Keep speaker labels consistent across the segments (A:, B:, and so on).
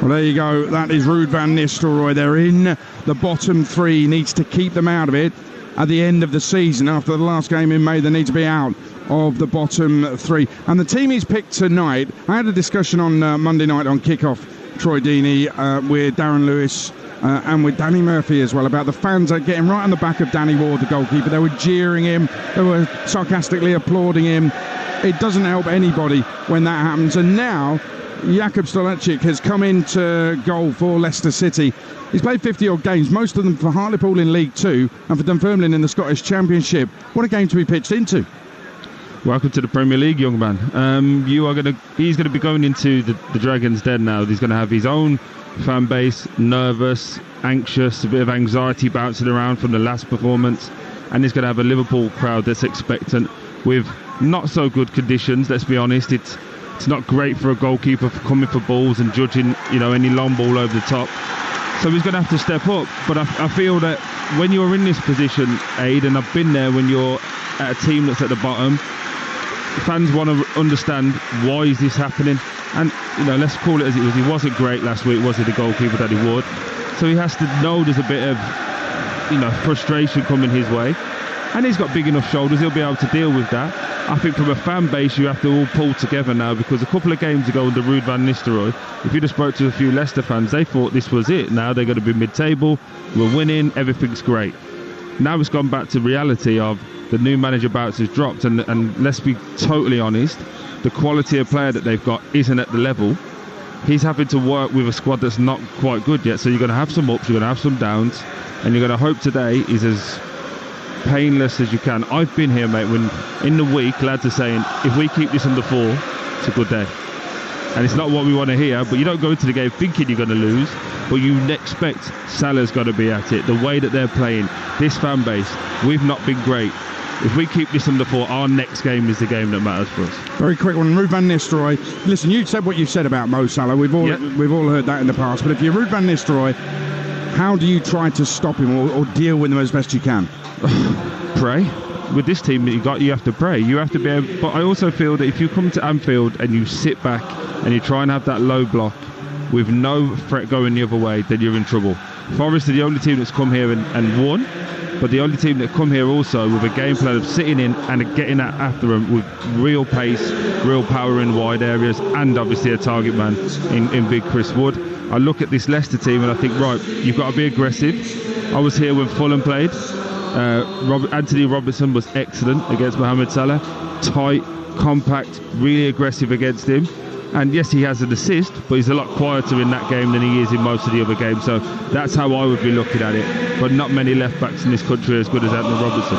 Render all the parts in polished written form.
A: Well, there you go. That is Ruud van Nistelrooy. They're in the bottom three. He needs to keep them out of it at the end of the season. After the last game in May, they need to be out of the bottom three. And the team he's picked tonight, I had a discussion on Monday night on Kickoff, Troy Deeney, with Darren Lewis and with Danny Murphy as well, about the fans getting right on the back of Danny Ward, the goalkeeper. They were jeering him. They were sarcastically applauding him. It doesn't help anybody when that happens. And now Jakub Stolacic has come into goal for Leicester City. He's played 50-odd games, most of them for Hartlepool in League 2 and for Dunfermline in the Scottish Championship. What a game to be pitched into.
B: Welcome to the Premier League, young man. He's going to be going into the Dragon's Den now. He's going to have his own fan base, nervous, anxious, a bit of anxiety bouncing around from the last performance. And he's going to have a Liverpool crowd that's expectant with not so good conditions, let's be honest. It's not great for a goalkeeper for coming for balls and judging, any long ball over the top. So he's going to have to step up. But I feel that when you're in this position, Aid, and I've been there when you're at a team that's at the bottom, fans want to understand why is this happening. And, let's call it as it was. He wasn't great last week, was he, the goalkeeper, Danny Ward? So he has to know there's a bit of, frustration coming his way. And he's got big enough shoulders, he'll be able to deal with that. I think from a fan base, you have to all pull together now, because a couple of games ago under Ruud van Nistelrooy, if you'd have spoke to a few Leicester fans, they thought this was it. Now they're going to be mid-table, we're winning, everything's great. Now it's gone back to reality of the new manager bounce has dropped, and let's be totally honest, the quality of player that they've got isn't at the level. He's having to work with a squad that's not quite good yet, so you're going to have some ups, you're going to have some downs, and you're going to hope today is as painless as you can. I've been here, mate, when in the week lads are saying if we keep this under 4, it's a good day, and it's not what we want to hear. But you don't go into the game thinking you're going to lose, but you expect Salah's got to be at it. The way that they're playing, this fan base, we've not been great. If we keep this under 4, our next game is the game that matters for us.
A: Very quick one, Ruud van Nistelrooy. Listen, you said what you said about Mo Salah. We've all heard that in the past. But if you're Ruud van Nistelrooy, how do you try to stop him or deal with him as best you can?
B: Pray. With this team that you have to pray. You have to be able, but I also feel that if you come to Anfield and you sit back and you try and have that low block with no threat going the other way, then you're in trouble. Forest are the only team that's come here and won, but the only team that come here also with a game plan of sitting in and getting after them with real pace, real power in wide areas, and obviously a target man in big Chris Wood. I look at this Leicester team and I think, right, you've got to be aggressive. I was here when Fulham played. Anthony Robertson was excellent against Mohamed Salah. Tight, compact, really aggressive against him. And yes, he has an assist, but he's a lot quieter in that game than he is in most of the other games. So that's how I would be looking at it. But not many left backs in this country as good as Anthony Robertson.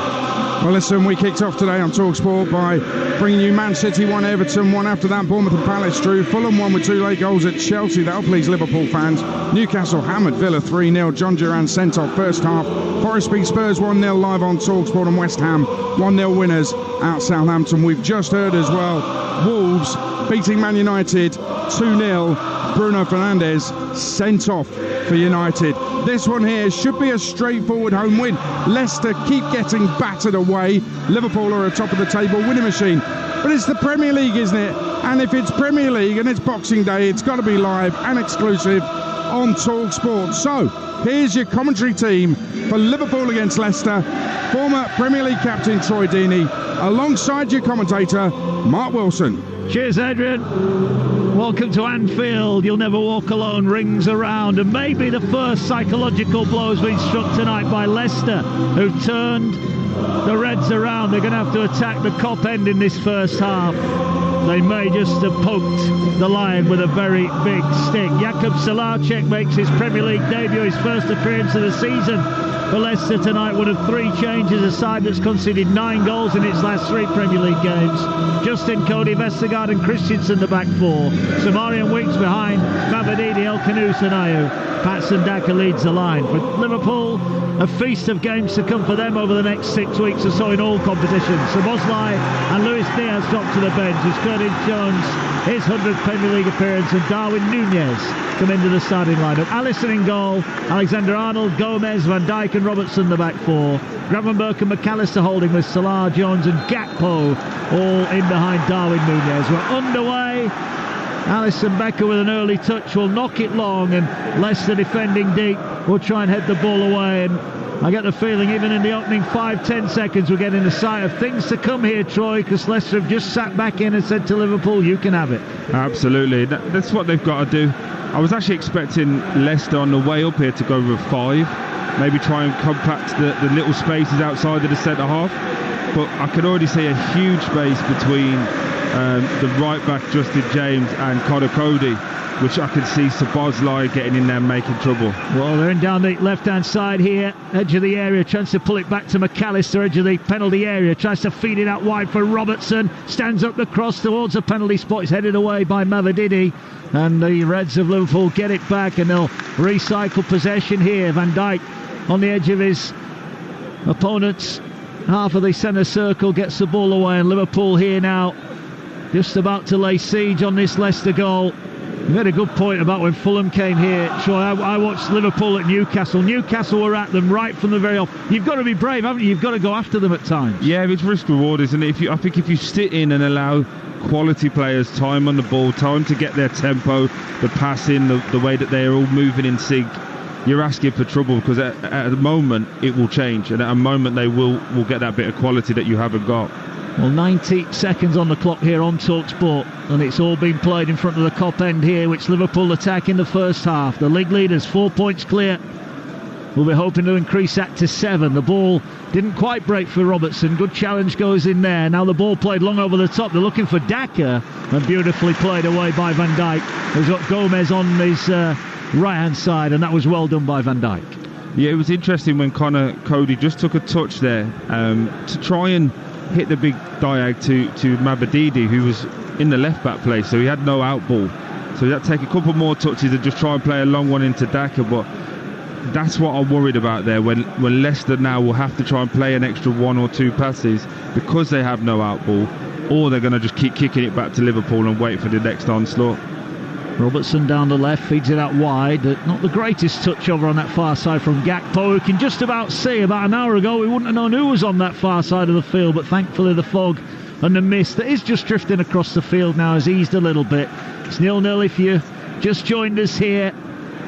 A: Well, listen, we kicked off today on Talksport by bringing you Man City 1, Everton 1. After that, Bournemouth and Palace drew. Fulham won with 2 late goals at Chelsea. That'll please Liverpool fans. Newcastle hammered Villa 3-0. John Duran sent off first half. Forest beat Spurs 1-0 live on Talksport, and West Ham 1-0 winners at Southampton. We've just heard as well, Wolves beating Man United 2-0. Bruno Fernandes sent off for United. This one here should be a straightforward home win. Leicester keep getting battered away. Liverpool are at top of the table, winning machine. But it's the Premier League, isn't it? And if it's Premier League and it's Boxing Day, it's got to be live and exclusive on Talksport. So here's your commentary team for Liverpool against Leicester. Former Premier League captain Troy Deeney, alongside your commentator Mark Wilson.
C: Cheers, Adrian. Welcome to Anfield. You'll never walk alone rings around, and maybe the first psychological blow has been struck tonight by Leicester, who've turned the Reds around. They're going to have to attack the Kop end in this first half. They may just have poked the Lion with a very big stick. Jakub Stolacic makes his Premier League debut, his first appearance of the season for Leicester tonight. One of 3 changes, a side that's conceded 9 goals in its last 3 Premier League games. Justin, Cody, Vestergaard and Christensen the back 4. Samarian Winks behind Mabadidi, El Kanous and Ayew. Patson Daka leads the line. For Liverpool, a feast of games to come for them over the next 6 weeks or so in all competitions. Szoboszlai and Luis Diaz drop to the bench as Curtis Jones, his 100th Premier League appearance, and Darwin Núñez come into the starting lineup. Alisson in goal, Alexander-Arnold, Gomez, Van Dijk and Robertson the back 4. Gravenberch and McAllister holding with Salah, Jones and Gakpo all in behind Darwin Núñez. We're underway Alisson Becker with an early touch will knock it long, and Leicester defending deep will try and head the ball away. And I get the feeling even in the opening 5-10 seconds we're getting a sight of things to come here, Troy, because Leicester have just sat back in and said to Liverpool, you can have it.
B: Absolutely, that's what they've got to do. I was actually expecting Leicester on the way up here to go with 5, maybe try and compact the little spaces outside of the centre half, but I could already see a huge space between the right back Justin James and Connor Cody, which I can see Szoboszlai getting in there making trouble.
C: Well, they're in down the left-hand side here, edge of the area, tries to pull it back to McAllister, edge of the penalty area, tries to feed it out wide for Robertson, stands up the cross towards the penalty spot, is headed away by Mavididi, and the Reds of Liverpool get it back, and they'll recycle possession here. Van Dijk on the edge of his opponent's half of the centre circle gets the ball away, and Liverpool here now just about to lay siege on this Leicester goal. You had a good point about when Fulham came here, Troy. I watched Liverpool at Newcastle. Newcastle were at them right from the very off. You've got to be brave, haven't you? You've got to go after them at times.
B: Yeah, it's risk reward, isn't it? I think if you sit in and allow quality players time on the ball, time to get their tempo, the passing, the way that they're all moving in sync, you're asking for trouble, because at the moment it will change, and at a moment they will get that bit of quality that you haven't got.
C: Well, 90 seconds on the clock here on Talksport, and it's all been played in front of the Kop end here, which Liverpool attack in the first half. The league leaders 4 points clear. We'll be hoping to increase that to 7. The ball didn't quite break for Robertson. Good challenge goes in there. Now the ball played long over the top. They're looking for Daka, and beautifully played away by Van Dijk. He's got Gomez on his right-hand side, and that was well done by Van Dijk.
B: Yeah, it was interesting when Connor Cody just took a touch there to try and hit the big diag to Mabadidi, who was in the left-back place, so he had no out ball. So he had to take a couple more touches and just try and play a long one into Daka, but that's what I'm worried about there, when Leicester now will have to try and play an extra 1 or 2 passes because they have no out ball, or they're going to just keep kicking it back to Liverpool and wait for the next onslaught.
C: Robertson down the left, feeds it out wide. Not the greatest touch over on that far side from Gakpo, who can just about see. About an hour ago we wouldn't have known who was on that far side of the field, but thankfully the fog and the mist that is just drifting across the field now has eased a little bit. It's 0-0 if you just joined us here.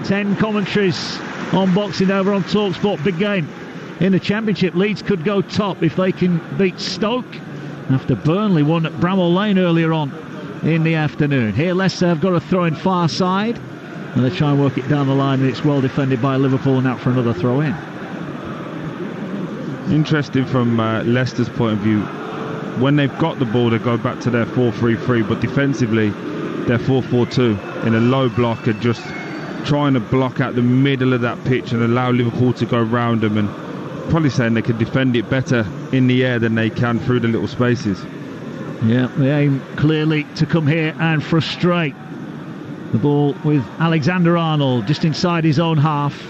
C: 10 commentaries on Boxing over on Talksport. Big game in the Championship. Leeds could go top if they can beat Stoke after Burnley won at Bramall Lane earlier on in the afternoon. Here Leicester have got a throw in far side, and they try and work it down the line, and it's well defended by Liverpool, and out for another throw in.
B: Interesting from Leicester's point of view. When they've got the ball, they go back to their 4-3-3, but defensively they're 4-4-2 in a low block, and just trying to block out the middle of that pitch and allow Liverpool to go round them, and probably saying they can defend it better in the air than they can through the little spaces.
C: Yeah, the aim clearly to come here and frustrate. The ball with Alexander-Arnold just inside his own half,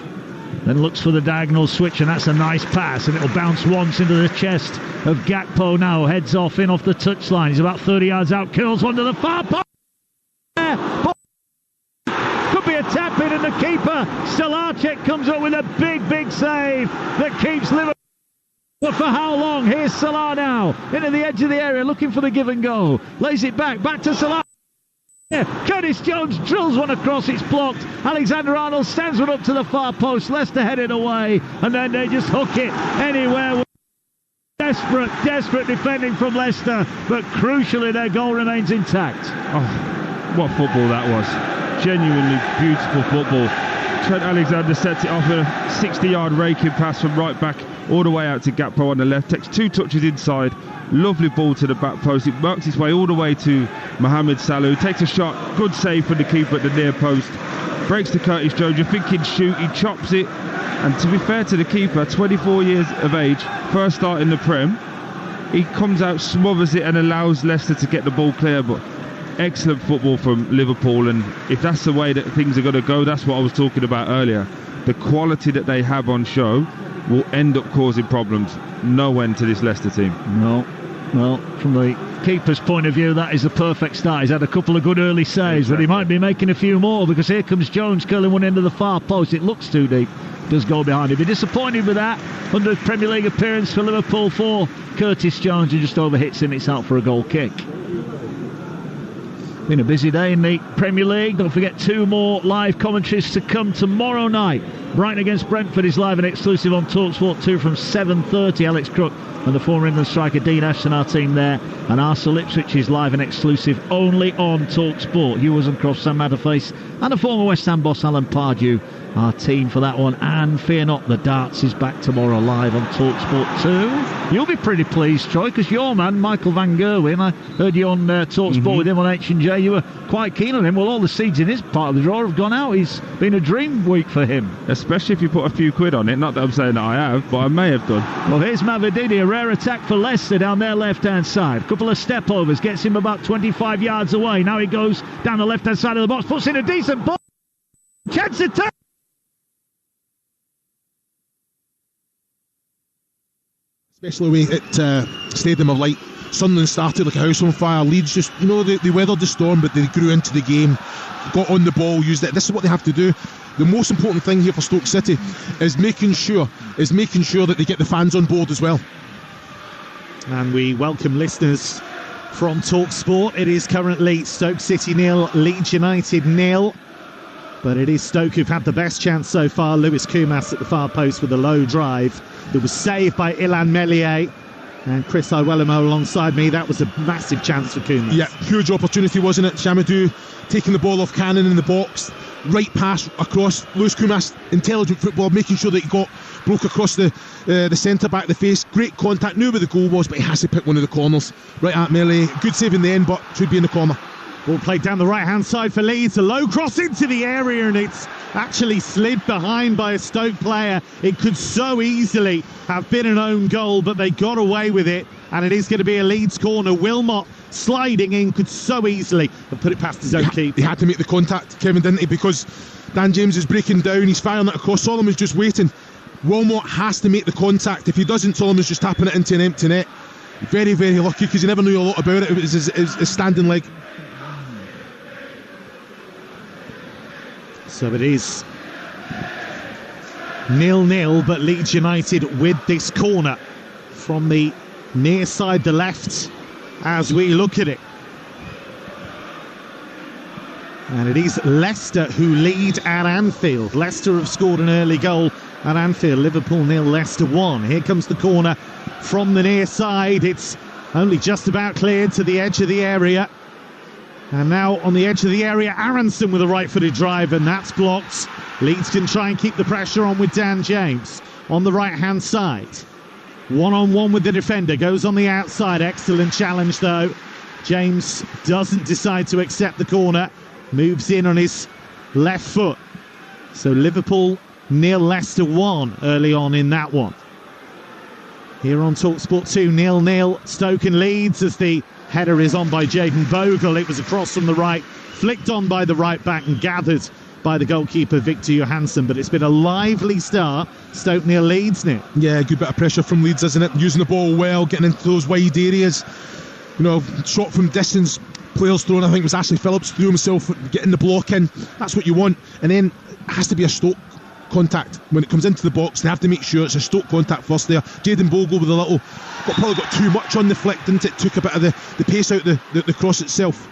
C: then looks for the diagonal switch, and that's a nice pass, and it'll bounce once into the chest of Gakpo. Now heads off in off the touchline. He's about 30 yards out, curls one to the far post. Could be a tap in, and the keeper Stalacek comes up with a big save that keeps Liverpool. But for how long? Here's Salah now into the edge of the area, looking for the give and go. Lays it back to Salah. Yeah, Curtis Jones drills one across, it's blocked. Alexander-Arnold stands one up to the far post. Leicester headed away, and then they just hook it anywhere. Desperate defending from Leicester, but crucially their goal remains intact.
B: Oh, what football that was. Genuinely beautiful football. Trent Alexander sets it off a 60-yard raking pass from right back all the way out to Gakpo on the left. Takes 2 touches inside. Lovely ball to the back post. It works its way all the way to Mohamed Salah, who takes a shot. Good save from the keeper at the near post. Breaks to Curtis Jones. You're thinking shoot. He chops it. And to be fair to the keeper, 24 years of age, first start in the Prem, he comes out, smothers it, and allows Leicester to get the ball clear. But excellent football from Liverpool, and if that's the way that things are going to go, that's what I was talking about earlier. The quality that they have on show will end up causing problems. No end to this Leicester team. No.
C: Well, from the keeper's point of view, that is a perfect start. He's had a couple of good early saves, but he might be making a few more, because here comes Jones curling one into the far post. It looks too deep. Does go behind him. Be disappointed with that. 100th Premier League appearance for Liverpool for Curtis Jones, and just overhits him. It's out for a goal kick. Been a busy day in the Premier League. Don't forget 2 more live commentaries to come tomorrow night. Brighton against Brentford is live and exclusive on Talksport 2 from 7:30. Alex Crook and the former England striker Dean Ashton, our team there. And Arsenal Ipswich is live and exclusive only on Talksport. Hughes and Cross, Sam Matterface, and the former West Ham boss Alan Pardew, our team for that one. And fear not, the darts is back tomorrow live on Talksport 2. You'll be pretty pleased, Troy, because your man Michael Van Gerwen, I heard you on Talksport with him on H&J. You were quite keen on him. Well, all the seeds in his part of the draw have gone out. He's been a dream week for him,
B: especially if you put a few quid on it. Not that I'm saying that I have, but I may have done.
C: Well, here's Mavididi, a rare attack for Leicester down their left-hand side. A couple of step overs, gets him about 25 yards away. Now he goes down the left-hand side of the box, puts in a decent ball. Chance attack.
D: Especially away at Stadium of Light. Sunderland started like a house on fire. Leeds just, they weathered the storm, but they grew into the game, got on the ball, used it. This is what they have to do. The most important thing here for Stoke City is making sure that they get the fans on board as well.
E: And we welcome listeners from Talksport. It is currently Stoke City 0, Leeds United 0. But it is Stoke who've had the best chance so far. Lewis Koumas at the far post with a low drive that was saved by Ilan Meslier. And Chris Iwelumo alongside me. That was a massive chance for Koumas.
D: Yeah, huge opportunity, wasn't it? Chamadou taking the ball off Cannon in the box. Right pass across. Lewis Koumas, intelligent football, making sure that he broke across the centre-back of the face. Great contact, knew where the goal was, but he has to pick one of the corners. Right at Meslier. Good save in the end, but should be in the corner.
E: Ball played down the right-hand side for Leeds. A low cross into the area, and it's actually slid behind by a Stoke player. It could so easily have been an own goal, but they got away with it, and it is going to be a Leeds corner. Wilmot sliding in could so easily have put it past his own keeper.
D: He had to make the contact, Kevin, didn't he? Because Dan James is breaking down. He's firing it across. Solomon's just waiting. Wilmot has to make the contact. If he doesn't, Solomon's just tapping it into an empty net. Very, very lucky, because he never knew a lot about it. It was his standing leg.
E: So it is 0-0, but Leeds United with this corner from the near side, the left, as we look at it. And it is Leicester who lead at Anfield. Leicester have scored an early goal at Anfield. Liverpool 0, Leicester 1. Here comes the corner from the near side. It's only just about cleared to the edge of the area. And now on the edge of the area, Aronson with a right-footed drive, and that's blocked. Leeds can try and keep the pressure on with Dan James on the right-hand side. One-on-one with the defender, goes on the outside. Excellent challenge, though. James doesn't decide to accept the corner, moves in on his left foot. So Liverpool 0, Leicester 1 early on in that one. Here on Talksport 2, 0-0, Stoke and Leeds, as the header is on by Jayden Bogle. It was a cross from the right, flicked on by the right back and gathered by the goalkeeper Victor Johansson. But it's been a lively start. Stoke 0, Leeds 0.
D: Yeah, good bit of pressure from Leeds, isn't it? Using the ball well, getting into those wide areas. Shot from distance. Players thrown, I think it was Ashley Phillips, threw himself, getting the block in. That's what you want. And then it has to be a Stoke contact when it comes into the box. They have to make sure it's a Stoke contact first there. Jayden Bogle with a little, probably got too much on the flick, didn't it? Took a bit of the pace out the cross itself.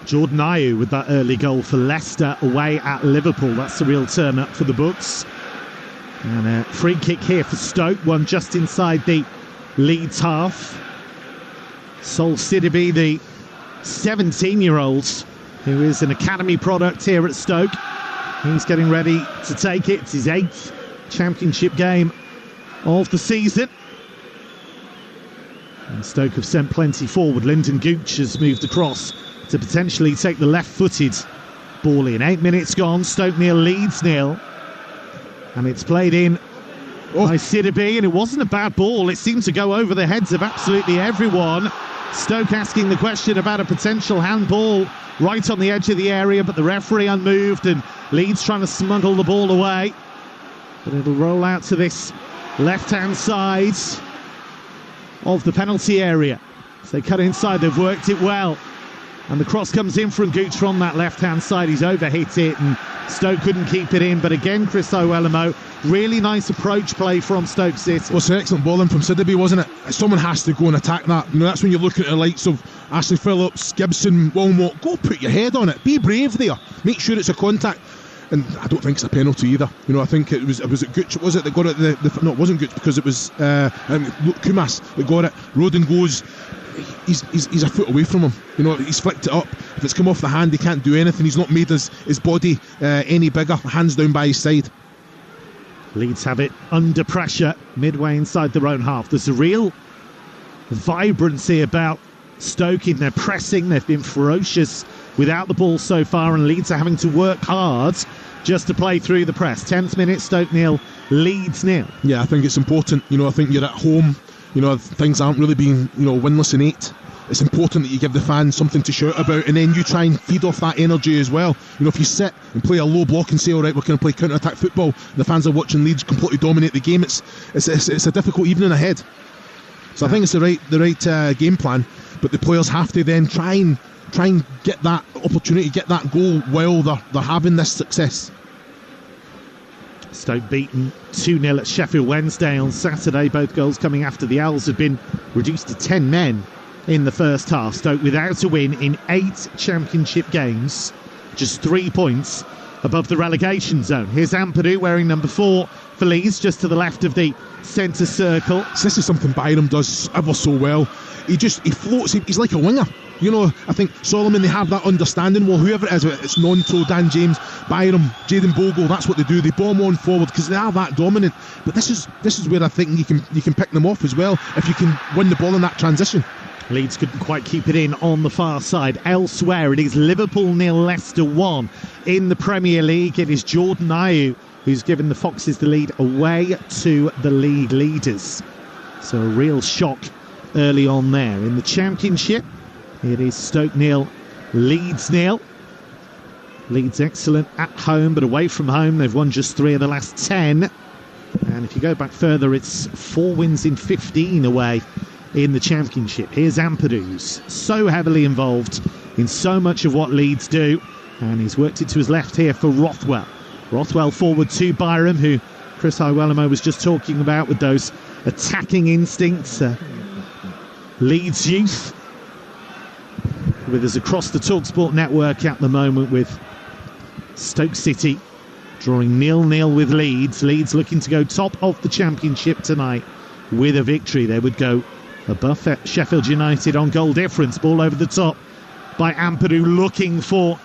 E: Jordan Ayew with that early goal for Leicester away at Liverpool. That's a real turn up for the books. And a free kick here for Stoke, one just inside the Leeds half. Sol Sidibe, the 17-year-old, who is an academy product here at Stoke. He's getting ready to take it. It's his 8th championship game of the season. And Stoke have sent plenty forward. Lyndon Gooch has moved across to potentially take the left-footed ball in. 8 minutes gone. Stoke 0, Leeds 0. And it's played in by Sidibe, and it wasn't a bad ball. It seemed to go over the heads of absolutely everyone. Stoke asking the question about a potential handball right on the edge of the area, but the referee unmoved, and Leeds trying to smuggle the ball away. But it'll roll out to this left-hand side of the penalty area. So they cut inside, they've worked it well. And the cross comes in from Gooch from that left-hand side. He's overhit it, and Stoke couldn't keep it in. But again, Chris Owellamo, really nice approach play from Stoke City.
D: Well, it's an excellent ball in from Sidibe, wasn't it? Someone has to go and attack that. That's when you're looking at the likes of Ashley Phillips, Gibson, Wilmot. Go put your head on it. Be brave there. Make sure it's a contact. And I don't think it's a penalty either. I think it was it Gooch, was it, that got it? No, it wasn't Gooch, because it was Kumas that got it. Rodon goes, he's a foot away from him. He's flicked it up. If it's come off the hand, he can't do anything. He's not made his body any bigger. Hands down by his side.
E: Leeds have it under pressure midway inside their own half. There's a real vibrancy about Stoke in their pressing. They've been ferocious without the ball so far, and Leeds are having to work hard just to play through the press. 10th minute, Stoke 0, Leeds 0.
D: Yeah, I think it's important. I think you're at home. Things aren't really being winless in 8. It's important that you give the fans something to shout about, and then you try and feed off that energy as well. If you sit and play a low block and say, all right, we're going to play counter-attack football, the fans are watching Leeds completely dominate the game. It's a difficult evening ahead. So I think it's the right game plan, but the players have to then try and get that opportunity, get that goal while they're having this success.
E: Stoke beaten 2-0 at Sheffield Wednesday on Saturday. Both goals coming after the Owls had been reduced to 10 men in the first half. Stoke without a win in 8 championship games, just 3 points above the relegation zone. Here's Ampadu wearing number 4 for Leeds, just to the left of the centre circle.
D: So this is something Byram does ever so well. He floats. He's like a winger. I think Solomon, they have that understanding. Well, whoever it is, it's Nonto, Dan James, Byram, Jayden Bogle, that's what they do. They bomb on forward because they are that dominant. But this is where I think you can pick them off as well if you can win the ball in that transition.
E: Leeds couldn't quite keep it in on the far side. Elsewhere, it is Liverpool 0, Leicester 1 in the Premier League. It is Jordan Ayew who's given the Foxes the lead away to the league leaders. So a real shock early on there. In the Championship, it is Stoke 0, Leeds 0. Leeds excellent at home, but away from home they've won just 3 of the last 10. And if you go back further, it's 4 wins in 15 away in the Championship. Here's Ampadu, who's so heavily involved in so much of what Leeds do, and he's worked it to his left here for Rothwell. Rothwell forward to Byram, who Chris Owellamo was just talking about with those attacking instincts. Leeds youth with us across the Talksport network at the moment, with Stoke City drawing 0-0 with Leeds. Leeds looking to go top of the Championship tonight with a victory. They would go above Sheffield United on goal difference. Ball over the top by Ampadu, looking for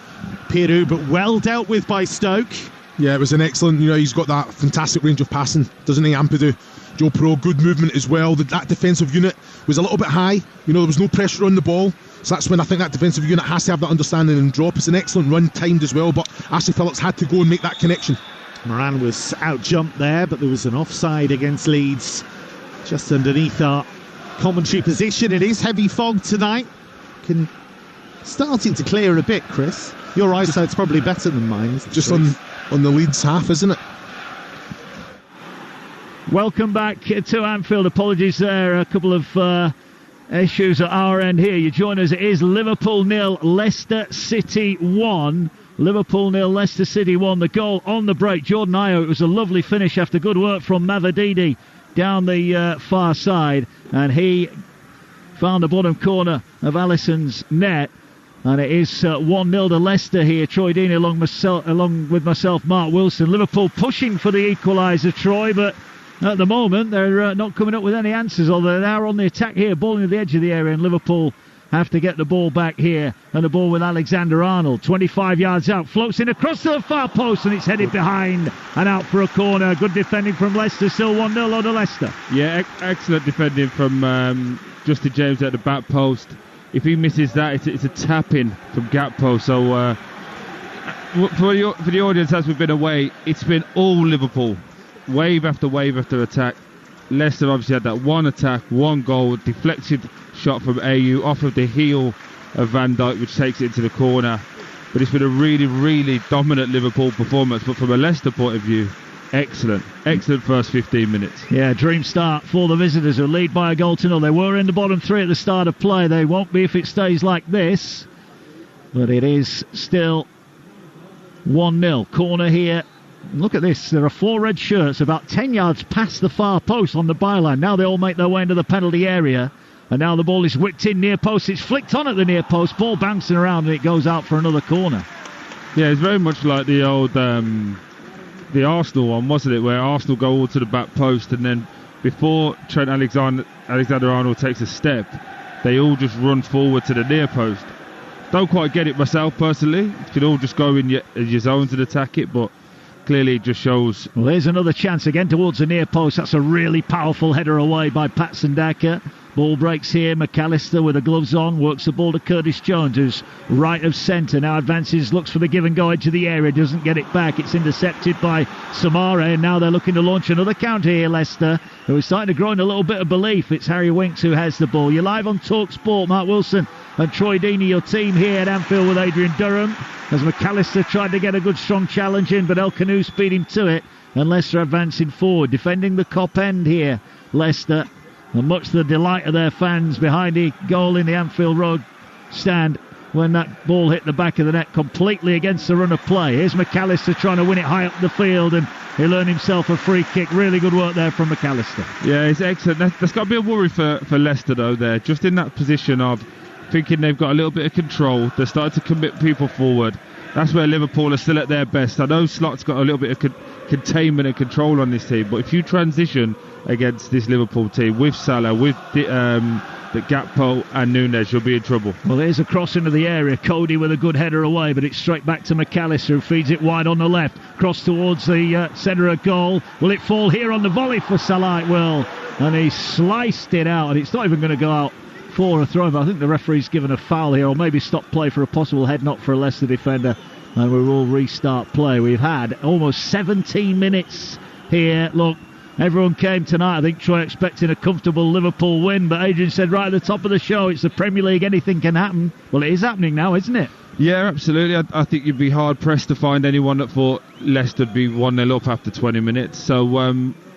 E: Peru, but well dealt with by Stoke.
D: Yeah, it was an excellent, he's got that fantastic range of passing, doesn't he, Ampadu? Joe Pro, good movement as well. That defensive unit was a little bit high. There was no pressure on the ball. So that's when I think that defensive unit has to have that understanding and drop. It's an excellent run, timed as well, but Ashley Phillips had to go and make that connection.
E: Moran was out-jumped there, but there was an offside against Leeds just underneath our commentary position. It is heavy fog tonight. Starting to clear a bit, Chris. Your eyesight's probably better than mine.
D: Just on the Leeds half, isn't it?
C: Welcome back to Anfield. Apologies there, a couple of issues at our end here. You join us. It is Liverpool 0, Leicester City 1. Liverpool 0, Leicester City 1. The goal on the break, Jordan Ayew. It was a lovely finish after good work from Mavadidi down the far side, and he found the bottom corner of Alisson's net. And it is 1-0 to Leicester here. Troy Deeney along with myself, Mark Wilson. Liverpool pushing for the equaliser, Troy, but at the moment they're not coming up with any answers, although they are on the attack here, balling at the edge of the area, and Liverpool have to get the ball back here. And the ball with Alexander-Arnold, 25 yards out, floats in across to the far post, and it's headed behind and out for a corner. Good defending from Leicester, still 1-0 on to Leicester. Yeah,
B: excellent defending from Justin James at the back post. If he misses that, it's a tap-in from Gakpo. So for the audience, as we've been away, it's been all Liverpool. Wave after attack. Leicester obviously had that one attack, one goal, deflected shot from Ayew off of the heel of Van Dijk, which takes it into the corner. But it's been a really, really dominant Liverpool performance. But from a Leicester point of view, excellent first 15 minutes.
C: Yeah, dream start for the visitors, who lead by a goal to 0. They were in the bottom 3 at the start of play. They won't be if it stays like this. But it is still 1-0. Corner here. Look at this. There are 4 red shirts about 10 yards past the far post on the byline. Now they all make their way into the penalty area. And now the ball is whipped in near post. It's flicked on at the near post. Ball bouncing around and it goes out for another corner.
B: Yeah, it's very much like the old the Arsenal one, wasn't it? Where Arsenal go all to the back post and then before Trent Alexander-Arnold takes a step, they all just run forward to the near post. Don't quite get it myself personally. You could all just go in your zones and attack it, but clearly it just shows.
C: Well, there's another chance again towards the near post. That's a really powerful header away by Patson Daka. Ball breaks here. McAllister with the gloves on works the ball to Curtis Jones, who's right of centre. Now advances, looks for the give and go edge of the area, doesn't get it back. It's intercepted by Samara, and now they're looking to launch another counter here, Leicester, who is starting to grow in a little bit of belief. It's Harry Winks who has the ball. You're live on Talksport. Mark Wilson and Troy Deeney, your team here at Anfield with Adrian Durham, as McAllister tried to get a good strong challenge in, but El Canoe beat him to it, and Leicester advancing forward, defending the Kop end here, Leicester. And much to the delight of their fans behind the goal in the Anfield Road stand when that ball hit the back of the net completely against the run of play. Here's McAllister trying to win it high up the field, and he'll earn himself a free kick. Really good work there from McAllister.
B: Yeah, it's excellent. That's got to be a worry for Leicester, though, there. Just in that position of thinking they've got a little bit of control. They're starting to commit people forward. That's where Liverpool are still at their best. I know Slot's got a little bit of containment and control on this team, but if you transition against this Liverpool team with Salah, with the Gakpo and Nunes, you'll be in trouble.
C: Well, there's a cross into the area. Cody with a good header away, but it's straight back to McAllister, who feeds it wide on the left. Cross towards the centre of goal. Will it fall here on the volley for Salah? It will. And he sliced it out, and it's not even going to go out for a throw. I think the referee's given a foul here, or maybe stop play for a possible head knock for a Leicester defender, and we will restart play. We've had almost 17 minutes here. Look, everyone came tonight, I think, Troy, expecting a comfortable Liverpool win, but Adrian said right at the top of the show, it's the Premier League, anything can happen. Well, it is happening now, isn't it?
B: Yeah, absolutely. I think you'd be hard-pressed to find anyone that thought Leicester would be 1-0 up after 20 minutes. So,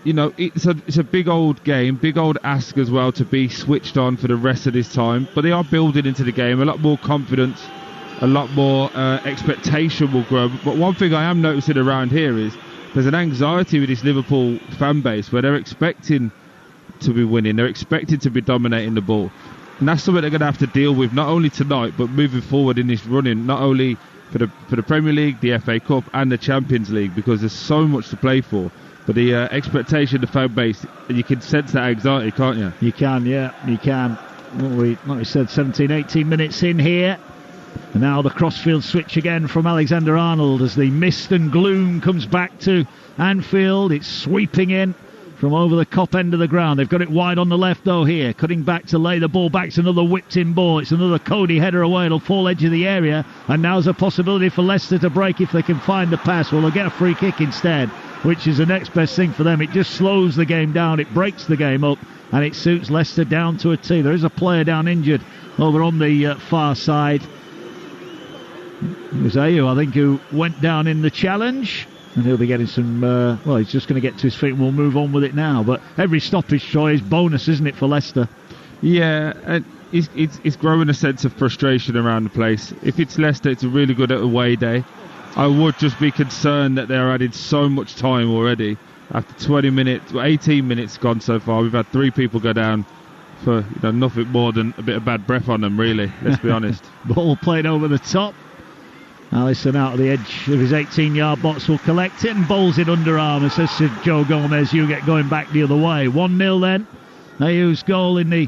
B: you know, it's a big old game, big old ask as well to be switched on for the rest of this time. But they are building into the game, a lot more confidence, a lot more expectation will grow. But one thing I am noticing around here is there's an anxiety with this Liverpool fan base where they're expecting to be winning, they're expecting to be dominating the ball. And that's something they're going to have to deal with not only tonight, but moving forward in this running, not only for the Premier League, the FA Cup and the Champions League, because there's so much to play for. But the expectation of the fan base, you can sense that anxiety, can't you?
C: You can, yeah, you can. Like we said, 17, 18 minutes in here. And now the crossfield switch again from Alexander-Arnold as the mist and gloom comes back to Anfield. It's sweeping in from over the Kop end of the ground. They've got it wide on the left, though, here. Cutting back to lay the ball back. It's another whipped-in ball. It's another Cody header away. It'll fall edge of the area. And now's a possibility for Leicester to break if they can find the pass. Well, they'll get a free kick instead, which is the next best thing for them. It just slows the game down. It breaks the game up. And it suits Leicester down to a T. There is a player down injured over on the far side. It was Ayew, I think, who went down in the challenge. And he'll be getting some, well, he's just going to get to his feet and we'll move on with it now. But every stoppage, Troy, is bonus, isn't it, for Leicester? Yeah, and it's growing a sense of frustration around the place. If it's Leicester, it's a really good away day. I would just be concerned that they're adding so much time already. After 20 minutes, 18 minutes gone so far, we've had 3 people go down for nothing more than a bit of bad breath on them, really, let's be honest. Ball played over the top. Allison out of the edge of his 18-yard box will collect it and bowls it underarm and says to Joe Gomez, you get going back the other way. 1-0 then. Ayew's goal in the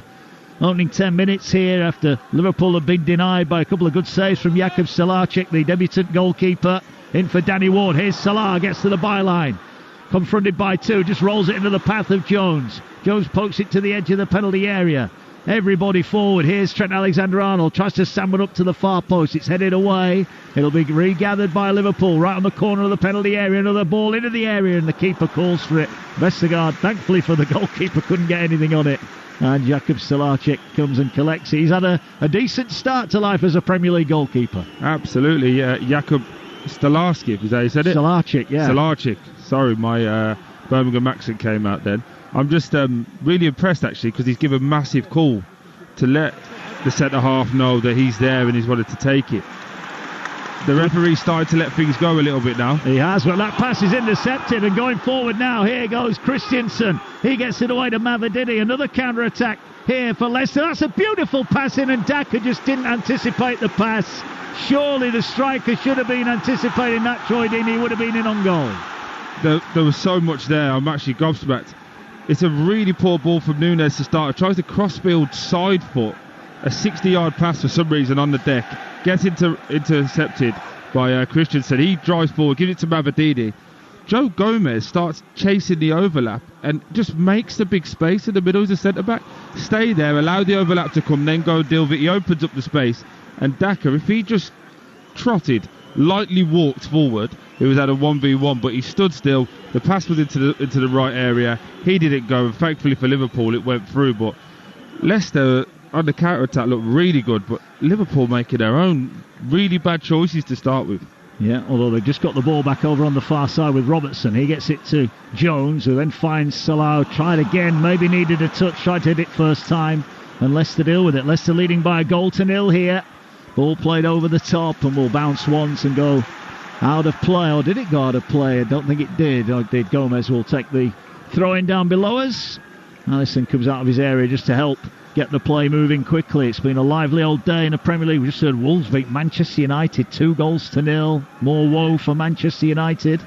C: opening 10 minutes here after Liverpool have been denied by a couple of good saves from Jakub Salarczyk, the debutant goalkeeper. In for Danny Ward. Here's Salah, gets to the byline. Confronted by 2, just rolls it into the path of Jones. Jones pokes it to the edge of the penalty area. Everybody forward. Here's Trent Alexander-Arnold. Tries to sand it up to the far post. It's headed away. It'll be regathered by Liverpool right on the corner of the penalty area. Another ball into the area and the keeper calls for it. Vestergaard, thankfully for the goalkeeper, couldn't get anything on it. And Jakub Salarczyk comes and collects it. He's had a decent start to life as a Premier League goalkeeper.
B: Absolutely, yeah. Jakub Salarczyk, is that you said it?
C: Salarczyk, yeah.
B: Salarczyk. Sorry, my Birmingham accent came out then. I'm just really impressed, actually, because he's given massive call to let the centre-half know that he's there and he's wanted to take it. The referee started to let things go a little bit now.
C: He has, but that pass is intercepted and going forward now. Here goes Christensen. He gets it away to Mavididi. Another counter-attack here for Leicester. That's a beautiful pass in, and Daka just didn't anticipate the pass. Surely the striker should have been anticipating that, Troy Deeney. He would have been in on goal.
B: There was so much there. I'm actually gobsmacked. It's a really poor ball from Nunes to start. Tries to cross-field side foot. A 60-yard pass for some reason on the deck. Gets intercepted by Christensen. He drives forward, gives it to Mavididi. Joe Gomez starts chasing the overlap and just makes the big space in the middle as a centre-back. Stay there, allow the overlap to come, then go deal with it. He opens up the space. And Daka, if he just trotted, lightly walked forward, he was at a 1v1, but he stood still. The pass was into the right area. He didn't go, and thankfully for Liverpool, it went through. But Leicester on the counter-attack looked really good, but Liverpool making their own really bad choices to start with.
C: Yeah, although they've just got the ball back over on the far side with Robertson. He gets it to Jones, who then finds Salah. Tried again, maybe needed a touch, tried to hit it first time, and Leicester deal with it. Leicester leading by 1-0 here. Ball played over the top and will bounce once and go out of play. Or did it go out of play? I don't think it did. Or did Gomez will take the throw-in down below us. Allison comes out of his area just to help get the play moving quickly. It's been a lively old day in the Premier League. We just heard Wolves beat Manchester United 2-0. More woe for Manchester United.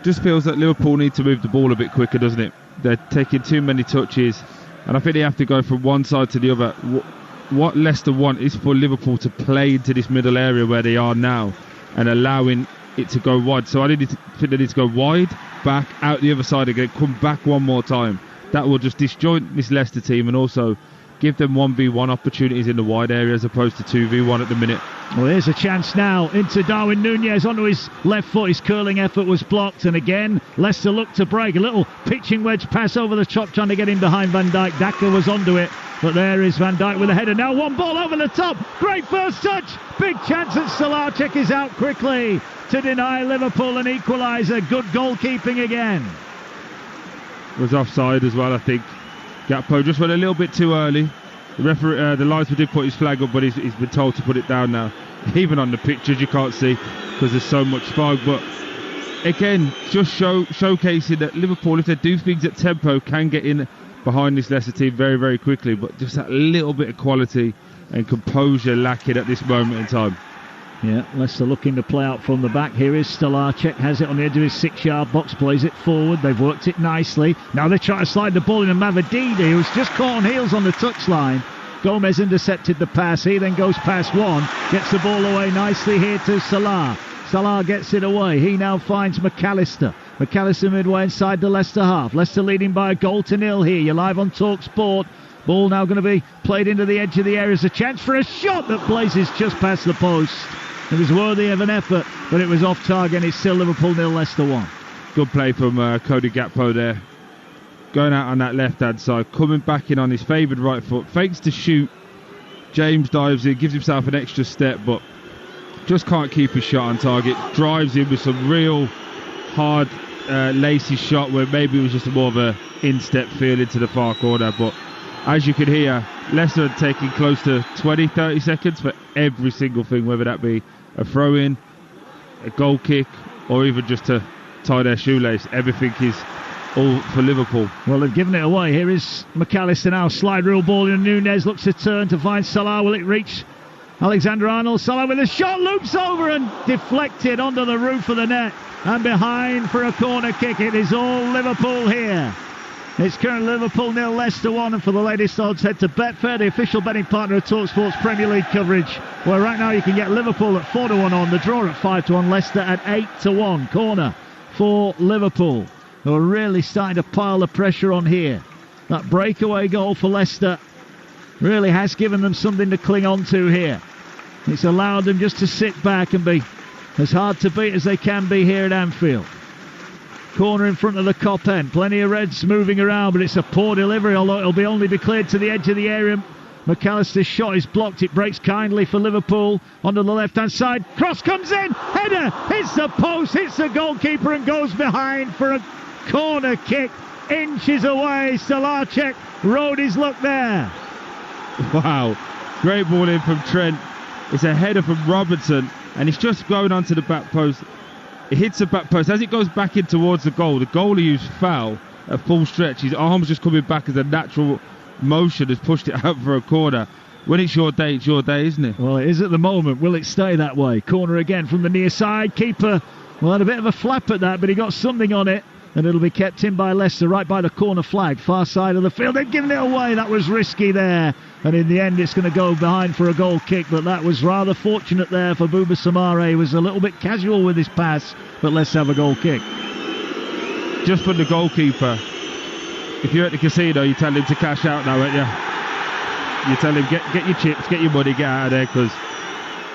B: Just feels that Liverpool need to move the ball a bit quicker, doesn't it? They're taking too many touches, and I think they have to go from one side to the other. What Leicester want is for Liverpool to play into this middle area where they are now and allowing it to go wide. So I think they need to go wide, back, out the other side again, come back one more time. That will just disjoint this Leicester team and also give them 1v1 opportunities in the wide area as opposed to 2v1 at the minute.
C: Well, here's a chance now into Darwin Nunez onto his left foot. His curling effort was blocked, and again Leicester looked to break. A little pitching wedge pass over the top trying to get in behind Van Dijk. Daka was onto it, but there is Van Dijk with a header. Now one ball over the top. Great first touch. Big chance at Salah. Is out quickly to deny Liverpool an equaliser. Good goalkeeping again.
B: Was offside as well, I think. Gakpo just went a little bit too early. The referee, the linesman did put his flag up, but he's been told to put it down now. Even on the pictures you can't see because there's so much fog. But again, just showcasing that Liverpool, if they do things at tempo, can get in behind this Leicester team very, very quickly. But just that little bit of quality and composure lacking at this moment in time.
C: Yeah, Leicester looking to play out from the back. Here is Stolarczyk, has it on the edge of his 6-yard box, plays it forward. They've worked it nicely. Now they're trying to slide the ball in, and Mavididi, who's just caught on heels on the touchline. Gomez intercepted the pass. He then goes past one, gets the ball away nicely here to Salah. Salah gets it away. He now finds McAllister. McAllister midway inside the Leicester half. Leicester leading by 1-0 here. You're live on Talksport. Ball now going to be played into the edge of the area. There's a chance for a shot that blazes just past the post. It was worthy of an effort, but it was off target. It's still Liverpool 0, Leicester 1.
B: Good play from Cody Gakpo there. Going out on that left-hand side, coming back in on his favoured right foot, fakes to shoot. James dives in, gives himself an extra step, but just can't keep his shot on target. Drives in with some real hard, lacy shot where maybe it was just more of a in-step feel into the far corner. But as you can hear, Leicester are taking close to 20-30 seconds for every single thing, whether that be a throw-in, a goal kick, or even just to tie their shoelace. Everything is all for Liverpool.
C: Well, they've given it away. Here is McAllister now. Slide rule ball in. Nunez looks to turn to find Salah. Will it reach Alexander-Arnold? Salah with a shot, loops over and deflected onto the roof of the net. And behind for a corner kick. It is all Liverpool here. It's currently Liverpool 0, Leicester 1, and for the latest odds, head to Betfair, the official betting partner of Talksport's Premier League coverage, where right now you can get Liverpool at 4-1 on, the draw at 5-1, Leicester at 8-1. Corner for Liverpool, who are really starting to pile the pressure on here. That breakaway goal for Leicester really has given them something to cling on to here. It's allowed them just to sit back and be as hard to beat as they can be here at Anfield. Corner in front of the Kop end. Plenty of Reds moving around, but it's a poor delivery, although it'll be only be cleared to the edge of the area. McAllister's shot is blocked. It breaks kindly for Liverpool onto the left-hand side. Cross comes in. Header hits the post, hits the goalkeeper and goes behind for a corner kick. Inches away. Stolarczyk rode his luck there.
B: Wow. Great ball in from Trent. It's a header from Robertson, and it's just going onto the back post. It hits the back post. As it goes back in towards the goalie who's foul at full stretch, his arm's just coming back as a natural motion has pushed it out for a corner. When it's your day, isn't it?
C: Well, it is at the moment. Will it stay that way? Corner again from the near side. Keeper, well, had a bit of a flap at that, but he got something on it. And it'll be kept in by Leicester, right by the corner flag, far side of the field. They've given it away. That was risky there. And in the end, it's going to go behind for a goal kick. But that was rather fortunate there for Bouba Samare. He was a little bit casual with his pass. But let's have a goal kick.
B: Just for the goalkeeper. If you're at the casino, you tell him to cash out now, aren't you? You tell him, get your chips, get your money, get out of there, because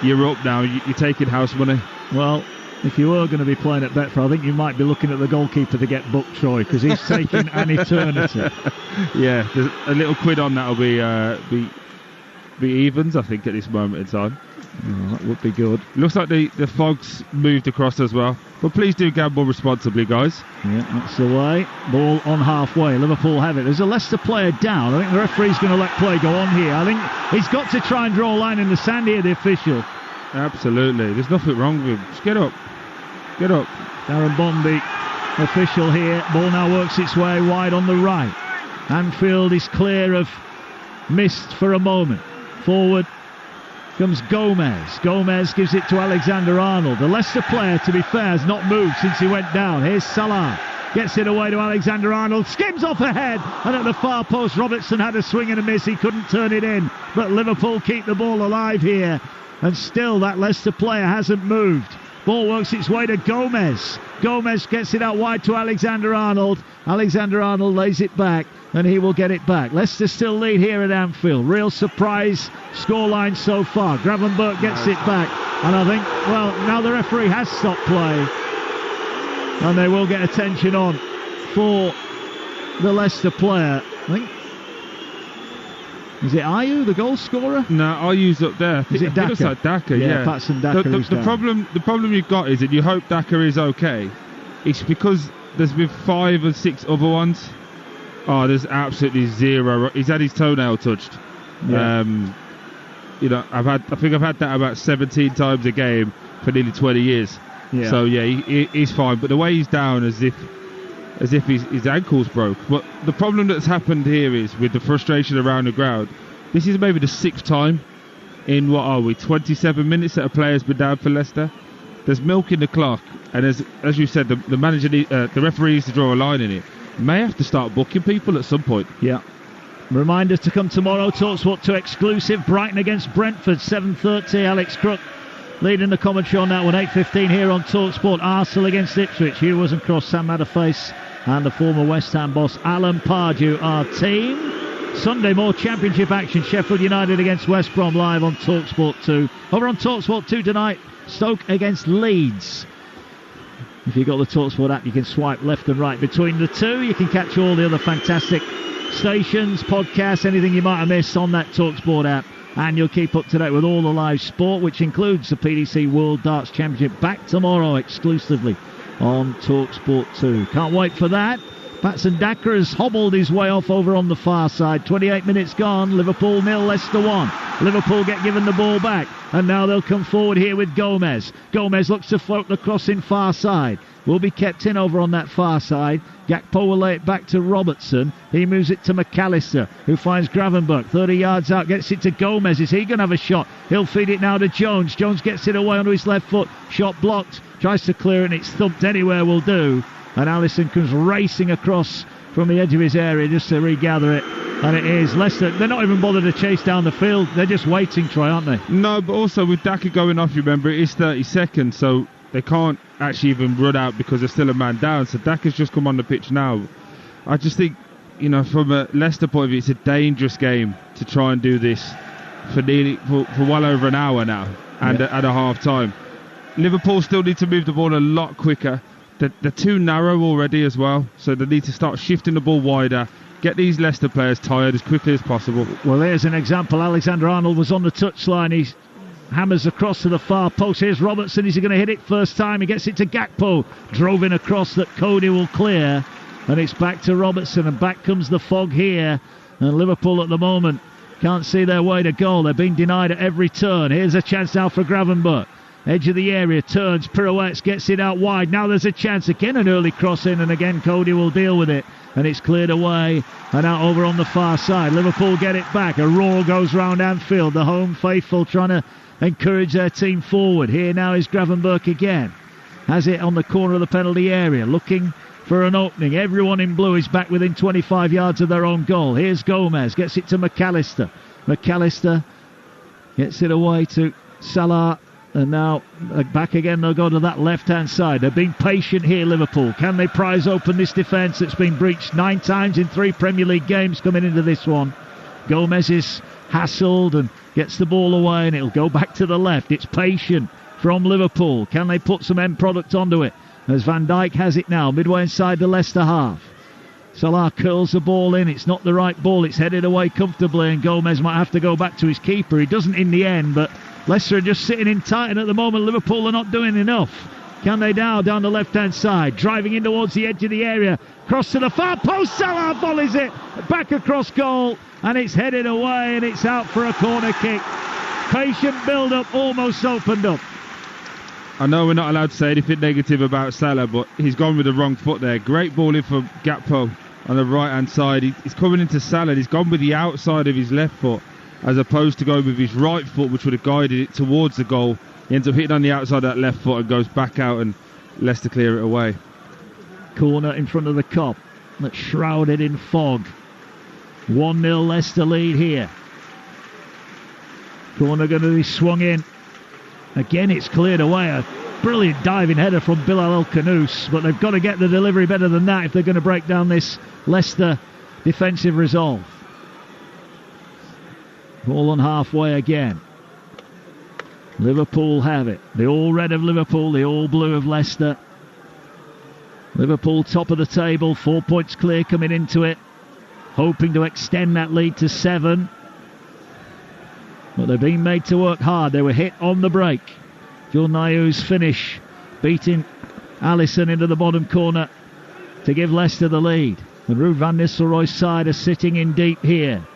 B: you're up now. You're taking house money.
C: Well, if you were going to be playing at Betfair, I think you might be looking at the goalkeeper to get booked, Troy, because he's taking an eternity.
B: Yeah, there's a little quid on that'll be evens, I think, at this moment in time.
C: Oh, that would be good.
B: Looks like the fog's moved across as well. But please do gamble responsibly, guys.
C: Yeah, that's the way. Ball on halfway. Liverpool have it. There's a Leicester player down. I think the referee's going to let play go on here. I think he's got to try and draw a line in the sand here, the official.
B: Absolutely. There's nothing wrong with him. Just get up. Get up.
C: Darren Bondi, official here. Ball now works its way wide on the right. Anfield is clear of mist for a moment. Forward comes Gomez. Gomez gives it to Alexander-Arnold. The Leicester player, to be fair, has not moved since he went down. Here's Salah. Gets it away to Alexander-Arnold. Skims off ahead. And at the far post, Robertson had a swing and a miss. He couldn't turn it in. But Liverpool keep the ball alive here. And still that Leicester player hasn't moved. Ball works its way to Gomez. Gomez gets it out wide to Alexander-Arnold. Alexander-Arnold lays it back, and he will get it back. Leicester still lead here at Anfield. Real surprise scoreline so far. Gravenberch gets it back, and I think, well, now the referee has stopped play, and they will get attention on for the Leicester player. I think. Is it Ayew, the goal scorer?
B: No, Ayew's up there.
C: Is it Daka?
B: It looks like Daka, yeah.
C: Patson Daka.
B: The problem you've got is that you hope Daka is okay. It's because there's been 5 or 6 other ones. Oh, there's absolutely zero. He's had his toenail touched. Yeah. You know, I think I've had that about 17 times a game for nearly 20 years. Yeah. So yeah, he's fine. But the way he's down, as if his ankles broke. But the problem that's happened here is, with the frustration around the ground, this is maybe the 6th time in, 27 minutes that a player's been down for Leicester. There's milk in the clock, and as you said, the manager, the referee needs to draw a line in it. May have to start booking people at some point.
C: Yeah. Reminder to come tomorrow, Talksport 2 exclusive, Brighton against Brentford, 7:30, Alex Crook leading the commentary on that one, 8:15 here on Talksport. Arsenal against Ipswich, Hugh wasn't cross, Sam Matterface and the former West Ham boss Alan Pardew, our team. Sunday, more championship action, Sheffield United against West Brom live on Talksport 2. Over on Talksport 2 tonight, Stoke against Leeds. If you've got the Talksport app, you can swipe left and right between the two. You can catch all the other fantastic stations, podcasts, anything you might have missed on that Talksport app. And you'll keep up to date with all the live sport, which includes the PDC World Darts Championship back tomorrow exclusively on Talksport 2. Can't wait for that. Patson Daka has hobbled his way off over on the far side. 28 minutes gone. Liverpool 0, Leicester 1. Liverpool get given the ball back. And now they'll come forward here with Gomez. Gomez looks to float the cross in far side. Will be kept in over on that far side. Gakpo will lay it back to Robertson. He moves it to McAllister, who finds Gravenberch 30 yards out, gets it to Gomez. Is he going to have a shot? He'll feed it now to Jones. Jones gets it away onto his left foot. Shot blocked. Tries to clear it, and it's thumped anywhere will do. And Alisson comes racing across from the edge of his area just to regather it. And it is Leicester. They're not even bothered to chase down the field. They're just waiting, Troy, aren't they?
B: No, but also with Daka going off, you remember, it is 30 seconds, so they can't actually even run out because there's still a man down. So Daka's just come on the pitch now. I just think, you know, from a Leicester point of view, it's a dangerous game to try and do this for well over an hour now and at a half time. Liverpool still need to move the ball a lot quicker. They're too narrow already as well, so they need to start shifting the ball wider, get these Leicester players tired as quickly as possible.
C: Well, here's an example. Alexander-Arnold was on the touchline. He hammers across to the far post. Here's Robertson. Is he going to hit it first time? He gets it to Gakpo. Drove in across that Cody will clear. And it's back to Robertson, and back comes the fog here. And Liverpool at the moment Can't see their way to goal. They're being denied at every turn. Here's a chance now for Gravenberch. Edge of the area, turns, pirouettes, gets it out wide. Now there's a chance. Again, an early cross in, and again, Cody will deal with it. And it's cleared away and out over on the far side. Liverpool get it back. A roar goes round Anfield. The home faithful trying to encourage their team forward. Here now is Gravenberch again. Has it on the corner of the penalty area, looking for an opening. Everyone in blue is back within 25 yards of their own goal. Here's Gomez, gets it to McAllister. McAllister gets it away to Salah. And now back again, they'll go to that left-hand side. They're being patient here, Liverpool. Can they prise open this defence that's been breached 9 times in 3 Premier League games coming into this one? Gomez is hassled and gets the ball away, and it'll go back to the left. It's patient from Liverpool. Can they put some end product onto it? As Van Dijk has it now, midway inside the Leicester half. Salah curls the ball in. It's not the right ball. It's headed away comfortably, and Gomez might have to go back to his keeper. He doesn't in the end, but Leicester are just sitting in tight, and at the moment Liverpool are not doing enough. Can they now down the left-hand side, driving in towards the edge of the area, cross to the far post, Salah volleys it back across goal, and it's headed away, and it's out for a corner kick. Patient build-up, almost opened up.
B: I know we're not allowed to say anything negative about Salah, but he's gone with the wrong foot there. Great ball in for Gakpo on the right-hand side. He's coming into Salah. He's gone with the outside of his left foot as opposed to going with his right foot, which would have guided it towards the goal. He ends up hitting on the outside of that left foot and goes back out, and Leicester clear it away.
C: Corner in front of the Kop that's shrouded in fog. 1-0 Leicester lead here. Corner going to be swung in. Again, it's cleared away. A brilliant diving header from Bilal El Khanous, but they've got to get the delivery better than that if they're going to break down this Leicester defensive resolve. Ball on halfway again. Liverpool have it. The all red of Liverpool, the all blue of Leicester. Liverpool top of the table, 4 points clear coming into it, hoping to extend that lead to 7. But they're being made to work hard. They were hit on the break. Jordan Ayew's finish, beating Alisson into the bottom corner to give Leicester the lead. And Ruud van Nistelrooy's side are sitting in deep here.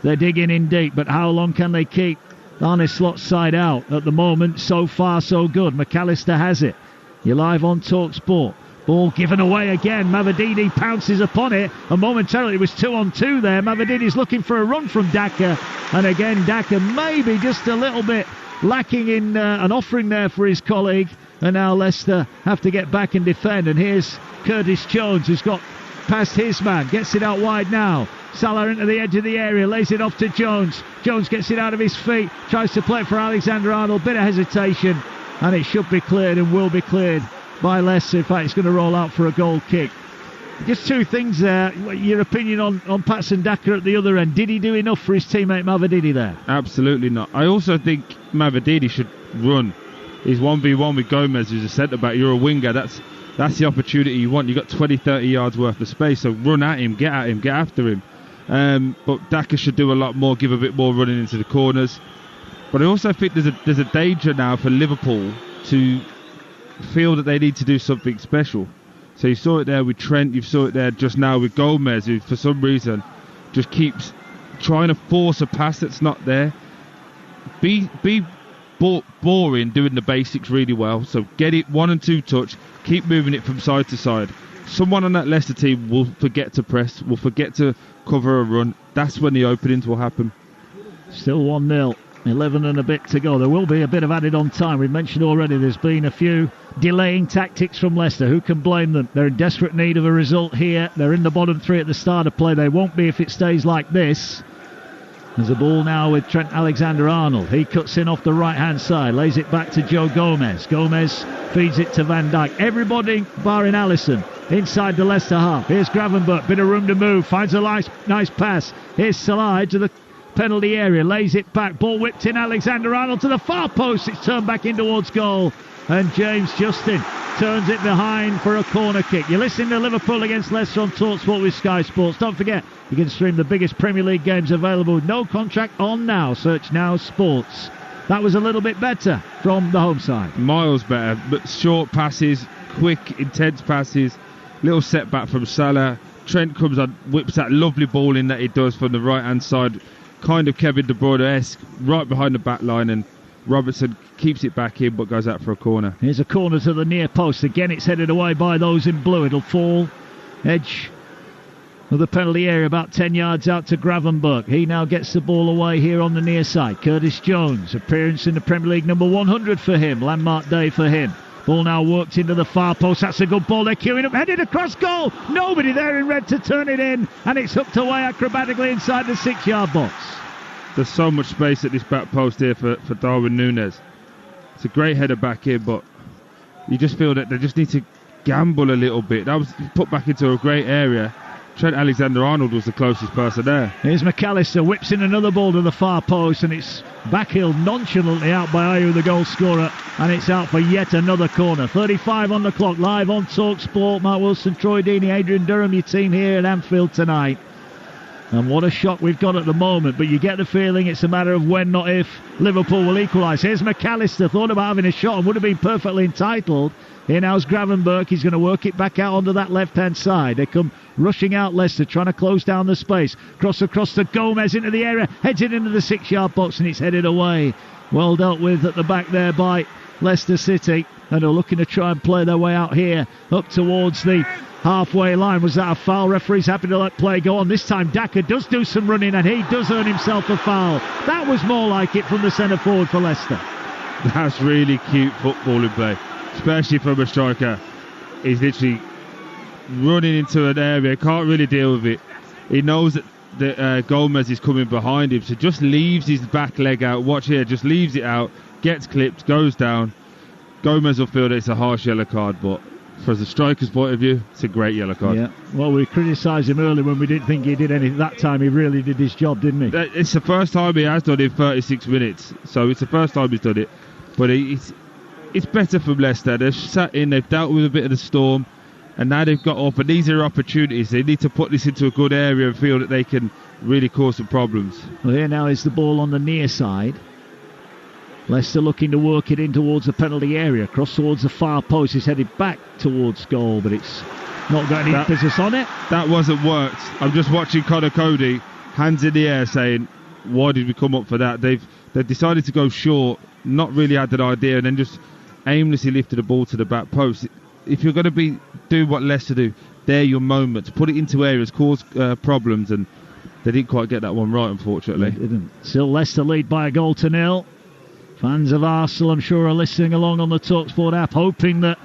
C: They're digging in deep, but how long can they keep Arne Slot's side out? At the moment, so far so good. McAllister has it. You're live on Talksport. Ball given away again. Mavididi pounces upon it, and momentarily it was 2-on-2 there. Mavididi's looking for a run from Daka, and again Daka maybe just a little bit lacking in an offering there for his colleague, and now Leicester have to get back and defend. And here's Curtis Jones, who's got past his man, gets it out wide now. Salah into the edge of the area, lays it off to Jones. Jones gets it out of his feet, tries to play it for Alexander-Arnold, bit of hesitation, and it should be cleared and will be cleared by Leicester. In fact, it's going to roll out for a goal kick. Just 2 things there. Your opinion on Patson Daka at the other end. Did he do enough for his teammate Mavididi there? Absolutely not.
B: I also think Mavididi should run. He's 1v1 with Gomez, who's a centre-back. You're a winger. That's the opportunity you want. You've got 20-30 yards worth of space, so run at him, get after him. But Daka should do a lot more, give a bit more running into the corners. But I also think there's a danger now for Liverpool to feel that they need to do something special. So you saw it there with Trent, you saw it there just now with Gomez, who for some reason just keeps trying to force a pass that's not there. Be boring doing the basics really well. So get it 1 and 2 touch, keep moving it from side to side. Someone on that Leicester team will forget to press, will forget to cover a run. That's when the openings will happen.
C: Still 1-0. 11 and a bit to go. There will be a bit of added on time. We've mentioned already there's been a few delaying tactics from Leicester. Who can blame them? They're in desperate need of a result here. They're in the bottom 3 at the start of play. They won't be if it stays like this. There's a ball now with Trent Alexander-Arnold. He cuts in off the right-hand side, lays it back to Joe Gomez. Gomez feeds it to Van Dijk. Everybody barring Alisson inside the Leicester half. Here's Gravenberch, bit of room to move, finds a nice pass. Here's Salah to the penalty area, lays it back, ball whipped in, Alexander-Arnold to the far post, it's turned back in towards goal, and James Justin turns it behind for a corner kick. You're listening to Liverpool against Leicester on Talksport with Sky Sports. Don't forget, you can stream the biggest Premier League games available with no contract on Now. Search Now Sports. That was a little bit better from the home side.
B: Miles better, but short passes, quick, intense passes, little setback from Salah. Trent comes on, whips that lovely ball in that he does from the right-hand side. kind of Kevin De Bruyne-esque, right behind the back line, and Robertson keeps it back in but goes out for a corner.
C: Here's a corner to the near post. Again, it's headed away by those in blue. It'll fall edge of the penalty area, about 10 yards out to Gravenberch. He now gets the ball away here on the near side. Curtis Jones, appearance in the Premier League, number 100 for him. Landmark day for him. Ball now worked into the far post. That's a good ball. They're queuing up, headed across goal. Nobody there in red to turn it in, and it's hooked away acrobatically inside the 6-yard box.
B: There's so much space at this back post here for Darwin Núñez. It's a great header back in, but you just feel that they just need to gamble a little bit. That was put back into a great area. Trent Alexander-Arnold was the closest person there.
C: Here's McAllister, whips in another ball to the far post, and it's backheel nonchalantly out by Ayew, the goal scorer, and it's out for yet another corner. 35 on the clock, live on Talksport. Mark Wilson, Troy Deeney, Adrian Durham, your team here at Anfield tonight. And what a shock we've got at the moment, but you get the feeling it's a matter of when, not if, Liverpool will equalise. Here's McAllister, thought about having a shot and would have been perfectly entitled. Here now's Gravenberch. He's going to work it back out onto that left-hand side. They come rushing out, Leicester, trying to close down the space. Cross across to Gomez into the area, heads it into the 6-yard box, and it's headed away. Well dealt with at the back there by Leicester City, and they're looking to try and play their way out here up towards the halfway line. Was that a foul? Referee's happy to let play go on. This time Daka does do some running, and he does earn himself a foul. That was more like it from the centre forward for Leicester.
B: That's really cute footballing play, especially from a striker. He's literally running into an area, can't really deal with it. He knows that Gomez is coming behind him, so just leaves his back leg out. Watch here, just leaves it out, gets clipped, goes down. Gomez will feel that it's a harsh yellow card, but from the striker's point of view, it's a great yellow card.
C: Yeah. Well, we criticised him earlier when we didn't think he did anything. That time he really did his job, didn't he?
B: It's the first time he has done it in 36 minutes, so it's the first time he's done it. But it's better from Leicester. They've sat in, they've dealt with a bit of the storm, and now they've got up, and these are opportunities. They need to put this into a good area and feel that they can really cause some problems.
C: Well, here now is the ball on the near side. Leicester looking to work it in towards the penalty area. Cross towards the far post. It's headed back towards goal, but it's not got any business on it.
B: That wasn't worked. I'm just watching Connor Cody, hands in the air, saying, why did we come up for that? They've decided to go short, not really had that idea, and then just aimlessly lifted the ball to the back post. If you're going to do what Leicester do, they're your moments. Put it into areas, cause problems, and they didn't quite get that one right, unfortunately.
C: They didn't. Still Leicester lead by 1-0. Fans of Arsenal, I'm sure, are listening along on the Talksport app, hoping that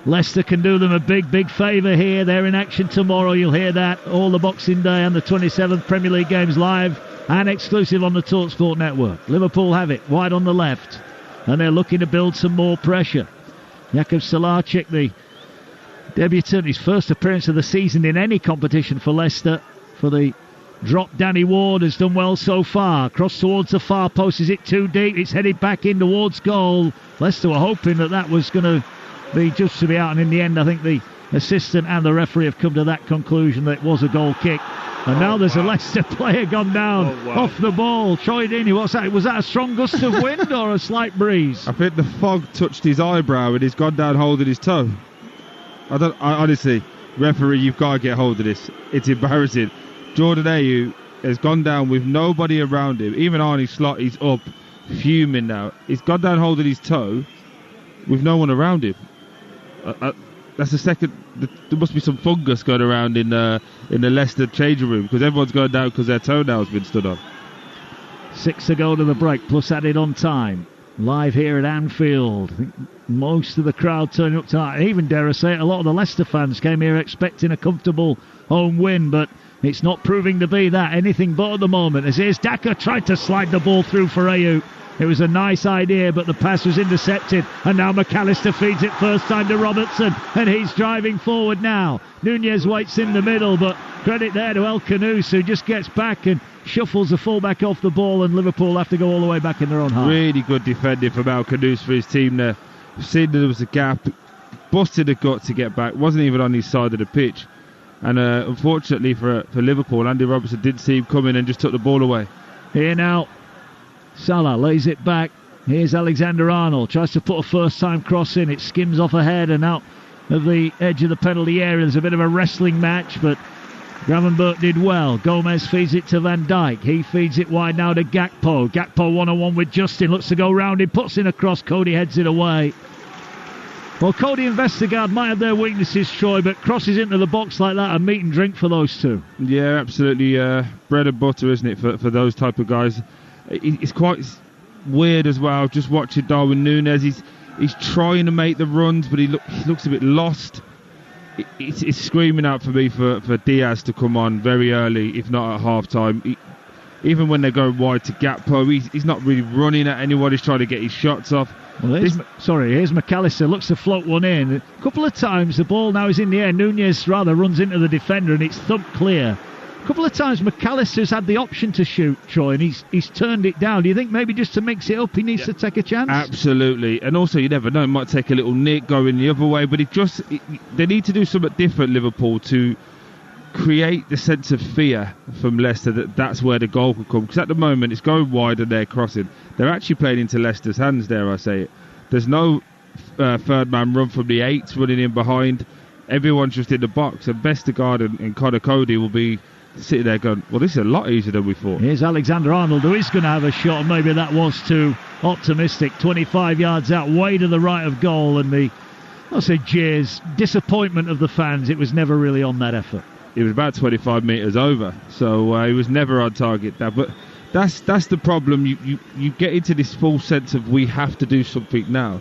C: Leicester can do them a big favour here. They're in action tomorrow. You'll hear that all the Boxing Day and the 27th Premier League games live and exclusive on the Talksport network. Liverpool have it, wide on the left, and they're looking to build some more pressure. Jakub Salarczyk, the debutant, his first appearance of the season in any competition for Leicester. For the drop, Danny Ward has done well so far. Cross towards the far post. Is it too deep? It's headed back in towards goal. Leicester were hoping that was going to be just to be out, and in the end I think the assistant and the referee have come to that conclusion that it was a goal kick. And now there's a Leicester player gone down off the ball. Troy Deeney, what's that? Was that a strong gust of wind or a slight breeze?
B: I think the fog touched his eyebrow and he's gone down holding his toe. I honestly, referee, you've got to get hold of this. It's embarrassing. Jordan Ayew has gone down with nobody around him. Even Arnie Slot, he's up, fuming now. He's gone down holding his toe with no one around him. That's the second. There must be some fungus going around in the Leicester changing room, because everyone's going down because their toenail's been stood on.
C: 6 to go to the break, plus added on time. Live here at Anfield. I think most of the crowd turning up tonight. Even, dare I say it, a lot of the Leicester fans came here expecting a comfortable home win, but it's not proving to be that. Anything but at the moment. As here's Daka tried to slide the ball through for Ayew. It was a nice idea, but the pass was intercepted. And now McAllister feeds it first time to Robertson. And he's driving forward now. Núñez waits in the middle, but credit there to El Khanous, who just gets back and shuffles the fullback off the ball, and Liverpool have to go all the way back in their own half.
B: Really good defending from El Khanous for his team there. Seen that there was a gap, busted the gut to get back, wasn't even on his side of the pitch. And unfortunately for Liverpool, Andy Robertson didn't see him coming and just took the ball away.
C: Here now, Salah lays it back. Here's Alexander-Arnold, tries to put a first-time cross in. It skims off ahead and out of the edge of the penalty area. There's a bit of a wrestling match, but Gravenberch did well. Gomez feeds it to Van Dijk. He feeds it wide now to Gakpo. Gakpo one-on-one with Justin. Looks to go round him. Puts in a cross. Cody heads it away. Well, Cody and Vestergaard might have their weaknesses, Troy, but crosses into the box like that, a meat and drink for those two.
B: Yeah, absolutely. Bread and butter, isn't it, for those type of guys. It's quite weird as well, just watching Darwin Núñez. He's trying to make the runs, but he looks a bit lost. It's screaming out for me for Diaz to come on very early, if not at half-time. Even when they're going wide to Gakpo, he's not really running at anyone. He's trying to get his shots off.
C: Well, here's McAllister, looks to float one in. A couple of times the ball now is in the air. Núñez rather runs into the defender and it's thumped clear. A couple of times McAllister's had the option to shoot, Troy, and he's turned it down. Do you think maybe just to mix it up he needs to take a chance?
B: Absolutely. And also, you never know, it might take a little nick going the other way, but they need to do something different, Liverpool, to create the sense of fear from Leicester that's where the goal could come. Because at the moment it's going wide and they're crossing. They're actually playing into Leicester's hands, dare I say it. There's no third man run from the 8s running in behind. Everyone's just in the box, and Vestergaard and Connor Cody will be sitting there going, well, this is a lot easier than we thought.
C: Here's Alexander-Arnold, who is going to have a shot, and maybe that was too optimistic. 25 yards out, way to the right of goal, and I'll say jeers, disappointment of the fans. It was never really on that effort.
B: It was about 25 metres over, so he was never on target. But that's the problem. You get into this false sense of we have to do something now.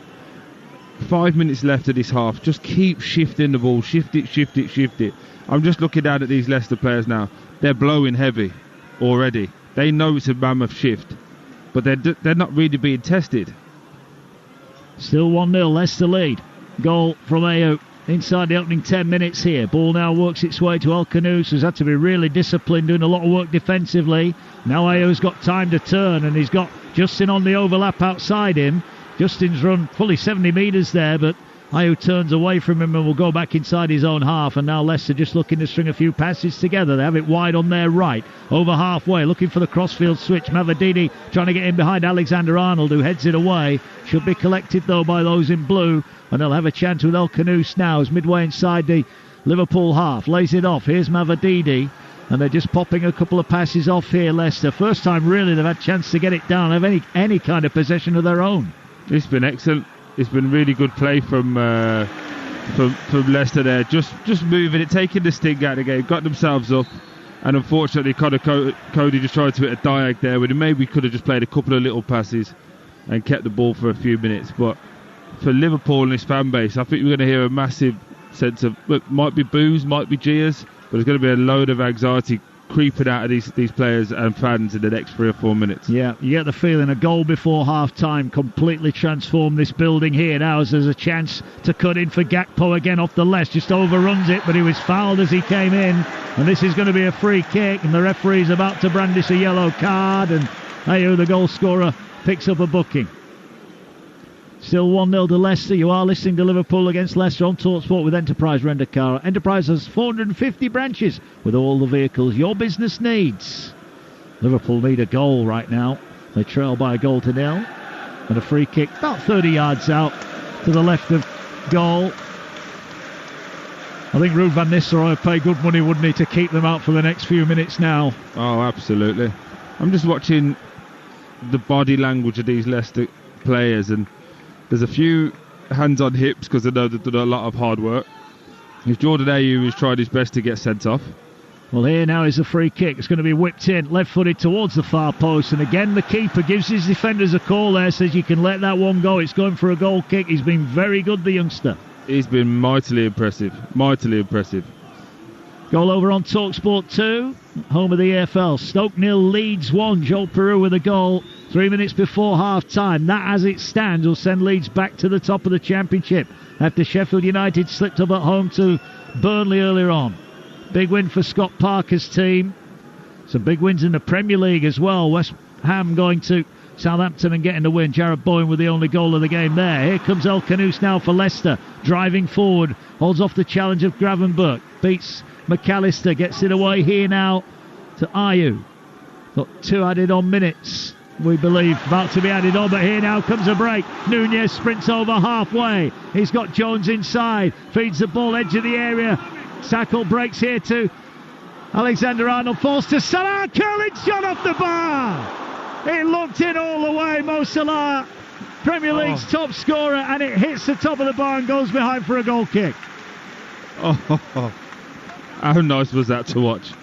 B: 5 minutes left of this half. Just keep shifting the ball. Shift it. I'm just looking down at these Leicester players now. They're blowing heavy already. They know it's a mammoth shift, but they're not really being tested.
C: Still 1-0, Leicester lead. Goal from Ayew inside the opening 10 minutes here. Ball now works its way to El Khanous, who's had to be really disciplined, doing a lot of work defensively. Now Ayew's got time to turn, and he's got Justin on the overlap outside him. Justin's run fully 70 metres there, but Ayew turns away from him and will go back inside his own half. And now Leicester just looking to string a few passes together. They have it wide on their right, over halfway, looking for the crossfield switch. Mavadini trying to get in behind Alexander-Arnold, who heads it away. Should be collected though by those in blue, and they'll have a chance with El Khanous now as midway inside the Liverpool half. Lays it off. Here's Mavadini, and they're just popping a couple of passes off here, Leicester. First time really they've had a chance to get it down, have any kind of possession of their own.
B: It's been excellent. It's been really good play from Leicester there. Just moving it, taking the sting out of the game, got themselves up, and unfortunately Cody just tried to hit a diag there when he maybe could have just played a couple of little passes and kept the ball for a few minutes. But for Liverpool and his fan base, I think we're going to hear a massive sense of, look, might be boos, might be jeers, but there's going to be a load of anxiety creeping out of these players and fans in the next 3 or 4 minutes.
C: Yeah, you get the feeling a goal before half-time completely transformed this building here. Now there's a chance to cut in for Gakpo again off the left, just overruns it, but he was fouled as he came in, and this is going to be a free kick, and the referee's about to brandish a yellow card, and Ayew, the goal scorer, picks up a booking. Still 1-0 to Leicester. You are listening to Liverpool against Leicester on Talksport with Enterprise Rent a Car. Enterprise has 450 branches with all the vehicles your business needs. Liverpool need a goal right now. They trail by a goal to nil. And a free kick about 30 yards out to the left of goal. I think Ruud van Nistelrooy would pay good money, wouldn't he, to keep them out for the next few minutes now.
B: Oh, absolutely. I'm just watching the body language of these Leicester players, and there's a few hands on hips because I know they've done a lot of hard work. If Jordan Ayew has tried his best to get sent off.
C: Well, here now is a free kick. It's going to be whipped in, left-footed towards the far post. And again, the keeper gives his defenders a call there, says you can let that one go. It's going for a goal kick. He's been very good, the youngster.
B: He's been mightily impressive.
C: Goal over on Talksport 2, home of the EFL. Stoke 0, Leeds 1. Joel Pereira with a goal 3 minutes before half-time. That, as it stands, will send Leeds back to the top of the Championship after Sheffield United slipped up at home to Burnley earlier on. Big win for Scott Parker's team. Some big wins in the Premier League as well. West Ham going to Southampton and getting the win. Jarrod Bowen with the only goal of the game there. Here comes El Khanous now for Leicester. Driving forward. Holds off the challenge of Gravenberch. Beats McAllister. Gets it away here now to Ayew. Got 2 added on minutes, we believe, about to be added on. But here now comes a break. Núñez sprints over halfway. He's got Jones inside. Feeds the ball edge of the area. Tackle breaks here to Alexander-Arnold falls to Salah, curling shot off the bar. It looked in all the way. Mo Salah, Premier League's top scorer, and it hits the top of the bar and goes behind for a goal kick.
B: Oh, how nice was that to watch?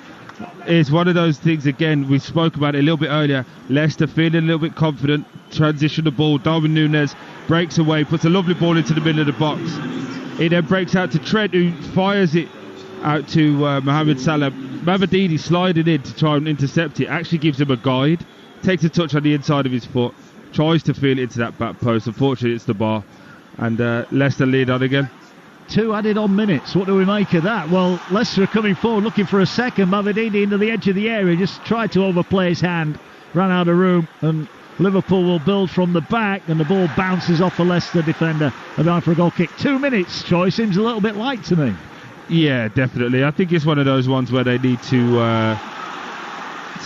B: It's one of those things, again, we spoke about it a little bit earlier. Leicester feeling a little bit confident, transition the ball. Darwin Núñez breaks away, puts a lovely ball into the middle of the box. It then breaks out to Trent, who fires it out to Mohamed Salah. Mavididi sliding in to try and intercept it, actually gives him a guide, takes a touch on the inside of his foot, tries to feel it into that back post. Unfortunately, it's the bar, and Leicester lead on again.
C: 2 added on minutes. What do we make of that? Well, Leicester are coming forward looking for a second. Mavididi into the edge of the area, just tried to overplay his hand, ran out of room, and Liverpool will build from the back, and the ball bounces off the Leicester defender and down for a goal kick. 2 minutes, Troy, seems a little bit light to me.
B: Yeah, definitely. I think it's one of those ones where they need to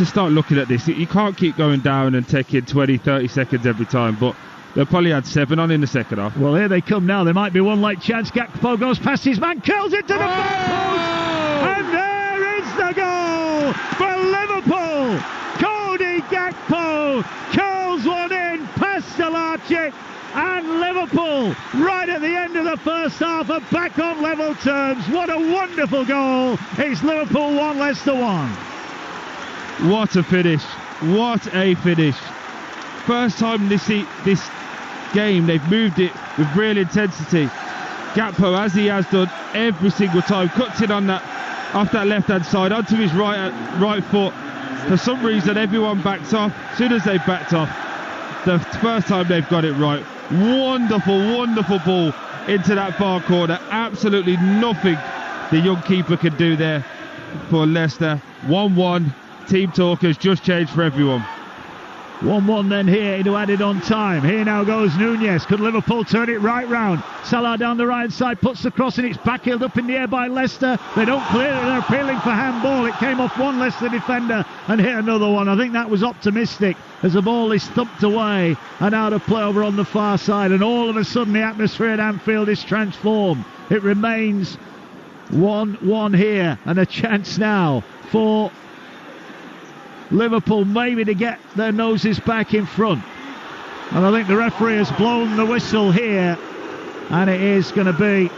B: start looking at this. You can't keep going down and taking 20, 30 seconds every time, but they'll probably had 7 on in the second half.
C: Well, here they come now. There might be one late chance. Gakpo goes past his man, curls it to the back post, and there is the goal for Liverpool. Cody Gakpo curls one in past Salacic, and Liverpool, right at the end of the first half, are back on level terms. What a wonderful goal. It's Liverpool 1, Leicester 1.
B: What a finish. What a finish. First time this game they've moved it with real intensity. Gakpo, as he has done every single time, cuts in on that off that left hand side onto his right foot. For some reason everyone backs off. As soon as they backed off, the first time they've got it right. Wonderful ball into that far corner. Absolutely nothing the young keeper can do there for Leicester. 1-1. Team talk has just changed for everyone.
C: 1-1 then here into added on time. Here now goes Núñez. Could Liverpool turn it right round? Salah down the right side, puts the cross in. It's backheeled up in the air by Leicester. They don't clear it. They're appealing for handball. It came off one Leicester defender and hit another one. I think that was optimistic as the ball is thumped away and out of play over on the far side. And all of a sudden the atmosphere at Anfield is transformed. It remains 1-1 here, and a chance now for Liverpool maybe to get their noses back in front. And I think the referee has blown the whistle here, and it is going to be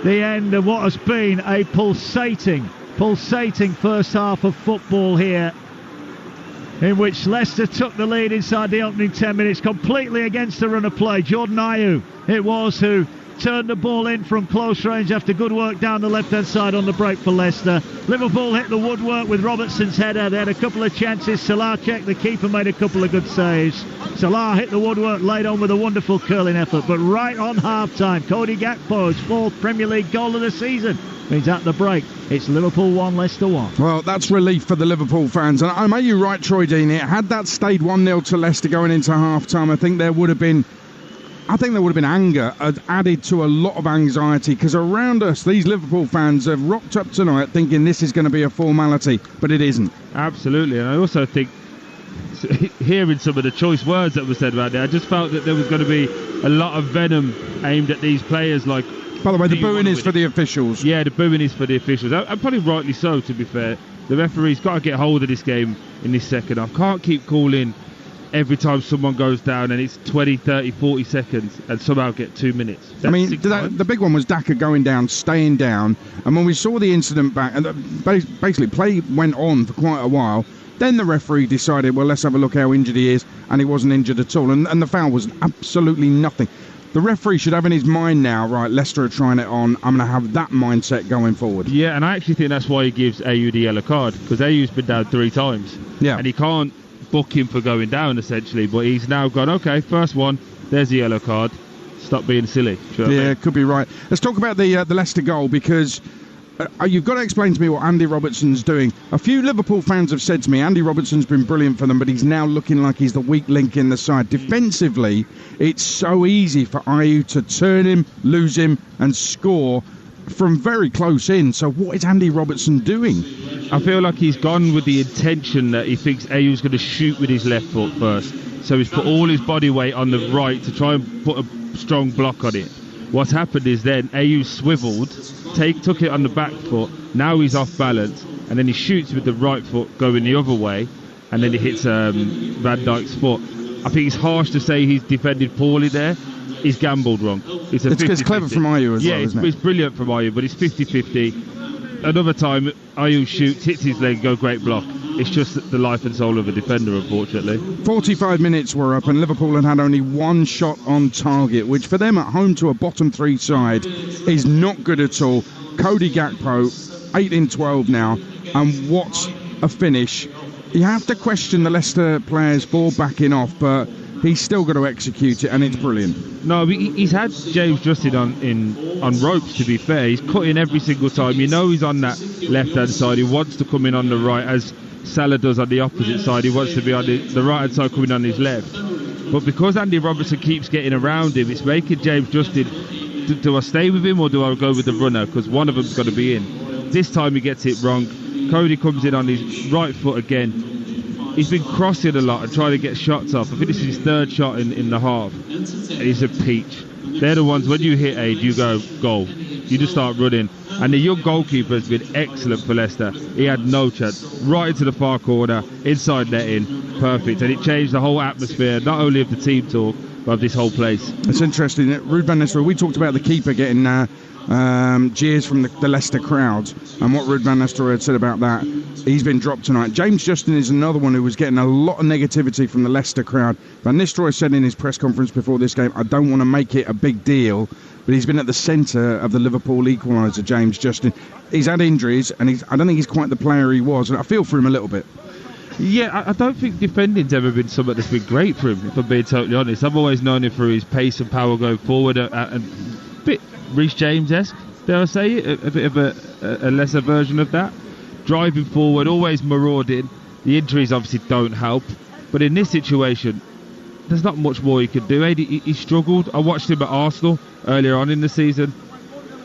C: the end of what has been a pulsating first half of football here, in which Leicester took the lead inside the opening 10 minutes, completely against the run of play. Jordan Ayew it was who turned the ball in from close range after good work down the left-hand side on the break for Leicester. Liverpool hit the woodwork with Robertson's header. They had a couple of chances. Salah checked the keeper, made a couple of good saves. Salah hit the woodwork, laid on with a wonderful curling effort. But right on half-time, Cody Gakpo's 4th Premier League goal of the season means at the break it's Liverpool 1, Leicester 1.
A: Well, that's relief for the Liverpool fans. And I made you right, Troy Dean. Had that stayed 1-0 to Leicester going into half-time, I think there would have been anger added to a lot of anxiety, because around us these Liverpool fans have rocked up tonight thinking this is going to be a formality, but it isn't.
B: Absolutely. And I also think, hearing some of the choice words that were said about it, I just felt that there was going to be a lot of venom aimed at these players. Like,
A: by the way, the booing is for the officials. Yeah,
B: the booing is for the officials, and probably rightly so, to be fair. The referee's got to get hold of this game in this second half. Can't keep calling every time someone goes down and it's 20, 30, 40 seconds and somehow get 2 minutes.
A: That's the big one was Daka going down, staying down, and when we saw the incident back, and basically play went on for quite a while, then the referee decided, well, let's have a look how injured he is, and he wasn't injured at all, and the foul was absolutely nothing. The referee should have in his mind now, right, Leicester are trying it on, I'm going to have that mindset going forward.
B: Yeah, and I actually think that's why he gives Ayew the yellow card, because Ayew's been down 3 times.
A: Yeah.
B: And he can't book him for going down, essentially, but he's now gone, okay, first one, there's the yellow card, stop being silly.
A: Yeah, could be right. Let's talk about the Leicester goal, because you've got to explain to me what Andy Robertson's doing. A few Liverpool fans have said to me, Andy Robertson's been brilliant for them, but he's now looking like he's the weak link in the side. Defensively, it's so easy for Ayew to turn him, lose him, and score from very close in. So what is Andy Robertson doing?
B: I feel like he's gone with the intention that he thinks Ayew's going to shoot with his left foot first. So he's put all his body weight on the right to try and put a strong block on it. What's happened is then Ayew swiveled, took it on the back foot. Now he's off balance, and then he shoots with the right foot going the other way, and then he hits Van Dijk's foot. I think it's harsh to say he's defended poorly there. He's gambled wrong. It's
A: clever from Ayew as well, isn't it?
B: It's brilliant from Ayew, but it's 50-50. Another time, Ayew shoots, hits his leg, go great block. It's just the life and soul of a defender, unfortunately.
A: 45 minutes were up, and Liverpool had only one shot on target, which for them at home to a bottom three side is not good at all. Cody Gakpo, 8 in 12 now, and what a finish. You have to question the Leicester players for backing off, but he's still got to execute it, and it's brilliant.
B: No, he's had James Justin on ropes, to be fair. He's cutting every single time. You know he's on that left-hand side. He wants to come in on the right, as Salah does on the opposite side. He wants to be on the right-hand side, coming on his left. But because Andy Robertson keeps getting around him, it's making James Justin, do I stay with him or do I go with the runner? Because one of them's got to be in. This time he gets it wrong. Cody comes in on his right foot again. He's been crossing a lot and trying to get shots off. I think this is his third shot in the half. And he's a peach. They're the ones, when you hit Aid, you go, goal. You just start running. And the young goalkeeper has been excellent for Leicester. He had no chance. Right into the far corner, inside netting, perfect. And it changed the whole atmosphere, not only of the team talk, but of this whole place.
A: It's interesting. Ruud van Nistelrooy, we talked about the keeper getting jeers from the Leicester crowd, and what Ruud van Nistelrooy had said about that. He's been dropped tonight. James Justin is another one who was getting a lot of negativity from the Leicester crowd. Van Nistelrooy said in his press conference before this game, I don't want to make it a big deal, but he's been at the centre of the Liverpool equaliser, James Justin. He's had injuries, and I don't think he's quite the player he was, and I feel for him a little bit.
B: Yeah, I don't think defending's ever been something that's been great for him, if I'm being totally honest. I've always known him for his pace and power going forward, and a bit Reece James-esque, dare I say it, a bit of a lesser version of that. Driving forward, always marauding. The injuries obviously don't help, but in this situation, there's not much more he could do. He struggled. I watched him at Arsenal earlier on in the season,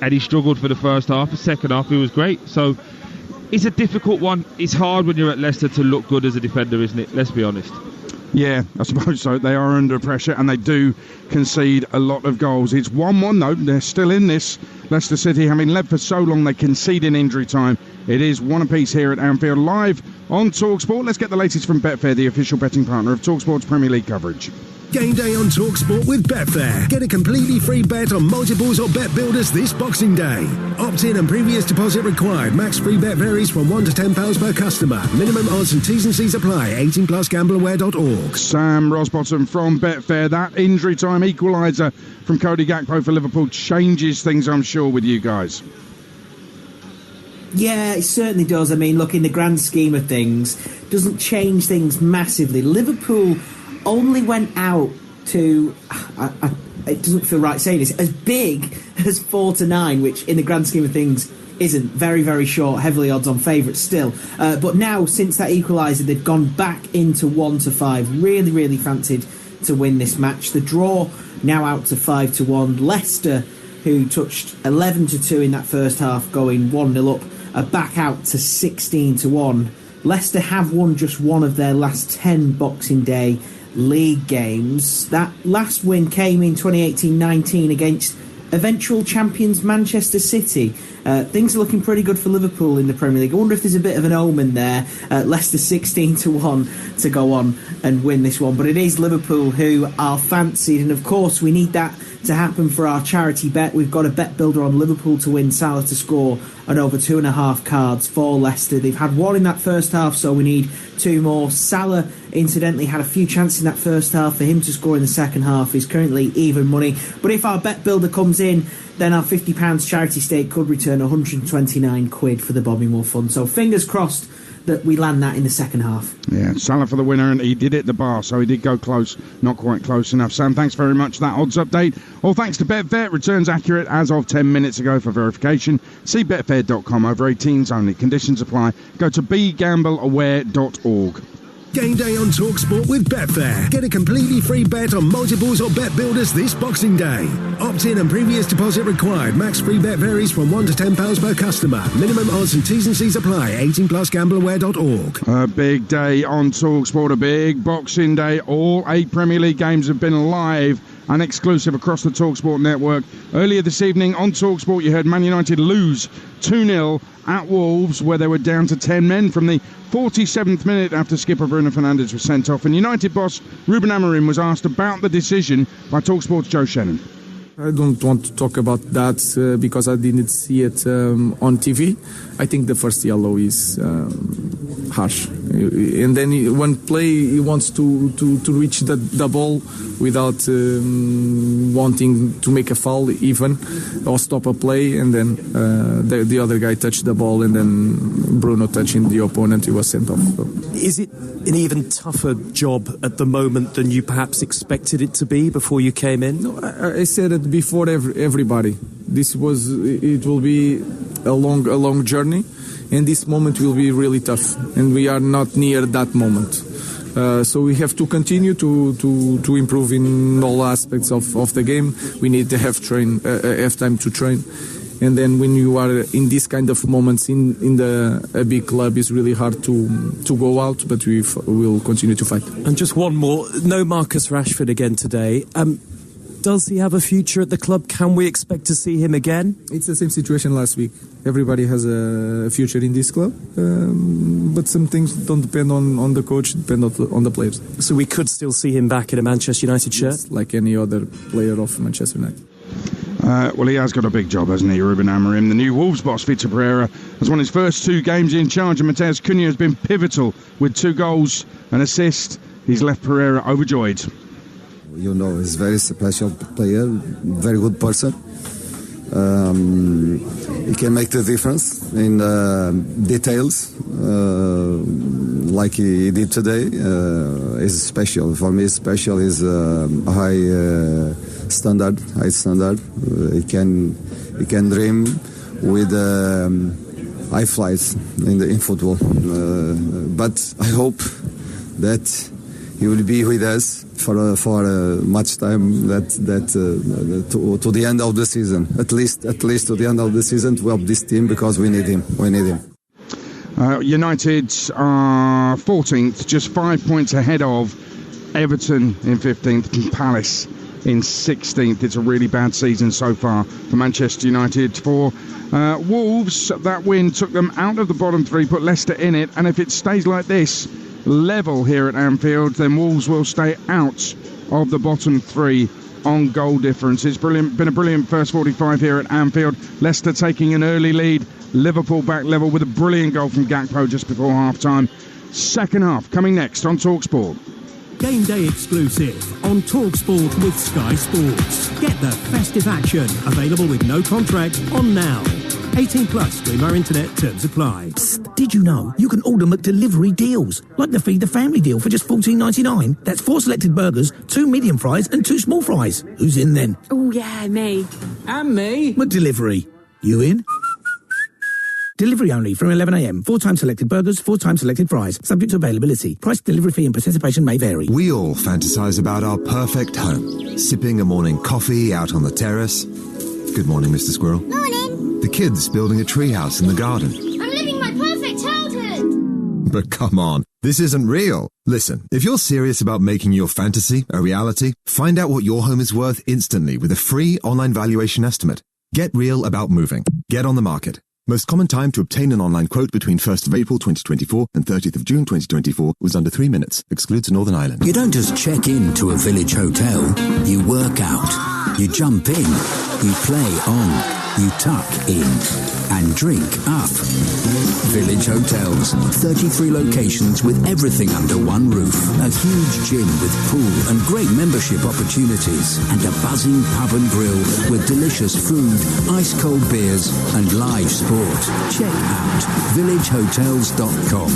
B: and he struggled for the first half. The second half, he was great. So it's a difficult one. It's hard when you're at Leicester to look good as a defender, isn't it? Let's be honest.
A: Yeah, I suppose so. They are under pressure, and they do concede a lot of goals. It's 1-1 though. They're still in this. Leicester City, having led for so long, they concede in injury time. It is one apiece here at Anfield, live on Talksport. Let's get the latest from Betfair, the official betting partner of Talksport's Premier League coverage.
F: Game day on Talksport with Betfair. Get a completely free bet on multiples or bet builders this Boxing Day. Opt-in and previous deposit required. Max free bet varies from £1 to £10 per customer. Minimum odds and T's and C's apply. 18 plus gambleaware.org.
A: Sam Rosbottom from Betfair. That injury time equaliser from Cody Gakpo for Liverpool changes things, I'm sure, with you guys.
G: Yeah, it certainly does. I mean, look, in the grand scheme of things, doesn't change things massively. Liverpool only went out to, it doesn't feel right saying this, as big as 4-9, which in the grand scheme of things isn't. Very, very short, heavily odds on favourites still. But now, since that equaliser, they've gone back into 1-5. Really, really fancied to win this match. The draw now out to 5-1. Leicester, who touched 11-2 in that first half, going 1-0 up, are back out to 16-1. Leicester have won just one of their last 10 Boxing Day league games. That last win came in 2018-19 against eventual champions Manchester City. Things are looking pretty good for Liverpool in the Premier League. I wonder if there's a bit of an omen there. Leicester 16-1 to go on and win this one. But it is Liverpool who are fancied, and of course we need that to happen for our charity bet. We've got a bet builder on Liverpool to win, Salah to score, and over 2.5 cards for Leicester. They've had one in that first half, so we need two more. Salah, incidentally, had a few chances in that first half. For him to score in the second half is currently even money. But if our bet builder comes in, then our £50 charity stake could return £129 for the Bobby Moore Fund. So fingers crossed that we land that in the second half.
A: Yeah, Salah for the winner, and he did hit the bar, so he did go close, not quite close enough. Sam, thanks very much for that odds update. All thanks to Betfair. Returns accurate as of 10 minutes ago. For verification, see betfair.com. Over 18s only. Conditions apply. Go to begambleaware.org.
F: Game day on Talksport with Betfair. Get a completely free bet on multiples or bet builders this Boxing Day. Opt-in and previous deposit required. Max free bet varies from £1 to £10 per customer. Minimum odds and T's and C's apply. 18 plus gambleaware.org.
A: A big day on Talksport, a big Boxing Day. All 8 Premier League games have been live and exclusive across the Talksport network. Earlier this evening on Talksport, you heard Man United lose 2-0 at Wolves, where they were down to 10 men from the 47th minute after skipper Bruno Fernandes was sent off. And United boss Ruben Amorim was asked about the decision by Talksport's Joe Shannon.
H: I don't want to talk about that because I didn't see it on TV. I think the first yellow is harsh. And then one play, he wants to reach the ball without wanting to make a foul even, or stop a play, and then the other guy touched the ball, and then Bruno touching the opponent, he was sent off.
I: Is it an even tougher job at the moment than you perhaps expected it to be before you came in?
H: No, I said it before everybody. It will be a long journey, and this moment will be really tough, and we are not near that moment. So we have to continue to improve in all aspects of the game. We need to have time to train. And then when you are in this kind of moments in a big club, it's really hard to go out, but we will continue to fight.
I: And just one more, no Marcus Rashford again today. Does he have a future at the club? Can we expect to see him again?
H: It's the same situation last week. Everybody has a future in this club, but some things don't depend on the coach, depend on the players.
I: So we could still see him back in a Manchester United shirt?
H: Yes, like any other player of Manchester United.
A: Well, he has got a big job, hasn't he, Ruben Amorim? The new Wolves boss, Vitor Pereira, has won his first 2 games in charge, and Mateus Cunha has been pivotal with 2 goals and assist. He's left Pereira overjoyed.
J: You know, he's a very special player, very good person. He can make the difference in details, like he did today. Is special for me. Special is high standard. He can dream with high flights in football. But I hope that he will be with us for much time, to the end of the season, at least to the end of the season, to help this team, because we need him.
A: United are 14th, just 5 points ahead of Everton in 15th and Palace in 16th. It's a really bad season so far for Manchester United. For Wolves, that win took them out of the bottom 3, put Leicester in it, and if it stays like this, level here at Anfield, then Wolves will stay out of the bottom 3 on goal difference. It's been a brilliant first 45 here at Anfield. Leicester taking an early lead, Liverpool back level with a brilliant goal from Gakpo just before half-time. Second half coming next on Talksport.
K: Game day exclusive on Talksport with Sky Sports. Get the festive action, available with no contract on now. 18 plus, stream our internet, terms apply.
L: Psst, did you know you can order McDelivery deals? Like the Feed the Family deal for just $14.99. That's 4 selected burgers, 2 medium fries and 2 small fries. Who's in then?
M: Oh yeah, me.
L: And me. McDelivery. You in? Delivery only from 11 a.m. 4 times selected burgers, 4 times selected fries. Subject to availability. Price, delivery fee and participation may vary.
N: We all fantasize about our perfect home. Sipping a morning coffee out on the terrace. Good morning, Mr. Squirrel.
O: Morning.
N: The kids building a treehouse in the garden.
O: I'm living my perfect childhood.
N: But come on, this isn't real. Listen, if you're serious about making your fantasy a reality, find out what your home is worth instantly with a free online valuation estimate. Get real about moving. Get on the market. Most common time to obtain an online quote between 1st of April 2024 and 30th of June 2024 was under 3 minutes. Excludes Northern Ireland.
P: You don't just check in to a village hotel. You work out. You jump in. You play on. You tuck in. And drink up. Village Hotels. 33 locations with everything under one roof. A huge gym with pool and great membership opportunities. And a buzzing pub and grill with delicious food, ice-cold beers and live sport. Check out villagehotels.com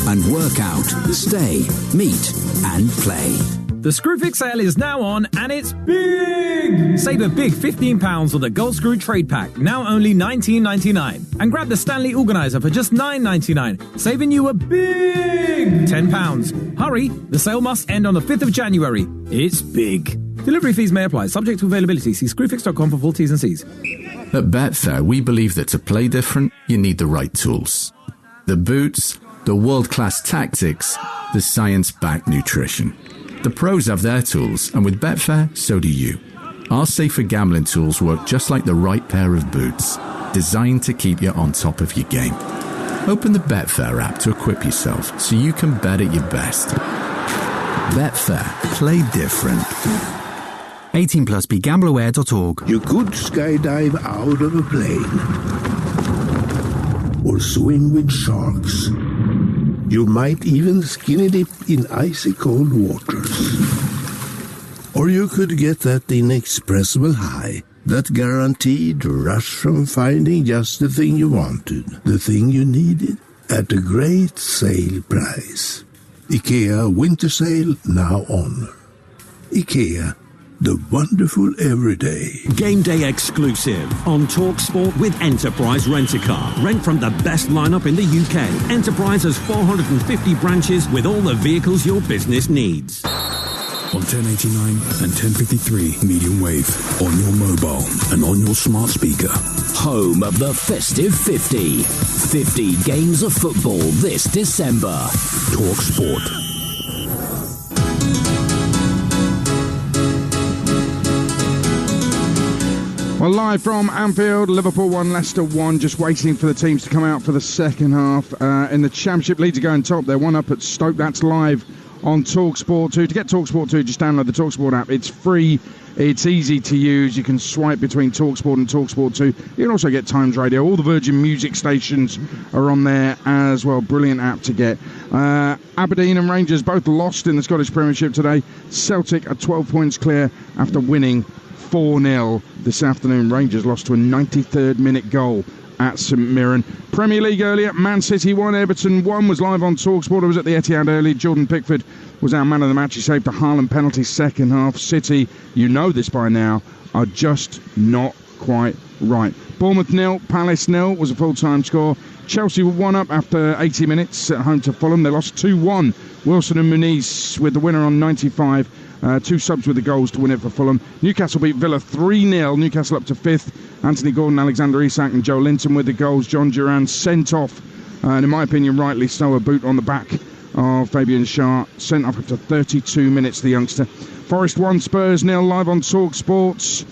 P: and work out, stay, meet and play.
Q: The Screwfix sale is now on and it's big! Save a big £15 on the Gold Screw Trade Pack, now only $19.99. And grab the Stanley Organizer for just $9.99, saving you a big £10. Hurry, the sale must end on the 5th of January. It's big. Delivery fees may apply, subject to availability. See screwfix.com for full T's and C's.
R: At Betfair, we believe that to play different, you need the right tools. The boots, the world-class tactics, the science-backed nutrition. The pros have their tools, and with Betfair, so do you. Our safer gambling tools work just like the right pair of boots, designed to keep you on top of your game. Open the Betfair app to equip yourself so you can bet at your best. Betfair. Play different.
M: 18 plus. BeGambleAware.org.
S: You could skydive out of a plane or swim with sharks. You might even skinny dip in icy cold waters. Or you could get that inexpressible high, that guaranteed rush from finding just the thing you wanted, the thing you needed, at a great sale price. IKEA Winter Sale now on. IKEA, the wonderful everyday.
K: Game day exclusive on Talksport with Enterprise Rent-A-Car. Rent from the best lineup in the UK. Enterprise has 450 branches with all the vehicles your business needs.
T: On 1089 and 1053 medium wave, on your mobile and on your smart speaker.
U: Home of the Festive 50. 50 games of football this December.
T: Talksport.
A: Well, live from Anfield, Liverpool 1, Leicester 1, just waiting for the teams to come out for the second half. In the Championship, Leeds are going top. They're 1 up at Stoke. That's live on Talksport 2. To get Talksport 2, just download the Talksport app. It's free. It's easy to use. You can swipe between Talksport and Talksport 2. You can also get Times Radio. All the Virgin music stations are on there as well. Brilliant app to get. Aberdeen and Rangers both lost in the Scottish Premiership today. Celtic are 12 points clear after winning 4-0 this afternoon. Rangers lost to a 93rd minute goal at St Mirren. Premier League earlier, Man City 1, Everton 1 was live on Talksport. I was at the Etihad early. Jordan Pickford was our man of the match. He saved a Haaland penalty second half. City, you know this by now, are just not quite right. Bournemouth 0, Palace 0 was a full-time score. Chelsea were 1 up after 80 minutes at home to Fulham. They lost 2-1. Wilson and Muniz with the winner on 95. 2 subs with the goals to win it for Fulham. Newcastle beat Villa 3-0. Newcastle up to 5th. Anthony Gordon, Alexander Isak and Joe Linton with the goals. John Duran sent off, and in my opinion rightly so, a boot on the back of Fabian Schär. Sent off after 32 minutes, the youngster. Forest 1, Spurs 0, live on Talk Sports.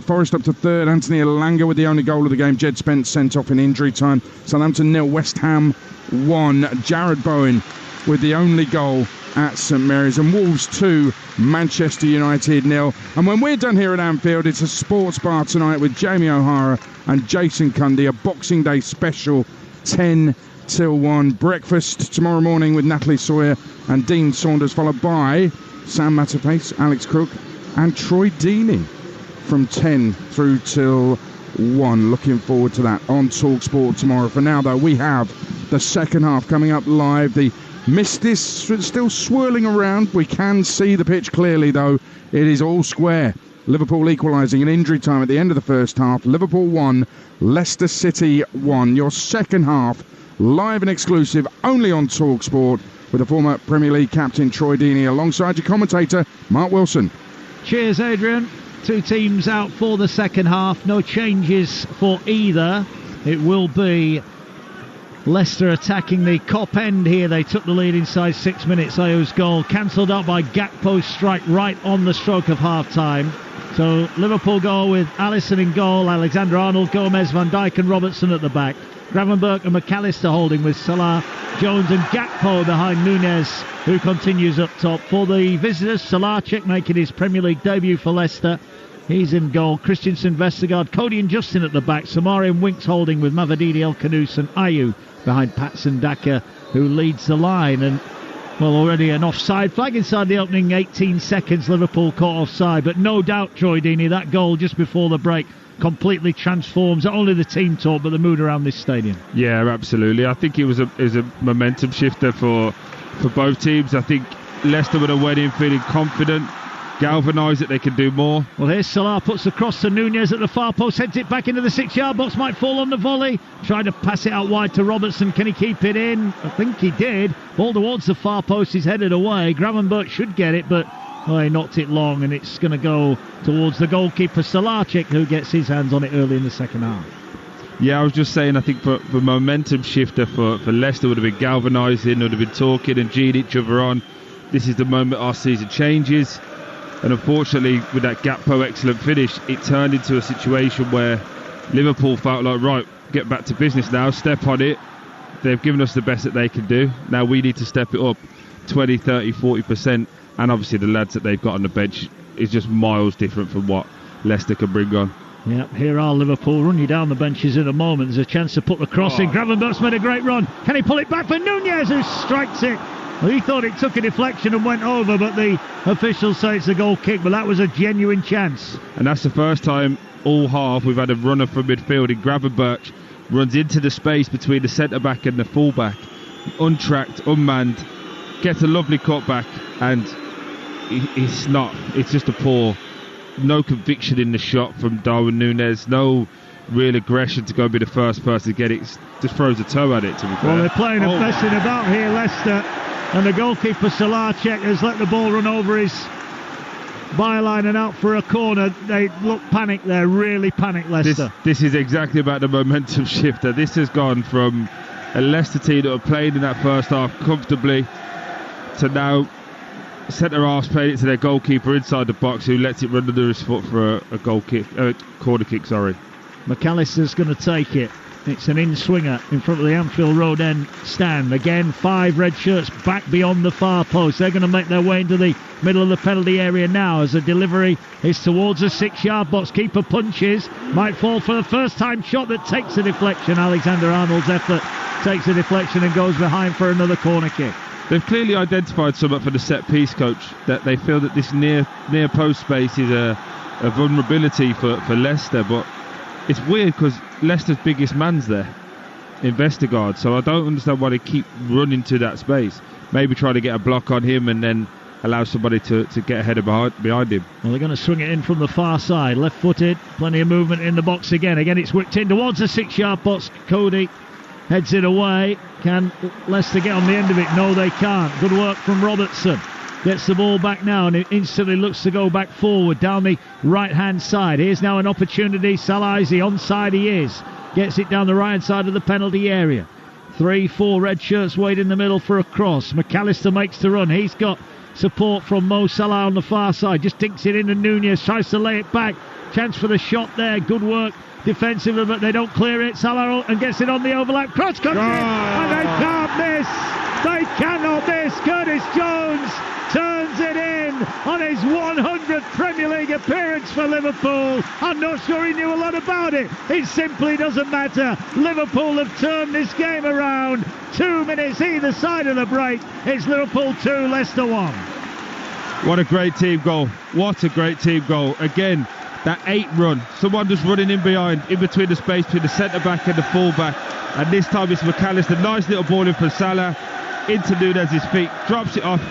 A: Forest up to 3rd. Anthony Elanga with the only goal of the game. Jed Spence sent off in injury time. Southampton 0, West Ham 1. Jared Bowen with the only goal at St Mary's. And Wolves 2, Manchester United 0. And when we're done here at Anfield, it's a sports bar tonight with Jamie O'Hara and Jason Cundy, a Boxing Day special, 10 till 1. Breakfast tomorrow morning with Natalie Sawyer and Dean Saunders, followed by Sam Matterpace, Alex Crook and Troy Deeney from 10 through till 1. Looking forward to that on Talksport tomorrow. For now, though, we have the second half coming up live. The mist is still swirling around. We can see the pitch clearly, though. It is all square. Liverpool equalising in injury time at the end of the first half. Liverpool 1, Leicester City 1. Your second half, live and exclusive, only on Talksport, with the former Premier League captain Troy Deeney alongside your commentator Mark Wilson.
C: Cheers, Adrian. 2 teams out for the second half. No changes for either. It will be Leicester attacking the Kop end here. They took the lead inside 6 minutes. Ayews goal cancelled out by Gakpo's strike right on the stroke of half-time. So Liverpool goal with Alisson in goal, Alexander-Arnold, Gomez, Van Dijk and Robertson at the back. Gravenberch and McAllister holding with Salah, Jones and Gakpo behind Nunez, who continues up top. For the visitors, Salarczyk making his Premier League debut for Leicester. He's in goal. Christensen, Vestergaard, Cody and Justin at the back. Samari and Winks holding with Mavadini, El Khanous and Ayew behind Patson Daka, who leads the line. And, well, already an offside flag inside the opening 18 seconds. Liverpool caught offside. But no doubt, Troy Deeney, that goal just before the break completely transforms not only the team talk but the mood around this stadium. Yeah, absolutely. I think it was a momentum shifter for both teams. I think Leicester would have went in feeling confident, galvanised that they could do more. Well, here's Salah, puts the cross to Nunez at the far post, heads it back into the 6-yard box, might fall on the volley, trying to pass it out wide to Robertson. Can he keep it in? I think he did. Ball towards the far post is headed away. Gravenberch should get it, but he knocked it long, and it's going to go towards the goalkeeper Salarczyk, who gets his hands on it early in the second half. Yeah, I was just saying, I think for momentum shifter for Leicester would have been galvanising, would have been talking and geeing each other on.
B: this is the moment our season changes. And unfortunately, with that Gakpo excellent finish, it turned into a situation where Liverpool felt like, right, get back to business now, step on it. They've given us the best that they can do. Now we need to step it up 20, 30, 40%. And obviously the lads that they've got on the bench is just miles different from what Leicester can bring on.
C: Yep, here are Liverpool. Run you down the benches in a moment. There's a chance to put the cross in. Gravenberch's made a great run. Can he pull it back for Nunez, who strikes it? Well, he thought it took a deflection and went over, but the officials say it's a goal kick, but that was a genuine chance.
B: And that's the first time all half we've had a runner from midfield in Gravenberch. Runs into the space between the centre-back and the full-back. Untracked, unmanned. Gets a lovely cutback, and it's just a poor... No conviction in the shot from Darwin Nunez. No real aggression to go and be the first person to get it. Just throws a toe at it, to be fair.
C: Well, they're playing a messing about here, Leicester. And the goalkeeper, Salarchek, has let the ball run over his byline and out for a corner. They look panicked there, really panicked, Leicester.
B: This is exactly about the momentum shifter. This has gone from a Leicester team that were playing in that first half comfortably to now centre-halves playing it to their goalkeeper inside the box, who lets it run under his foot for a goal kick, corner kick, sorry.
C: McAllister's going to take it. It's an in-swinger in front of the Anfield Road end stand. Again, 5 red shirts back beyond the far post. They're going to make their way into the middle of the penalty area now as the delivery is towards the 6-yard box. Keeper punches, might fall for the first time. Shot that takes a deflection. Alexander Arnold's effort takes a deflection and goes behind for another corner kick.
B: They've clearly identified something for the set-piece coach, that they feel that this near post space is a vulnerability for Leicester, but it's weird because Leicester's biggest man's there in Vestergaard, so I don't understand why they keep running to that space. Maybe try to get a block on him and then allow somebody to get ahead of behind him.
C: Well, they're going to swing it in from the far side, left-footed, plenty of movement in the box again. Again, it's whipped in towards the 6-yard box. Cody heads it away. Can Leicester get on the end of it? No, they can't. Good work from Robertson. Gets the ball back now and it instantly looks to go back forward down the right-hand side. Here's now an opportunity. Salah is the onside he is. Gets it down the right-hand side of the penalty area. 3-4 red shirts wait in the middle for a cross. McAllister makes the run. He's got support from Mo Salah on the far side. Just dinks it in and Nunez tries to lay it back. Chance for the shot there. Good work defensively, but they don't clear it. Salah and gets it on the overlap. Cross comes in and they can't miss. They cannot miss. Curtis Jones turns it in on his 100th Premier League appearance for Liverpool. I'm not sure he knew a lot about it. It simply doesn't matter. Liverpool have turned this game around. 2 minutes either side of the break. It's Liverpool 2, Leicester 1.
B: What a great team goal. What a great team goal. Again, that 8 run. Someone just running in behind, in between the space between the centre-back and the full-back. And this time it's McAllister. Nice little ball in for Salah. Into Nunez's feet. Drops it off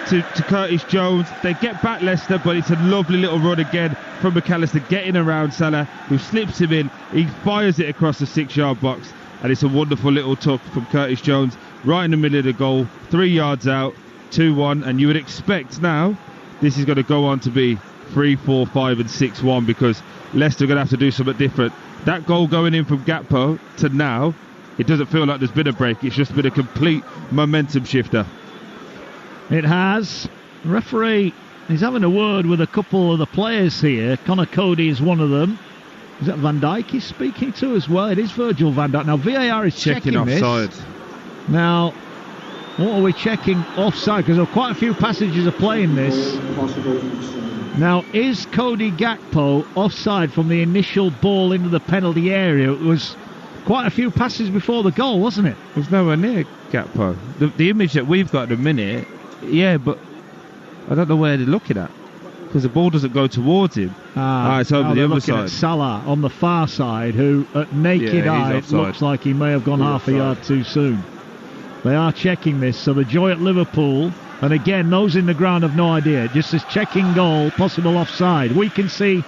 B: to Curtis Jones. They get back Leicester, but it's a lovely little run again from McAllister, getting around Salah, who slips him in. He fires it across the 6-yard box, and it's a wonderful little tuck from Curtis Jones right in the middle of the goal, 3 yards out, 2-1, and you would expect now this is going to go on to be 3-4, 5 and 6-1, because Leicester are going to have to do something different. That goal going in from Gakpo to now, it doesn't feel like there's been a break. It's just been a complete momentum shifter.
C: It has. The referee is having a word with a couple of the players here. Connor Cody is one of them. Is that Van Dijk he's speaking to as well? It is Virgil van Dijk. Now VAR is checking
B: offside.
C: This. Now, what are we checking? Offside, because there are quite a few passages of play in this. Now, is Cody Gakpo offside from the initial ball into the penalty area? It was quite a few passes before the goal, wasn't it?
B: It was nowhere near Gakpo. The image that we've got at the minute, yeah, but I don't know where they're looking at, because the ball doesn't go towards him. It's over the other side.
C: At Salah on the far side, who at naked eye looks like he may have gone half a yard too soon. They are checking this, so the joy at Liverpool, and again, those in the ground have no idea. Just as checking goal, possible offside. We can see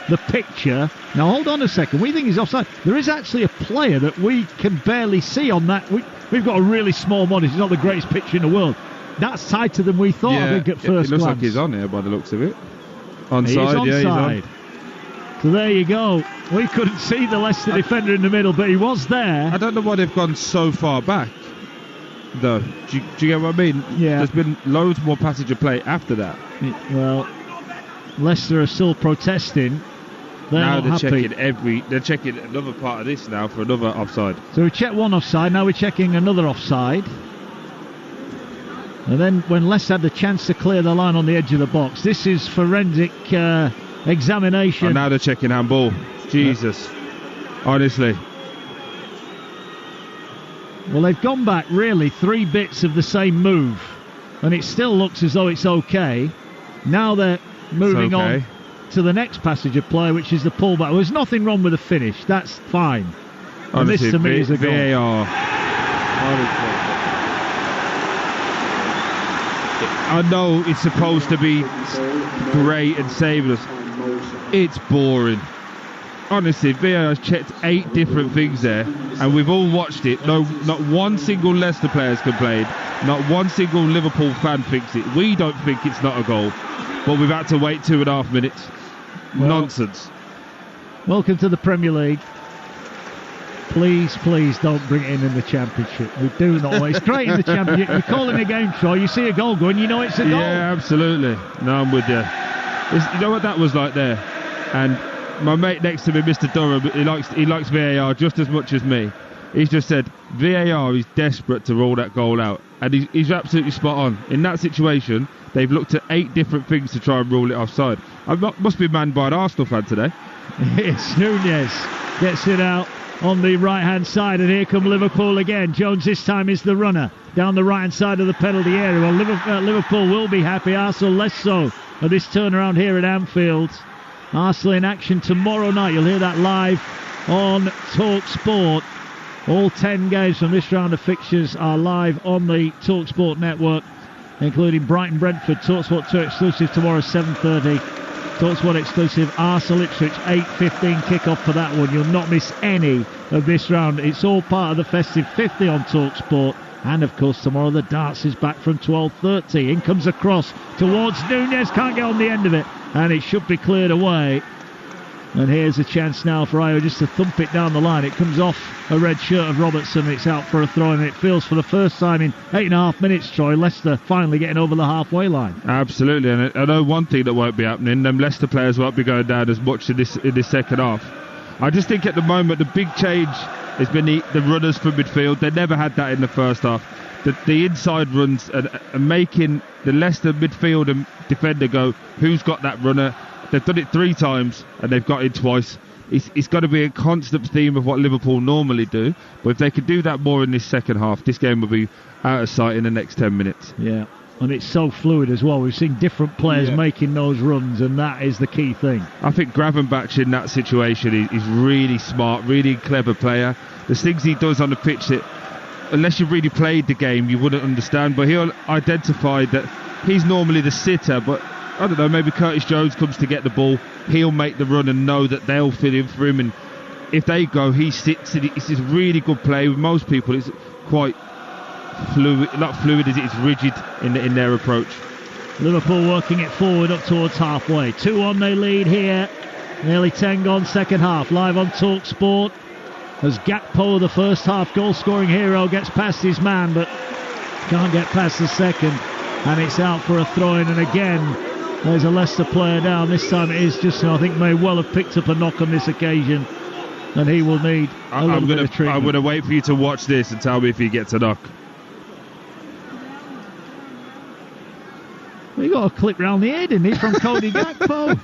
C: the picture. Now, hold on a second. We think he's offside. There is actually a player that we can barely see on that. We've got a really small monitor. It's not the greatest picture in the world. That's tighter than we thought, I think, at first glance.
B: It looks like he's on here by the looks of it.
C: Onside, he's on. So there you go. We couldn't see the Leicester defender in the middle, but he was there.
B: I don't know why they've gone so far back. though. Do you get what I mean?
C: Yeah.
B: There's been loads more passage of play after that.
C: Well, Leicester are still protesting. They're
B: now
C: not
B: they're
C: happy.
B: they're checking another part of this now for another offside.
C: So we checked one offside, now we're checking another offside. And then when Leicester had the chance to clear the line on the edge of the box, this is forensic examination.
B: And now they're checking handball. Jesus. Honestly.
C: Well, they've gone back really 3 bits of the same move, and it still looks as though it's okay. Now they're moving on to the next passage of play, which is the pullback. There's nothing wrong with the finish. That's fine.
B: Honestly,
C: and this to me is a goal.
B: VAR. Honestly. I know it's supposed to be great and saving us. It's boring. Honestly, VAR has checked 8 different things there, and we've all watched it. No, not one single Leicester player has complained. Not one single Liverpool fan thinks it. We don't think it's not a goal, but we've had to wait 2.5 minutes. Nonsense.
C: Welcome to the Premier League. Please don't bring it in the Championship. We do not. It's great in the Championship. You're calling a game, Troy. You see a goal going, you know it's a goal.
B: Yeah, absolutely. No, I'm with you. You know what that was like there? And my mate next to me, Mr. Durham, he likes VAR just as much as me. He's just said VAR is desperate to rule that goal out, and he's absolutely spot on. In that situation, they've looked at 8 different things to try and rule it offside. I must be manned by an Arsenal fan today.
C: It's Nunez gets it out on the right-hand side, and here come Liverpool again. Jones this time is the runner down the right-hand side of the penalty area. Well, Liverpool will be happy, Arsenal less so at this turnaround here at Anfield. Arsenal in action tomorrow night. You'll hear that live on Talksport. All 10 games from this round of fixtures are live on the Talksport network, including Brighton-Brentford, Talksport 2 exclusive tomorrow 7:30. Talksport exclusive Arsenal-Ipswich 8:15 kickoff for that one. You'll not miss any of this round. It's all part of the festive 50 on Talksport. And of course tomorrow the darts is back from 12:30. In comes a cross towards Nunez, can't get on the end of it, and it should be cleared away. And here's a chance now for Ayo just to thump it down the line. It comes off a red shirt of Robertson, and it's out for a throw, and it feels for the first time in 8.5 minutes, Troy, Leicester finally getting over the halfway line.
B: Absolutely, and I know one thing that won't be happening, them Leicester players won't be going down as much in this second half. I just think at the moment the big change has been the runners from midfield. They never had that in the first half. The inside runs and making the Leicester midfield and defender go, who's got that runner? They've done it 3 times and they've got it twice. It's got to be a constant theme of what Liverpool normally do. But if they could do that more in this second half, this game will be out of sight in the next 10 minutes.
C: Yeah, and it's so fluid as well. We've seen different players making those runs, and that is the key thing.
B: I think Gravenbach in that situation is really smart, really clever player. There's things he does on the pitch that, unless you've really played the game, you wouldn't understand. But he'll identify that he's normally the sitter, but I don't know, maybe Curtis Jones comes to get the ball, he'll make the run and know that they'll fill in for him, and if they go, he sits. It's a really good play. With most people, it's quite fluid, not fluid as it is rigid in their approach.
C: Liverpool working it forward up towards halfway. 2-1 they lead here. Nearly 10 gone second half. Live on Talksport as Gakpo, the first half goal scoring hero, gets past his man but can't get past the second, and it's out for a throw-in. And again there's a Leicester player down. This time it is Justin, I think, may well have picked up a knock on this occasion, and he will need a little bit of treatment.
B: I'm going to wait for you to watch this and tell me if he gets a knock.
C: Well, he got a clip round the head, didn't he, from Cody Gakpo?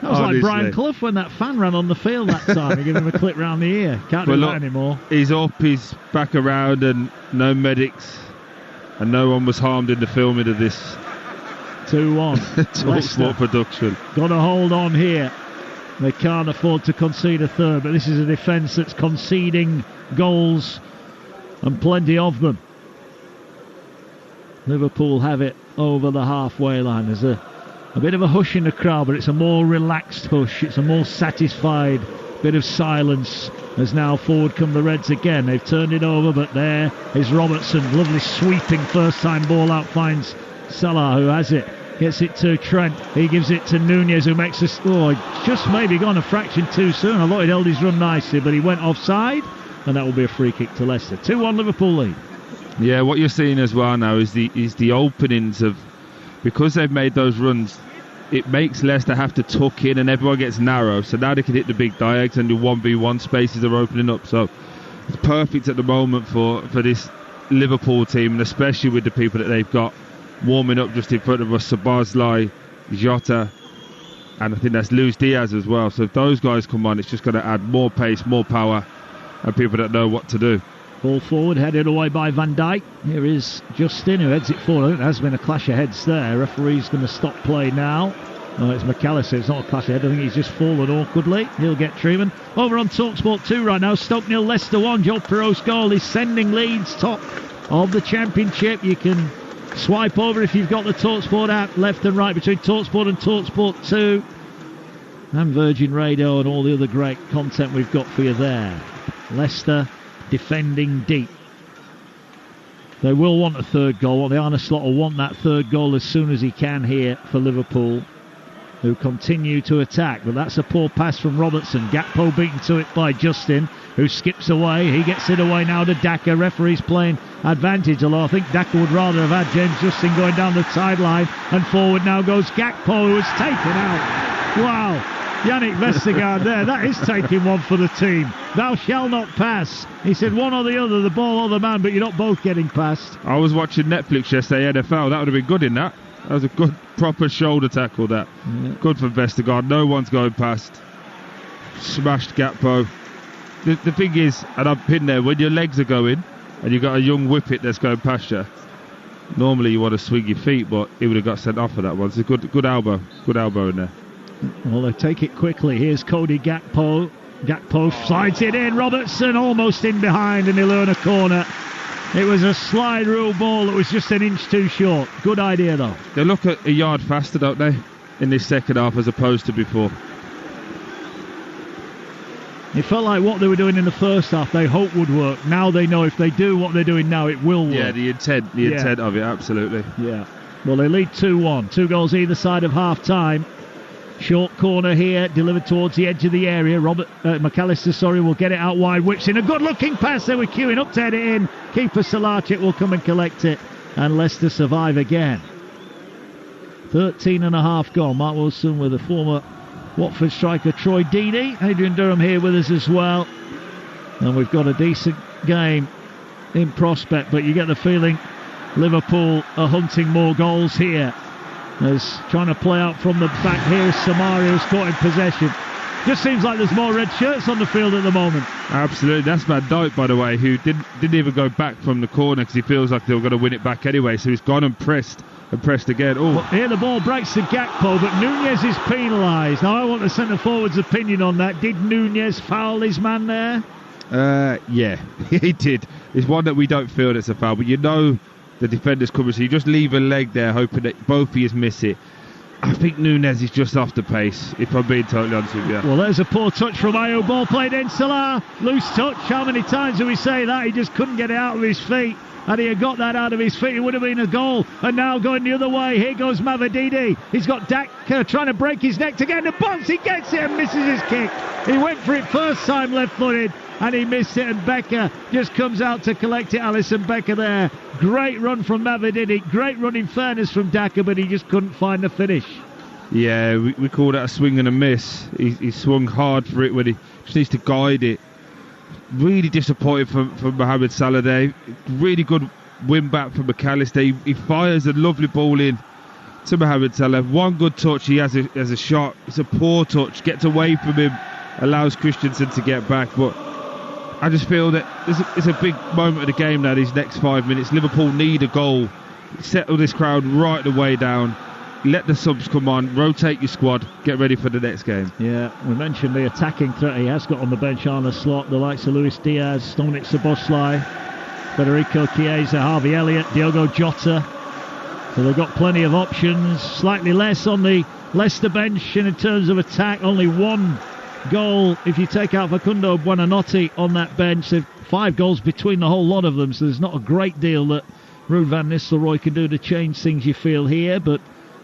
C: That was like Brian Clough when that fan ran on the field that time. He gave him a clip round the ear. Can't do that anymore.
B: He's up, he's back around, and no medics, and no one was harmed in the filming of this.
C: 2-1.
B: Talksport production.
C: Got to hold on here. They can't afford to concede a third, but this is a defence that's conceding goals, and plenty of them. Liverpool have it over the halfway line. There's a bit of a hush in the crowd, but it's a more relaxed hush. It's a more satisfied bit of silence as now forward come the Reds again. They've turned it over, but there is Robertson. Lovely sweeping first time ball out, finds Salah, who has it. Gets it to Trent. He gives it to Nunez, who makes a score. Just maybe gone a fraction too soon. I thought he'd held his run nicely, but he went offside, and that will be a free kick to Leicester. 2-1 Liverpool lead.
B: Yeah, what you're seeing as well now is the openings of, because they've made those runs, it makes Leicester have to tuck in and everyone gets narrow, so now they can hit the big diags and the 1v1 spaces are opening up. So it's perfect at the moment for this Liverpool team, and especially with the people that they've got warming up just in front of us, Szoboszlai, Jota, and I think that's Luis Diaz as well. So if those guys come on, it's just going to add more pace, more power, and people that know what to do.
C: Ball forward, headed away by Van Dijk. Here is Justin, who heads it forward. I think there has been a clash of heads there. Referee's going to stop play now. No, it's McAllister. It's not a clash of head. I think he's just fallen awkwardly. He'll get treatment. Over on Talksport 2 right now. Stoke 0, Leicester 1. Joe Perreault's goal is sending Leeds top of the Championship. You can swipe over if you've got the Talksport app, left and right between Talksport and Talksport 2. And Virgin Radio and all the other great content we've got for you there. Leicester defending deep. They will want a third goal. The Arne Slot will want that third goal as soon as he can here for Liverpool, who continue to attack. But that's a poor pass from Robertson. Gakpo beaten to it by Justin, who skips away. He gets it away now to Daka. Referee's playing advantage, although I think Daka would rather have had James Justin going down the sideline. And forward now goes Gakpo, who was taken out. Wow. Yannick Vestergaard there, that is taking one for the team. Thou shalt not pass. He said one or the other, the ball or the man, but you're not both getting past.
B: I was watching Netflix yesterday, NFL. That would have been good in that. That was a good, proper shoulder tackle, that. Yeah. Good for Vestergaard. No one's going past. Smashed Gakpo. The thing is, and I've been there, when your legs are going and you've got a young whippet that's going past you, normally you want to swing your feet, but he would have got sent off for that one. It's a good elbow. Good elbow in there.
C: Well, they take it quickly. Here's Cody Gakpo. Gakpo slides it in. Robertson almost in behind, and he'll earn a corner. It was a slide rule ball that was just an inch too short. Good idea, though.
B: They look at a yard faster, don't they, in this second half as opposed to before.
C: It felt like what they were doing in the first half they hoped would work. Now they know if they do what they're doing now, it will work.
B: Yeah, the intent of it, absolutely.
C: Yeah. Well, they lead 2-1. 2 goals either side of half-time. Short corner here, delivered towards the edge of the area. McAllister, will get it out wide. Whips in a good-looking pass. They were queuing up to head it in. Keeper Salarchik will come and collect it, and Leicester survive again. 13.5 gone. Mark Wilson with the former Watford striker Troy Deeney. Adrian Durham here with us as well. And we've got a decent game in prospect, but you get the feeling Liverpool are hunting more goals here. As trying to play out from the back here is Samaria, who's caught in possession. Just seems like there's more red shirts on the field at the moment.
B: Absolutely. That's Van Dijk, by the way, who didn't even go back from the corner because he feels like they were going to win it back anyway. So he's gone and pressed again. Oh,
C: well, here the ball breaks to Gakpo, but Nunez is penalised. Now I want the centre forward's opinion on that. Did Nunez foul his man there?
B: Yeah, he did. It's one that we don't feel that's a foul, but you know the defender's coming, so you just leave a leg there hoping that both of you miss it. I think Nunez is just off the pace, if I'm being totally honest with you.
C: Well, there's a poor touch from Ayo. Ball played in. Salah, loose touch. How many times do we say that? He just couldn't get it out of his feet. Had he had got that out of his feet, it would have been a goal. And now going the other way, here goes Mavididi. He's got Daka trying to break his neck to get in the box. He gets it and misses his kick. He went for it first time left-footed, and he missed it, and Becker just comes out to collect it. Alisson Becker there. Great run from Mavididi. Great run in fairness from Daka, but he just couldn't find the finish.
B: Yeah, we call that a swing and a miss. He swung hard for it when he just needs to guide it. Really disappointed from Mohamed Salah there. Really good win back from McAllister. He fires a lovely ball in to Mohamed Salah. One good touch, he has a shot. It's a poor touch. Gets away from him, allows Christensen to get back. But I just feel that it's a big moment of the game now, these next 5 minutes. Liverpool need a goal. Settle this crowd right the way down. Let the subs come on, rotate your squad, get ready for the next game.
C: Yeah, we mentioned the attacking threat he has got on the bench, Arne Slot, the likes of Luis Diaz, Dominic Szoboszlai, Federico Chiesa, Harvey Elliott, Diogo Jota. So they've got plenty of options. Slightly less on the Leicester bench in terms of attack. Only one goal if you take out Facundo Buonanotte on that bench. There's 5 goals between the whole lot of them, so there's not a great deal that Ruud van Nistelrooy can do to change things, you feel, here, but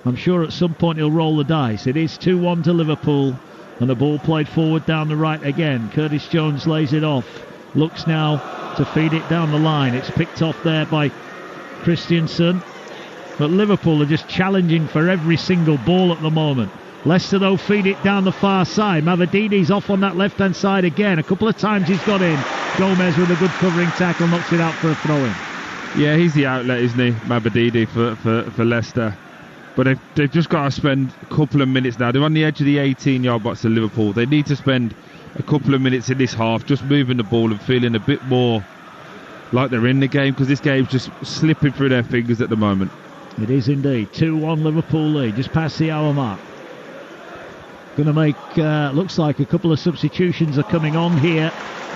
C: I'm sure at some point he'll roll the dice. It is 2-1 to Liverpool, and the ball played forward down the right again. Curtis Jones lays it off. looks now to feed it down the line. It's picked off there by Christiansen. But Liverpool are just challenging for every single ball at the moment. Leicester, though, feed it down the far side. Mavadidi's off on that left-hand side again. A couple of times he's got in. Gomez with a good covering tackle, knocks it out for a throw-in.
B: Yeah, he's the outlet, isn't he, Mavadidi, for Leicester. But they've just got to spend a couple of minutes now. They're on the edge of the 18-yard box of Liverpool. They need to spend a couple of minutes in this half just moving the ball and feeling a bit more like they're in the game, because this game's just slipping through their fingers at the moment.
C: It is indeed. 2-1 Liverpool lead, just past the hour mark. Going to make, looks like a couple of substitutions are coming on here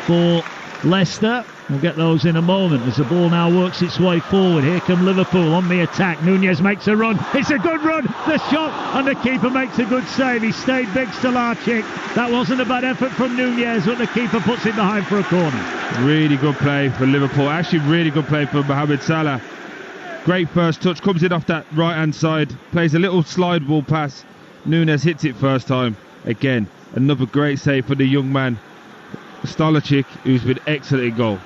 C: for Leicester. We'll get those in a moment as the ball now works its way forward. Here come Liverpool on the attack. Nunez makes a run. It's a good run. The shot, and the keeper makes a good save. He stayed big, Stalacic. That wasn't a bad effort from Nunez, but the keeper puts it behind for a corner.
B: Really good play for Liverpool. Actually, really good play for Mohamed Salah. Great first touch. Comes in off that right-hand side. Plays a little slide ball pass. Nunez hits it first time. Again, another great save for the young man, Stalacic, who's been excellent in goal.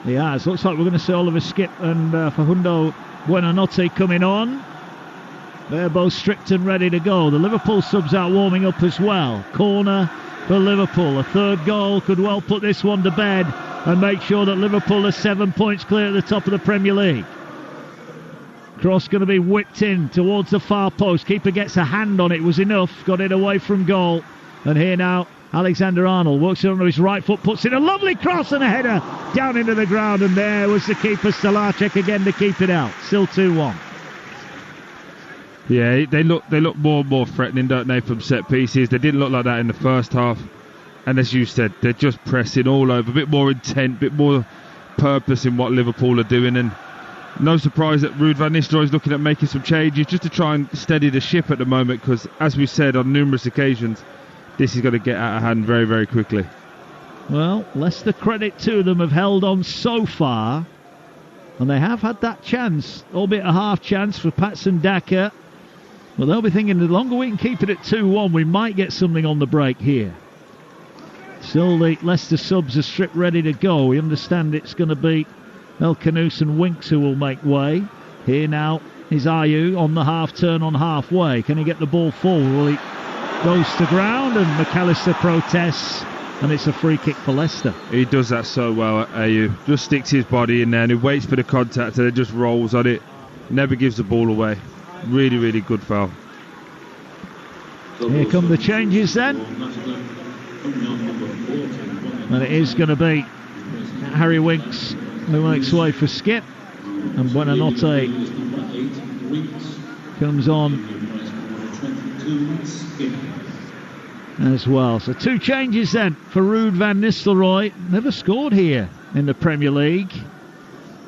C: He has. Looks like we're going to see Oliver Skip and Facundo Buonanotte coming on. They're both stripped and ready to go. The Liverpool subs out warming up as well. Corner for Liverpool. A third goal could well put this one to bed and make sure that Liverpool are 7 points clear at the top of the Premier League. Cross going to be whipped in towards the far post. Keeper gets a hand on it. Was enough. Got it away from goal. And here now, Alexander-Arnold works it on his right foot, puts in a lovely cross and a header down into the ground. And there was the keeper, Stalacic, again to keep it out. Still 2-1.
B: Yeah, they look more and more threatening, don't they, from set pieces. They didn't look like that in the first half. And as you said, they're just pressing all over. A bit more intent, a bit more purpose in what Liverpool are doing. And no surprise that Ruud van Nistelrooy is looking at making some changes just to try and steady the ship at the moment, because, as we've said on numerous occasions, this is going to get out of hand very, very quickly.
C: Well, Leicester, credit to them, have held on so far, and they have had that chance, albeit a half chance for Patson Daka. Well, they'll be thinking the longer we can keep it at 2-1, we might get something on the break here. Still, the Leicester subs are stripped ready to go. We understand it's going to be El Khanous and Winks who will make way. Here now is Ayew on the half turn on halfway. Can he get the ball forward? Well, he goes to ground and McAllister protests, and it's a free kick for Leicester.
B: He does that so well, Ayew. Just sticks his body in there and he waits for the contact and then just rolls on it. Never gives the ball away. Really, really good foul.
C: Here come the changes then. And it is going to be Harry Winks who makes way for Skip, and Buonanotte comes on as well. So two changes then for Ruud van Nistelrooy. Never scored here in the Premier League.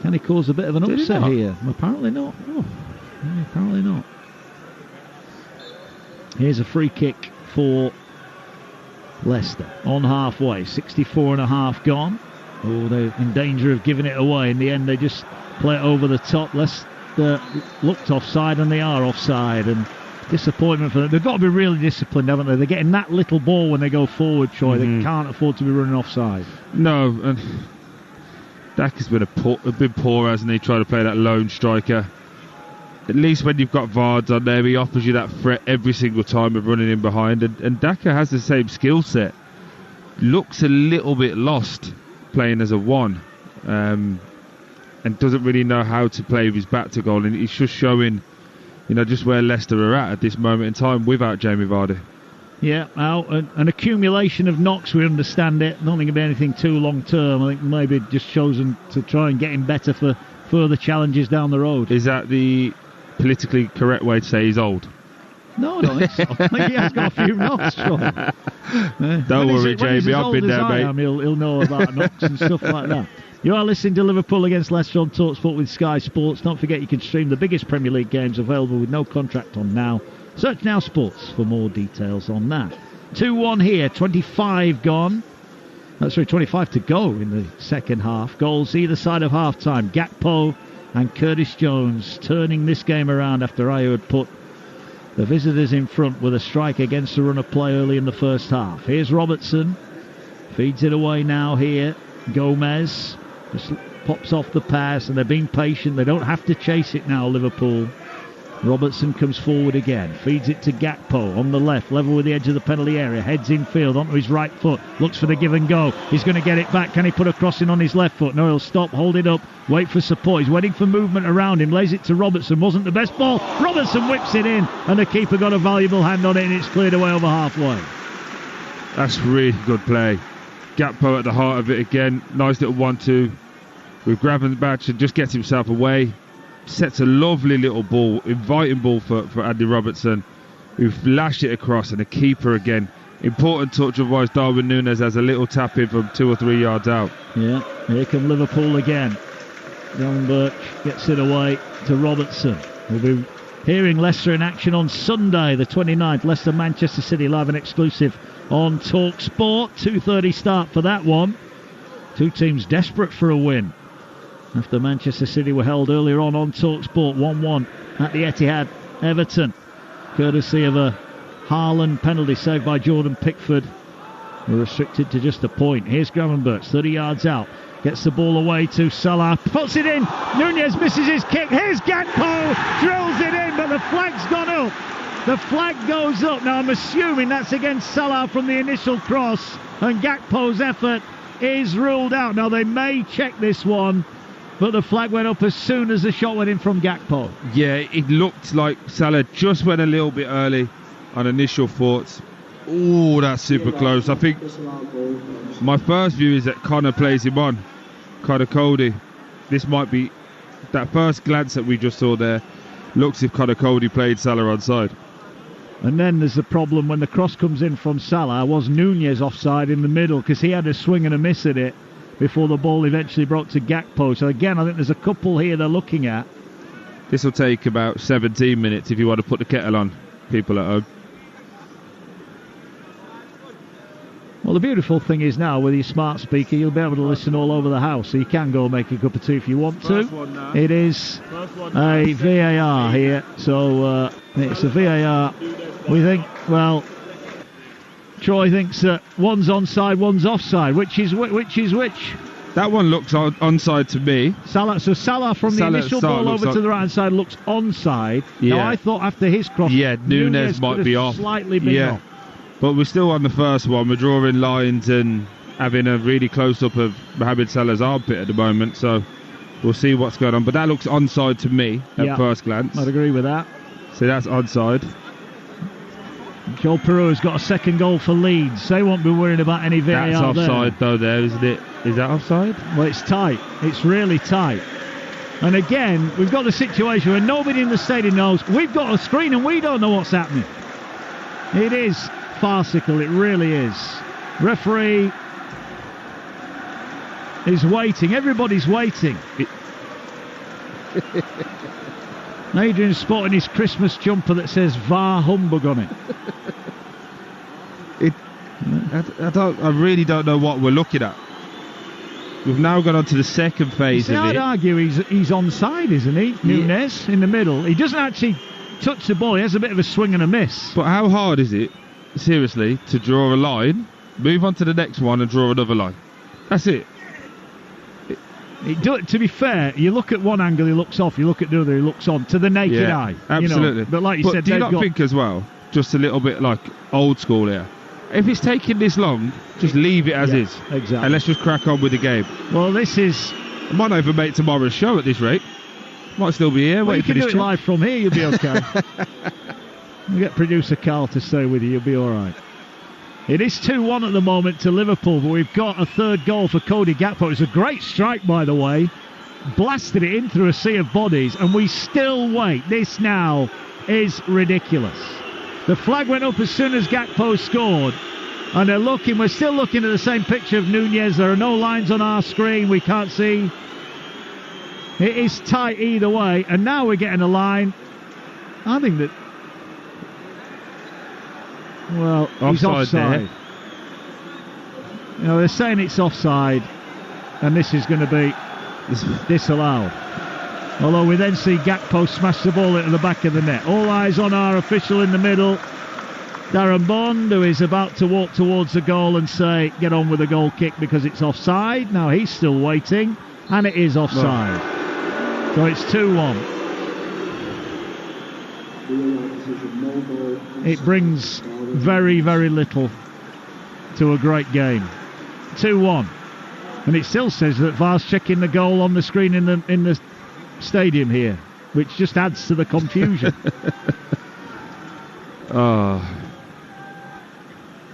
C: Can he cause a bit of an upset here? Apparently not. Oh, yeah, apparently not. Here's a free kick for Leicester on halfway. 64 and a half gone. Oh, they're in danger of giving it away. In the end, they just play it over the top. Leicester looked offside, and they are offside. And disappointment for them. They've got to be really disciplined, haven't they? They're getting that little ball when they go forward, Troy. They can't afford to be running offside.
B: No, and Dak has been poor, hasn't he? Trying to play that lone striker. At least when you've got Vards on there, he offers you that threat every single time of running in behind. And Daka has the same skill set. Looks a little bit lost playing as a one, and doesn't really know how to play with his back to goal. And he's just showing, just where Leicester are at this moment in time without Jamie Vardy.
C: Yeah, an accumulation of knocks, we understand it. Not going to be anything too long term. I think maybe just chosen to try and get him better for further challenges down the road.
B: Is that the politically correct way to say he's old?
C: No, I don't think so. I think he has got a few knocks, Sean.
B: Don't worry, Jamie, I've been there, mate.
C: He'll know about knocks and stuff like that. You are listening to Liverpool against Leicester on Talksport with Sky Sports. Don't forget you can stream the biggest Premier League games available with no contract on now. Search Now Sports for more details on that. 2-1 here, 25 gone. That's 25 to go in the second half. Goals either side of half-time. Gakpo and Curtis Jones turning this game around after Ayew had put the visitors in front with a strike against the run of play early in the first half. Here's Robertson. Feeds it away now here Gomez just pops off the pass, and they're being patient. They don't have to chase it now, Liverpool. Robertson comes forward again, feeds it to Gakpo on the left, level with the edge of the penalty area, heads in field onto his right foot, looks for the give and go. He's going to get it back. Can he put a crossing on his left foot? No, he'll stop, hold it up, wait for support. He's waiting for movement around him, lays it to Robertson. Wasn't the best ball. Robertson whips it in, and the keeper got a valuable hand on it, and it's cleared away over halfway.
B: That's really good play. Gakpo at the heart of it again. Nice little 1-2 with Gravenberch, and just gets himself away. Sets a lovely little ball, inviting ball for Andy Robertson, who flashed it across, and the keeper again. Important touch, otherwise Darwin Núñez has a little tap in from 2 or 3 yards out.
C: Yeah, here come Liverpool again. Gravenberch gets it away to Robertson. We'll be hearing Leicester in action on Sunday, the 29th. Leicester Manchester City live and exclusive on Talksport. 2:30 start for that one. Two teams desperate for a win after Manchester City were held earlier on Talksport. 1-1 at the Etihad. Everton, courtesy of a Haaland penalty saved by Jordan Pickford, were restricted to just a point. Here's Gravenberch, 30 yards out, gets the ball away to Salah, puts it in. Núñez misses his kick. Here's Gakpo, drills it in, but the flag's gone up. The flag goes up. Now I'm assuming that's against Salah from the initial cross, and Gakpo's effort is ruled out. Now they may check this one, but the flag went up as soon as the shot went in from Gakpo.
B: Yeah, it looked like Salah just went a little bit early on initial thoughts. Oh, that's super close. I think my first view is that Connor plays him on. Connor Cody. This might be that first glance that we just saw there. Looks if Connor Cody played Salah onside.
C: And then there's the problem when the cross comes in from Salah. Was Núñez offside in the middle, because he had a swing and a miss at it before the ball eventually brought to Gakpo. So again, I think there's a couple here they're looking at.
B: This will take about 17 minutes if you want to put the kettle on, people at home.
C: Well, the beautiful thing is now with your smart speaker, you'll be able to listen all over the house, so you can go make a cup of tea if you want to. It is a VAR here, so it's a VAR. We think, well, Troy thinks that one's onside, one's offside. Which is which?
B: That one looks onside to me.
C: Salah from the initial ball over to the right hand side looks onside. Yeah. Now I thought after his cross,
B: Núñez might be off.
C: Slightly been off.
B: But we're still on the first one. We're drawing lines and having a really close up of Mohamed Salah's armpit at the moment. So we'll see what's going on. But that looks onside to me at first glance.
C: I'd agree with that.
B: So that's onside.
C: Joel Pereira's got a second goal for Leeds. They won't be worrying about any VAR.
B: That's offside though there, isn't it? Is that offside?
C: Well, it's tight. It's really tight. And again, we've got the situation where nobody in the stadium knows. We've got a screen and we don't know what's happening. It is farcical, it really is. Referee is waiting. Everybody's waiting. Adrian's spotting his Christmas jumper that says VAR humbug on it.
B: I really don't know what we're looking at. We've now gone on to the second phase of it.
C: I'd argue he's onside, isn't he? Núñez in the middle. He doesn't actually touch the ball. He has a bit of a swing and a miss.
B: But how hard is it, seriously, to draw a line, move on to the next one and draw another line? That's it.
C: To be fair, you look at one angle, he looks off. You look at the other, he looks on. To the naked eye,
B: absolutely.
C: You know, but like you said,
B: do you not think as well, just a little bit like old school here? If it's taking this long, just leave it as is.
C: Exactly.
B: And let's just crack on with the game.
C: Well, this is.
B: I might not even make tomorrow's show at this rate. Might still be here.
C: Well,
B: waiting for this.
C: You can do it live from here. You'll be okay. You get producer Carl to stay with you. You'll be all right. It is 2-1 at the moment to Liverpool, but we've got a third goal for Cody Gakpo. It's a great strike, by the way. Blasted it in through a sea of bodies, and we still wait. This now is ridiculous. The flag went up as soon as Gakpo scored, and we're still looking at the same picture of Núñez. There are no lines on our screen. We can't see. It is tight either way, and now we're getting a line. I think that. Well, he's offside. You know, they're saying it's offside, and this is going to be disallowed. Although we then see Gakpo smash the ball into the back of the net. All eyes on our official in the middle. Darren Bond, who is about to walk towards the goal and say, get on with the goal kick because it's offside. Now he's still waiting, and it is offside. No. So it's 2-1. It brings very, very little to a great game. 2-1. And it still says that VAR's checking the goal on the screen in the stadium here, which just adds to the confusion.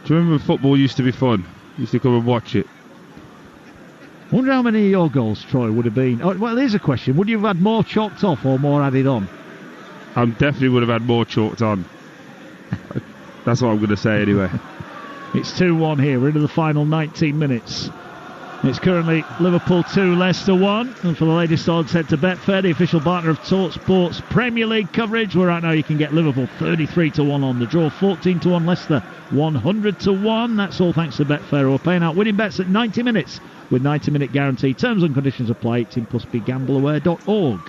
B: Do you remember when football used to be fun? You used to come and watch it.
C: Wonder how many of your goals, Troy, would have been. Oh, well, here's a question. Would you have had more chalked off or more added on?
B: I definitely would have had more chalked on. That's what I'm going to say anyway.
C: It's 2-1 here. We're into the final 19 minutes. It's currently Liverpool 2, Leicester 1. And for the latest odds, head to Betfair, the official partner of Talksport's Premier League coverage, where right now you can get Liverpool 33-1 on the draw, 14-1, Leicester 100-1. That's all thanks to Betfair, who are paying out winning bets at 90 minutes with 90-minute guarantee. Terms and conditions apply. 18+ begambleaware.org.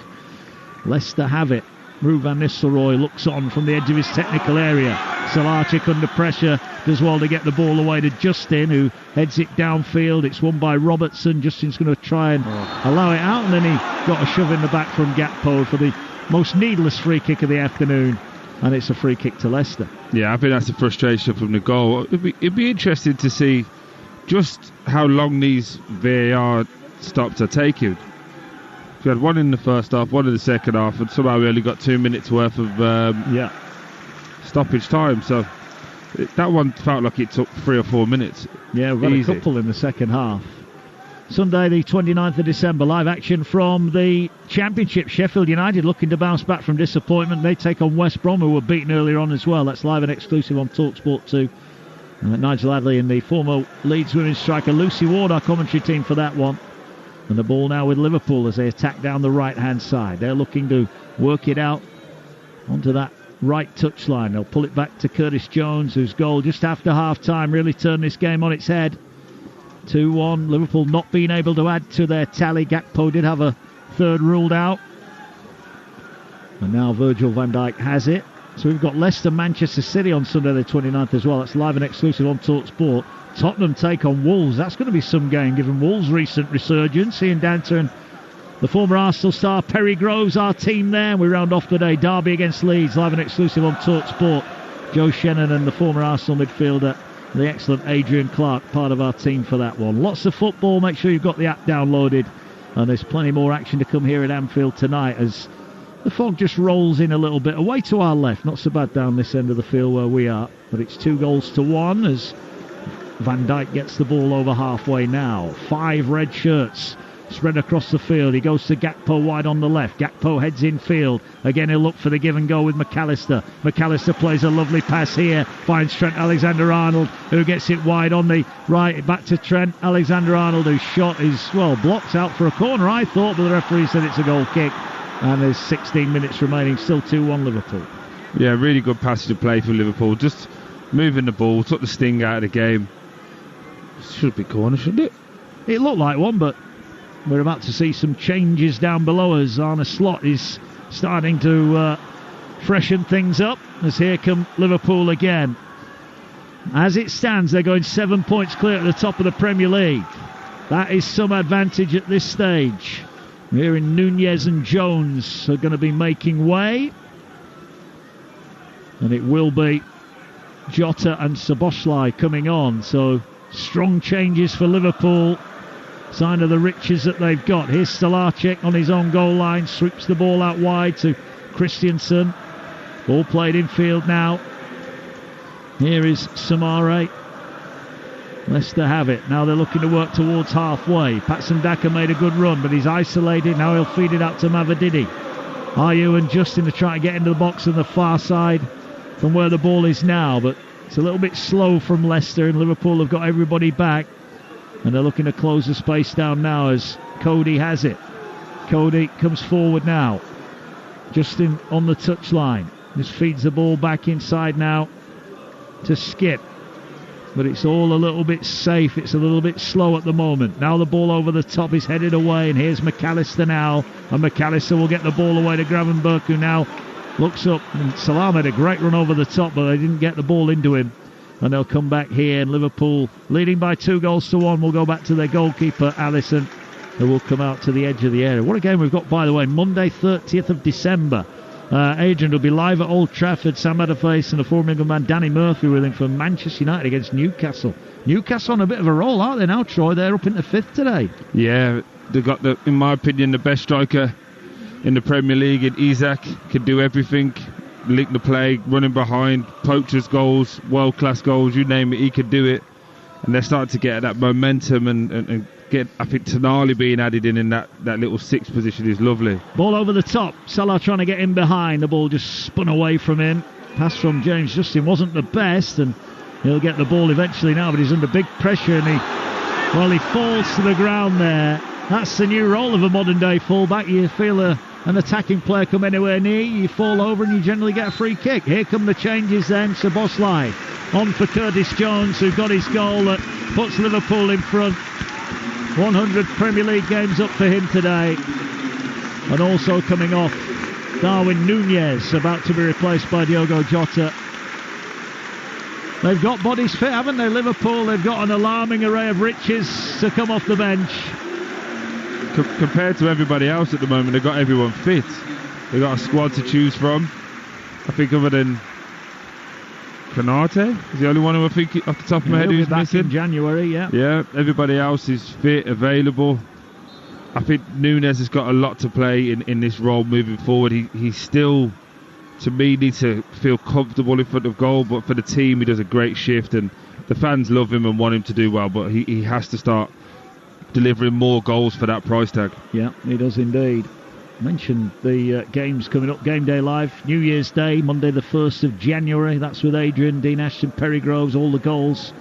C: Leicester have it. Ruud van Nistelrooy looks on from the edge of his technical area. Salarczyk under pressure does well to get the ball away to Justin, who heads it downfield. It's won by Robertson. Justin's going to try and allow it out, and then he got a shove in the back from Gakpo for the most needless free kick of the afternoon, and it's a free kick to Leicester.
B: Yeah, I think that's the frustration from the goal. It'd be interesting to see just how long these VAR stops are taking. We had one in the first half, one in the second half, and somehow we only got 2 minutes worth of stoppage time. So that one felt like it took 3 or 4 minutes.
C: Yeah, we've had a couple in the second half. Sunday, the 29th of December, live action from the Championship. Sheffield United looking to bounce back from disappointment. They take on West Brom, who were beaten earlier on as well. That's live and exclusive on Talksport 2. Nigel Adley and the former Leeds women's striker Lucy Ward, our commentary team for that one. And the ball now with Liverpool as they attack down the right-hand side. They're looking to work it out onto that right touchline. They'll pull it back to Curtis Jones, whose goal just after half-time really turned this game on its head. 2-1. Liverpool not being able to add to their tally. Gakpo did have a third ruled out. And now Virgil van Dijk has it. So we've got Leicester-Manchester City on Sunday the 29th as well. That's live and exclusive on Talksport. Tottenham take on Wolves. That's going to be some game, given Wolves' recent resurgence. Ian Danter and the former Arsenal star Perry Groves, our team there. We round off today. Derby against Leeds, live and exclusive on Talksport. Joe Shannon and the former Arsenal midfielder, the excellent Adrian Clark, part of our team for that one. Lots of football. Make sure you've got the app downloaded. And there's plenty more action to come here at Anfield tonight as the fog just rolls in a little bit. Away to our left. Not so bad down this end of the field where we are. But it's 2-1 as Van Dijk gets the ball over halfway now. 5 red shirts spread across the field. He goes to Gakpo wide on the left. Gakpo heads in field. Again, he'll look for the give and go with McAllister. McAllister plays a lovely pass here. Finds Trent Alexander-Arnold, who gets it wide on the right. Back to Trent Alexander-Arnold, whose shot is, blocked out for a corner, I thought, but the referee said it's a goal kick. And there's 16 minutes remaining. Still 2-1 Liverpool.
B: Yeah, really good passage of play for Liverpool. Just moving the ball, took the sting out of the game. Should be corner, shouldn't it?
C: It looked like one, but we're about to see some changes down below us. Arne Slot is starting to freshen things up as here come Liverpool again. As it stands, they're going 7 points clear at the top of the Premier League. That is some advantage at this stage. Here in Nunez and Jones are going to be making way. And it will be Jota and Szoboszlai coming on. So strong changes for Liverpool. Sign of the riches that they've got. Here's Salarczyk on his own goal line. Sweeps the ball out wide to Christiansen. Ball played in field now. Here is Samare. Leicester have it. Now they're looking to work towards halfway. Patson Daka made a good run, but he's isolated. Now he'll feed it out to Mavididi. Ayew and Justin to try to get into the box on the far side from where the ball is now, but it's a little bit slow from Leicester, and Liverpool have got everybody back. And they're looking to close the space down now as Cody has it. Cody comes forward now. Justin on the touchline. Just feeds the ball back inside now to Skip. But it's all a little bit safe. It's a little bit slow at the moment. Now the ball over the top is headed away, and here's McAllister now. And McAllister will get the ball away to Gravenberch, who now Looks up, and Salah made a great run over the top, but they didn't get the ball into him. And they'll come back here, and Liverpool, leading by 2-1, will go back to their goalkeeper, Alisson, who will come out to the edge of the area. What a game we've got, by the way, Monday, 30th of December. Adrian will be live at Old Trafford. Sam Adderface and the former England man Danny Murphy with him for Manchester United against Newcastle. Newcastle on a bit of a roll, aren't they now, Troy? They're up into 5th today.
B: Yeah, they've got, in my opinion, the best striker in the Premier League in Isak. Can do everything, link the play, running behind, poachers goals, world-class goals, you name it, he could do it. And they're starting to get that momentum and get, I think, Tonali being added in that little 6th position is lovely.
C: Ball over the top, Salah trying to get in behind, the ball just spun away from him. Pass from James Justin wasn't the best, and he'll get the ball eventually now, but he's under big pressure, and he falls to the ground there. That's the new role of a modern-day fullback. You feel an attacking player come anywhere near you, you fall over and you generally get a free kick. Here come the changes then. Szoboszlai on for Curtis Jones, who got his goal that puts Liverpool in front. 100 Premier League games up for him today. And also coming off, Darwin Núñez, about to be replaced by Diogo Jota. They've got bodies fit, haven't they, Liverpool? They've got an alarming array of riches to come off the bench.
B: Compared to everybody else at the moment, they've got everyone fit. They've got a squad to choose from. I think other than Konate is the only one who I think off the top of my head who's
C: back
B: missing.
C: In January,
B: Yeah, everybody else is fit, available. I think Núñez has got a lot to play in this role moving forward. He still, to me, needs to feel comfortable in front of goal, but for the team he does a great shift, and the fans love him and want him to do well, but he has to start delivering more goals for that price tag.
C: Yeah, he does indeed. Mentioned the games coming up. Game Day Live, New Year's Day, Monday the 1st of January. That's with Adrian, Dean Ashton, Perry Groves, all the goals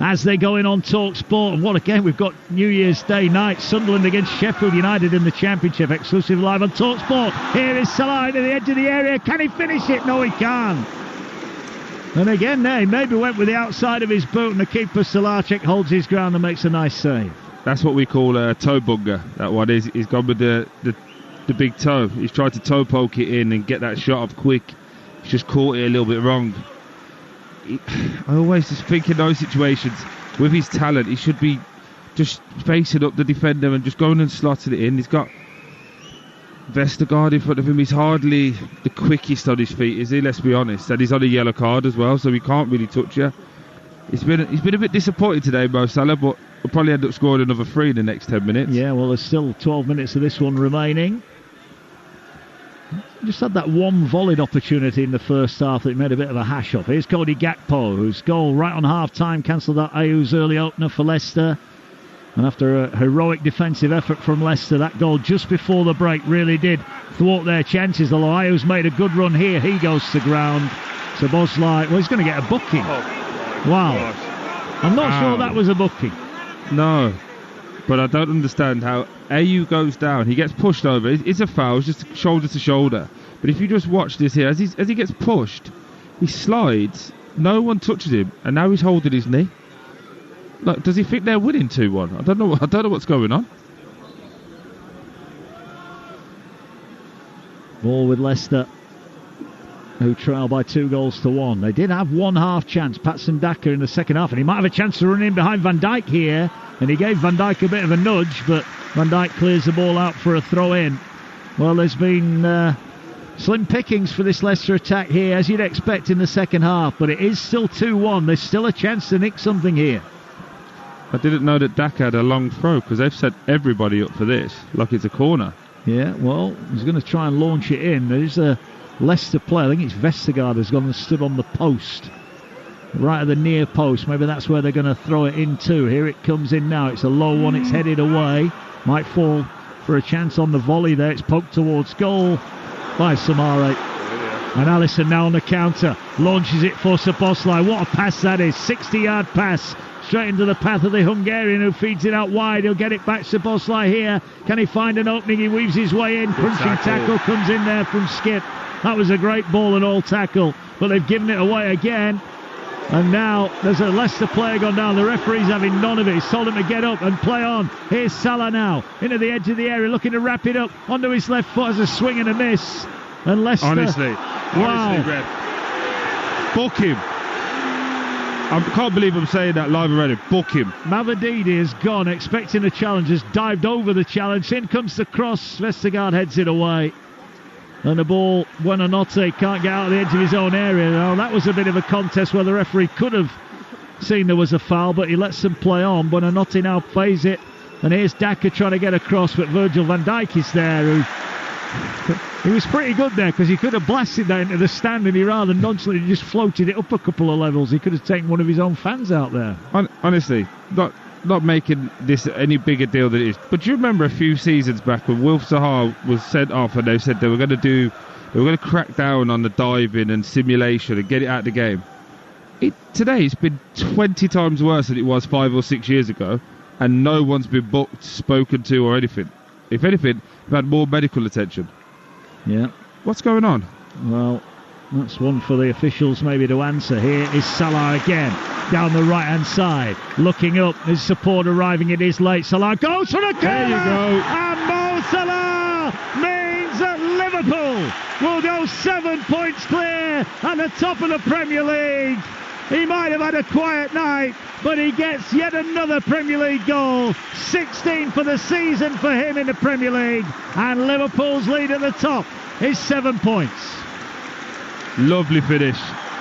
C: as they go in on Talksport. And what a game we've got New Year's Day night. Sunderland against Sheffield United in the Championship, exclusive live on Talksport. Here is Salah to the edge of the area. Can he finish it? No, he can't. And again there, he maybe went with the outside of his boot, and the keeper Salarczyk holds his ground and makes a nice save.
B: That's what we call a toe bunger. That one is. He's gone with the big toe. He's tried to toe poke it in and get that shot off quick. He's just caught it a little bit wrong. I always just think in those situations, with his talent, he should be just facing up the defender and just going and slotting it in. He's got Vestergaard in front of him. He's hardly the quickest on his feet, is he? Let's be honest. And he's on a yellow card as well, so he can't really touch you. He's been a bit disappointed today, Mo Salah, but we'll probably end up scoring another 3 in the next 10 minutes.
C: Yeah, well, there's still 12 minutes of this one remaining. Just had that one volleyed opportunity in the first half that he made a bit of a hash of. Here's Cody Gakpo, whose goal right on half-time cancelled out Ayew's early opener for Leicester. And after a heroic defensive effort from Leicester, that goal just before the break really did thwart their chances. Although Ayew's made a good run here, he goes to ground. Szoboszlai, well, he's going to get a booking. Wow. Gosh. I'm not sure that was a booking.
B: No. But I don't understand how Ayew goes down. He gets pushed over. It's a foul. It's just shoulder to shoulder. But if you just watch this here, as he gets pushed, he slides. No one touches him, and now he's holding his knee. Like, does he think they're winning 2-1? I don't know what's going on.
C: Ball with Leicester, who trail by 2-1. They did have one half chance, Patson Daka in the second half, and he might have a chance to run in behind Van Dijk here, and he gave Van Dijk a bit of a nudge, but Van Dijk clears the ball out for a throw-in. Well, there's been slim pickings for this Leicester attack here, as you'd expect in the second half, but it is still 2-1. There's still a chance to nick something here.
B: I didn't know that Daka had a long throw, because they've set everybody up for this, like it's a corner.
C: Yeah, well, he's going to try and launch it in. There's a Leicester player, I think it's Vestergaard, has gone and stood on the post, right at the near post. Maybe that's where they're going to throw it into. Here it comes in now. It's a low one. It's headed away. Might fall for a chance on the volley there. It's poked towards goal by Samare. And Alisson now on the counter. Launches it for Szoboszlai. What a pass that is. 60-yard pass. Straight into the path of the Hungarian, who feeds it out wide. He'll get it back. Szoboszlai here. Can he find an opening? He weaves his way in. Crunching tackle comes in there from Skip. That was a great ball and all tackle, but they've given it away again. And now there's a Leicester player gone down. The referee's having none of it. He's told him to get up and play on. Here's Salah now into the edge of the area, looking to wrap it up onto his left foot as a swing and a miss. And Leicester,
B: honestly, Honestly, Red. Book him. I can't believe I'm saying that live already. Book him.
C: Mavididi has gone, expecting a challenge, has dived over the challenge. In comes the cross. Vestergaard heads it away. And the ball, Buonanotte can't get out of the edge of his own area. Now, that was a bit of a contest where the referee could have seen there was a foul, but he lets them play on. Buonanotte now plays it. And here's Daka trying to get across, but Virgil van Dijk is there. He was pretty good there because he could have blasted that into the stand, and he rather nonchalantly just floated it up a couple of levels. He could have taken one of his own fans out there.
B: Honestly, not making this any bigger deal than it is. But do you remember a few seasons back when Wilf Zaha was sent off and they said they were going to crack down on the diving and simulation and get it out of the game? Today it's been 20 times worse than it was 5 or 6 years ago, and no one's been booked, spoken to, or anything. If anything, we've had more medical attention.
C: Yeah.
B: What's going on?
C: Well, that's one for the officials maybe to answer. Here is Salah again, down the right-hand side, looking up. His support arriving. It is late. Salah goes for the corner.
B: There you go.
C: And Mo Salah means that Liverpool will go 7 points clear at the top of the Premier League. He might have had a quiet night, but he gets yet another Premier League goal. 16 for the season for him in the Premier League. And Liverpool's lead at the top is 7 points.
B: Lovely finish.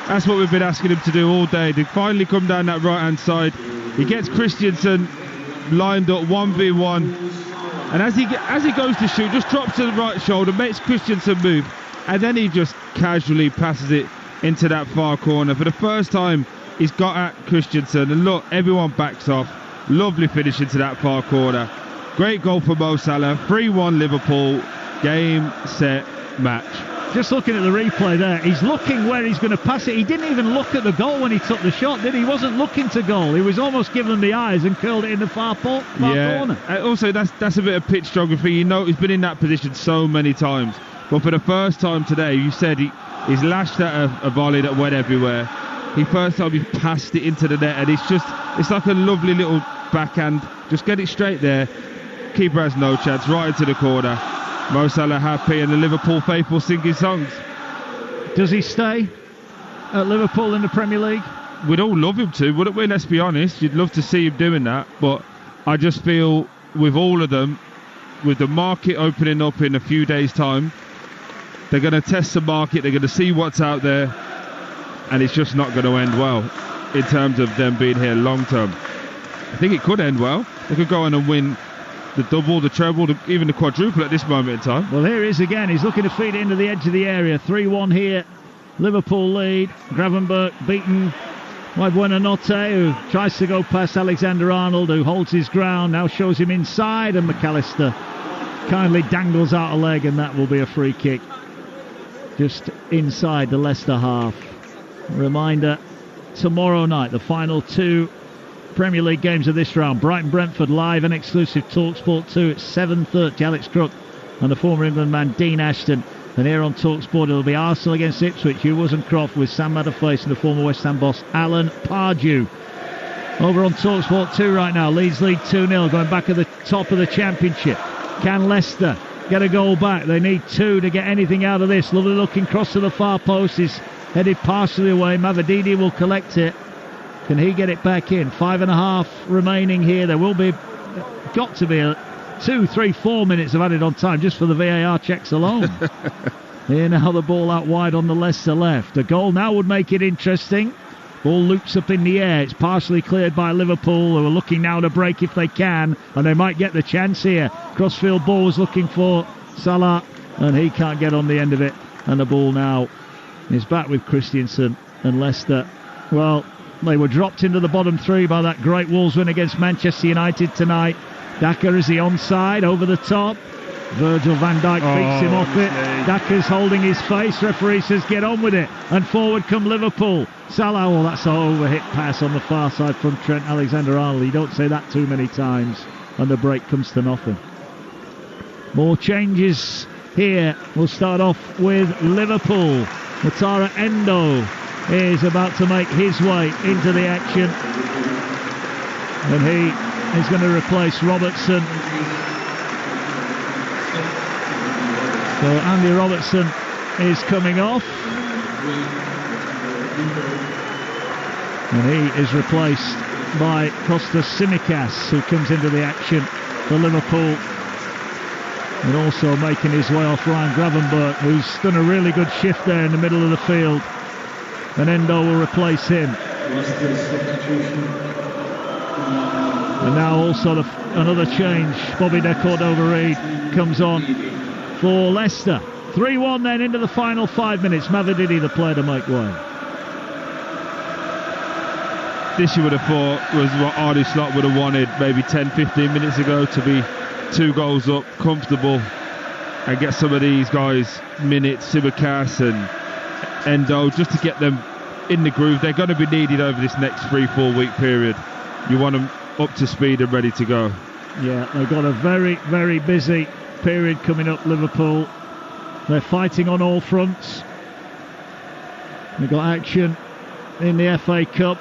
B: That's what we've been asking him to do all day. They finally come down that right-hand side. He gets Christensen lined up 1v1. And as he goes to shoot, just drops to the right shoulder, makes Christensen move. And then he just casually passes it into that far corner. For the first time, he's got at Christensen, and look, everyone backs off. Lovely finish into that far corner. Great goal for Mo Salah. 3-1 Liverpool. Game, set, match.
C: Just looking at the replay there, he's looking where he's going to pass it. He didn't even look at the goal when he took the shot, did he? He wasn't looking to goal. He was almost giving them the eyes and curled it in the far corner.
B: Also, that's a bit of pitch geography. You know, he's been in that position so many times. But for the first time today, you said he's lashed at a volley that went everywhere. First time he passed it into the net, and it's like a lovely little backhand. Just get it straight there. Keeper has no chance. Right into the corner. Mo Salah happy, and the Liverpool faithful singing songs.
C: Does he stay at Liverpool in the Premier League?
B: We'd all love him to, wouldn't we? Let's be honest. You'd love to see him doing that, but I just feel with all of them, with the market opening up in a few days' time, they're going to test the market, they're going to see what's out there, and it's just not going to end well in terms of them being here long term. I think it could end well. They could go on and win the double, the treble, even the quadruple at this moment in time.
C: Well, here he is again. He's looking to feed it into the edge of the area. 3-1 here. Liverpool lead. Gravenberch beaten by Buonanotte, who tries to go past Alexander-Arnold, who holds his ground, now shows him inside, and McAllister kindly dangles out a leg, and that will be a free kick just inside the Leicester half. Reminder, tomorrow night, the final two Premier League games of this round. Brighton-Brentford live and exclusive Talksport 2 at 7:30. Alex Crook and the former England man Dean Ashton. And here on Talksport it'll be Arsenal against Ipswich, Hughes and Croft, with Sam Matterface and the former West Ham boss Alan Pardew. Over on Talksport 2 right now, Leeds lead 2-0, going back at the top of the Championship. Can Leicester get a goal back? They need 2 to get anything out of this. Lovely looking cross to the far post is headed partially away. Mavididi will collect it. Can he get it back in? 5.5 remaining here. There will be, got to be 2, 3, 4 minutes of added on time just for the VAR checks alone. Here now the ball out wide on the Leicester left. A goal now would make it interesting. Ball loops up in the air. It's partially cleared by Liverpool, who are looking now to break if they can, and they might get the chance here. Crossfield ball was looking for Salah, and he can't get on the end of it. And the ball now is back with Christensen, and Leicester, well, they were dropped into the bottom 3 by that great Wolves win against Manchester United tonight. Daka is the onside, over the top. Virgil van Dijk beats him off it. Daka's holding his face. Referee says get on with it. And forward come Liverpool. Salah, well, that's an overhit pass on the far side from Trent Alexander-Arnold. You don't say that too many times. And the break comes to nothing. More changes here. We'll start off with Liverpool. Matara Endo is about to make his way into the action, and he is going to replace Robertson. So Andy Robertson is coming off. And he is replaced by Kostas Tsimikas, who comes into the action for Liverpool. And also making his way off Ryan Gravenberch, who's done a really good shift there in the middle of the field. And Endo will replace him. And now also another change. Bobby De Cordova-Reid comes on for Leicester. 3-1 then into the final 5 minutes. Mavididi, the player to make way.
B: This you would have thought was what Ardy Slot would have wanted maybe 10-15 minutes ago, to be 2 goals up, comfortable, and get some of these guys minutes, Tsimikas and Endo, just to get them in the groove. They're going to be needed over this next 3-4 week period. You want them up to speed and ready to go.
C: Yeah, they've got a very, very busy period coming up, Liverpool. They're fighting on all fronts. They've got action in the FA Cup.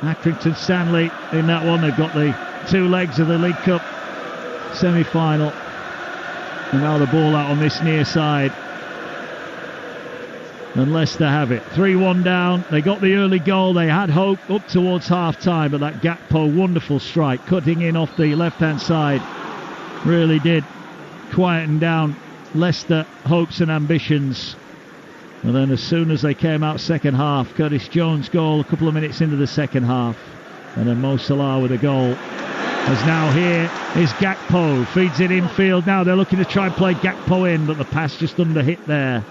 C: Accrington Stanley in that one. They've got the 2 legs of the League Cup semi-final. And now the ball out on this near side. And Leicester have it. 3-1 down. They got the early goal. They had hope up towards half-time, but that Gakpo, wonderful strike, cutting in off the left-hand side, really did quieten down Leicester hopes and ambitions. And then as soon as they came out second half, Curtis Jones' goal a couple of minutes into the second half. And then Mo Salah with a goal. As now here is Gakpo, feeds it infield. Now they're looking to try and play Gakpo in, but the pass just under hit there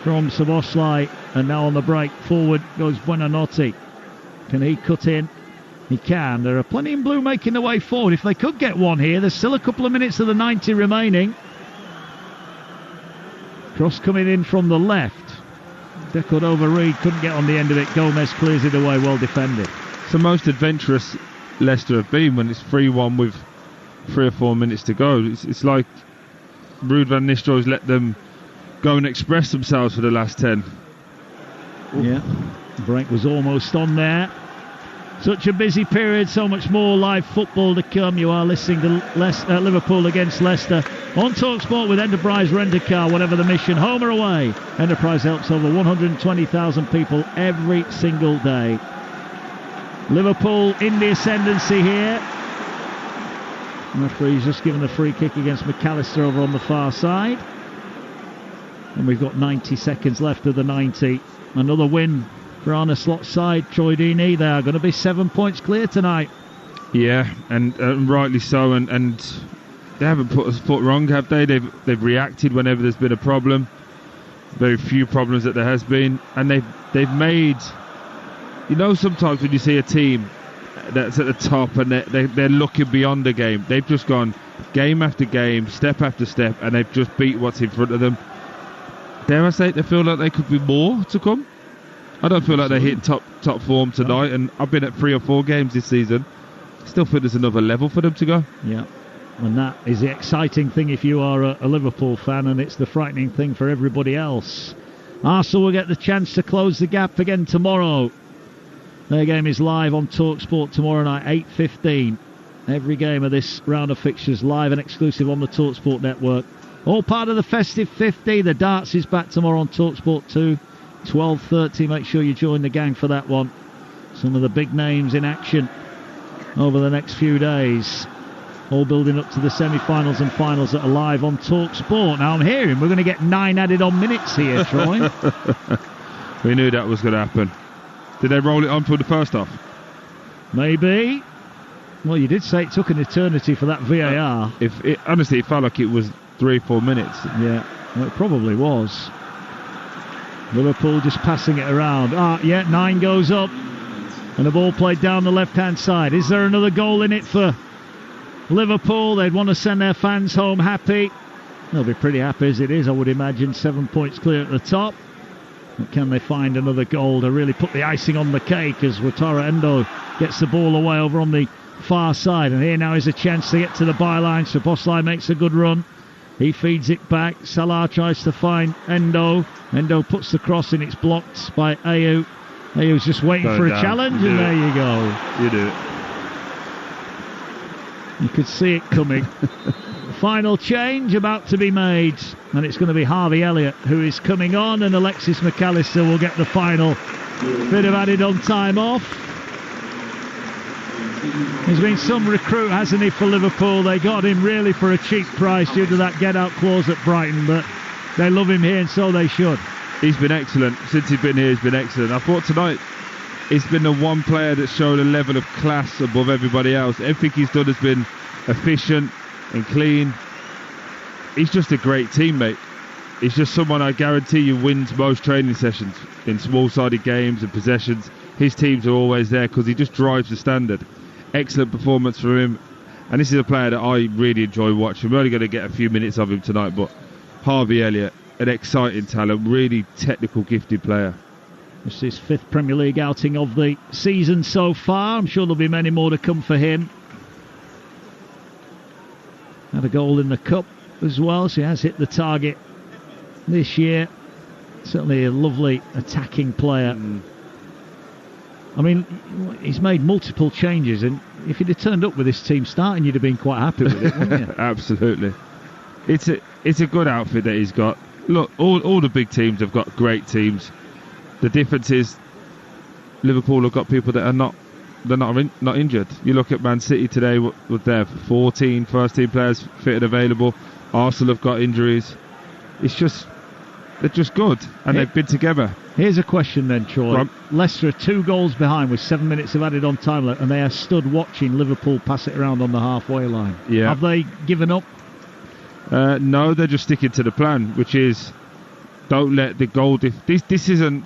C: from Szoboszlai. And now on the break, forward goes Buonanotte. Can he cut in? He can. There are plenty in blue making their way forward. If they could get one here, there's still a couple of minutes of the 90 remaining. Cross coming in from the left. De Cordova-Reid couldn't get on the end of it. Gomez clears it away, well defended.
B: It's the most adventurous Leicester have been when it's 3-1 with 3 or 4 minutes to go. It's like Ruud van Nistelrooy's let them go and express themselves for the last 10.
C: Yeah, the break was almost on there. Such a busy period, so much more live football to come. You are listening to Liverpool against Leicester on Talksport with Enterprise Rent-A-Car, whatever the mission, home or away. Enterprise helps over 120,000 people every single day. Liverpool in the ascendancy here. The referee's just given a free kick against McAllister over on the far side. And we've got 90 seconds left of the 90. Another win for Arne Slot's side, Troy Deeney. They are going to be 7 points clear tonight.
B: Yeah, and rightly so. And they haven't put us foot wrong, have they? They've reacted whenever there's been a problem. Very few problems that there has been, and they've made. You know, sometimes when you see a team that's at the top and they're looking beyond the game, they've just gone game after game, step after step, and they've just beat what's in front of them. Dare I say, they feel like there could be more to come. I don't feel like they're hitting top form tonight, and I've been at 3 or 4 games this season. Still think there's another level for them to go.
C: Yeah, and that is the exciting thing if you are a Liverpool fan, and it's the frightening thing for everybody else. Arsenal will get the chance to close the gap again tomorrow. Their game is live on Talksport tomorrow night, 8:15. Every game of this round of fixtures live and exclusive on the Talksport network. All part of the festive 50. The darts is back tomorrow on Talksport 2, 12:30. Make sure you join the gang for that one. Some of the big names in action over the next few days. All building up to the semi-finals and finals that are live on Talksport. Now I'm hearing we're going to get 9 added on minutes here, Troy.
B: We knew that was going to happen. Did they roll it on for the first half?
C: Maybe. Well, you did say it took an eternity for that VAR.
B: Honestly, it felt like it was 3 or 4 minutes.
C: Yeah, well, it probably was. Liverpool just passing it around. 9 goes up. And the ball played down the left-hand side. Is there another goal in it for Liverpool? They'd want to send their fans home happy. They'll be pretty happy as it is, I would imagine. 7 points clear at the top. But can they find another goal to really put the icing on the cake as Wataru Endo gets the ball away over on the far side? And here now is a chance to get to the byline. Szoboszlai makes a good run. He feeds it back. Salah tries to find Endo. Endo puts the cross in. It's blocked by Ayew. Ayew's just waiting for a challenge, and there you go.
B: You do it.
C: You could see it coming. Final change about to be made, and it's going to be Harvey Elliott who is coming on, and Alexis McAllister will get the final bit of added on time off. There's been some recruit, hasn't he, for Liverpool? They got him really for a cheap price due to that get-out clause at Brighton, but they love him here, and so they should.
B: He's been excellent. Since he's been here, he's been excellent. I thought tonight it's been the one player that's shown a level of class above everybody else. Everything he's done has been efficient and clean. He's just a great teammate. He's just someone I guarantee you wins most training sessions in small-sided games and possessions. His teams are always there because he just drives the standard. Excellent performance from him, and this is a player that I really enjoy watching. We're only going to get a few minutes of him tonight, but Harvey Elliott, an exciting talent, really technical, gifted player.
C: This is his 5th Premier League outing of the season so far. I'm sure there'll be many more to come for him. Had a goal in the Cup as well, so he has hit the target this year. Certainly a lovely attacking player. I mean, he's made multiple changes, and if he'd have turned up with this team starting, you'd have been quite happy with it, wouldn't you?
B: Absolutely. It's a good outfit that he's got. Look, all the big teams have got great teams. The difference is Liverpool have got people that are not injured. You look at Man City today with their 14 first-team players fit and available. Arsenal have got injuries. They're just good, and they've been together.
C: Here's a question then, Troy. Leicester are 2 goals behind with 7 minutes of added on time left, and they are stood watching Liverpool pass it around on the halfway line.
B: Yeah.
C: Have they given up?
B: No, they're just sticking to the plan, which is don't let the goal. This isn't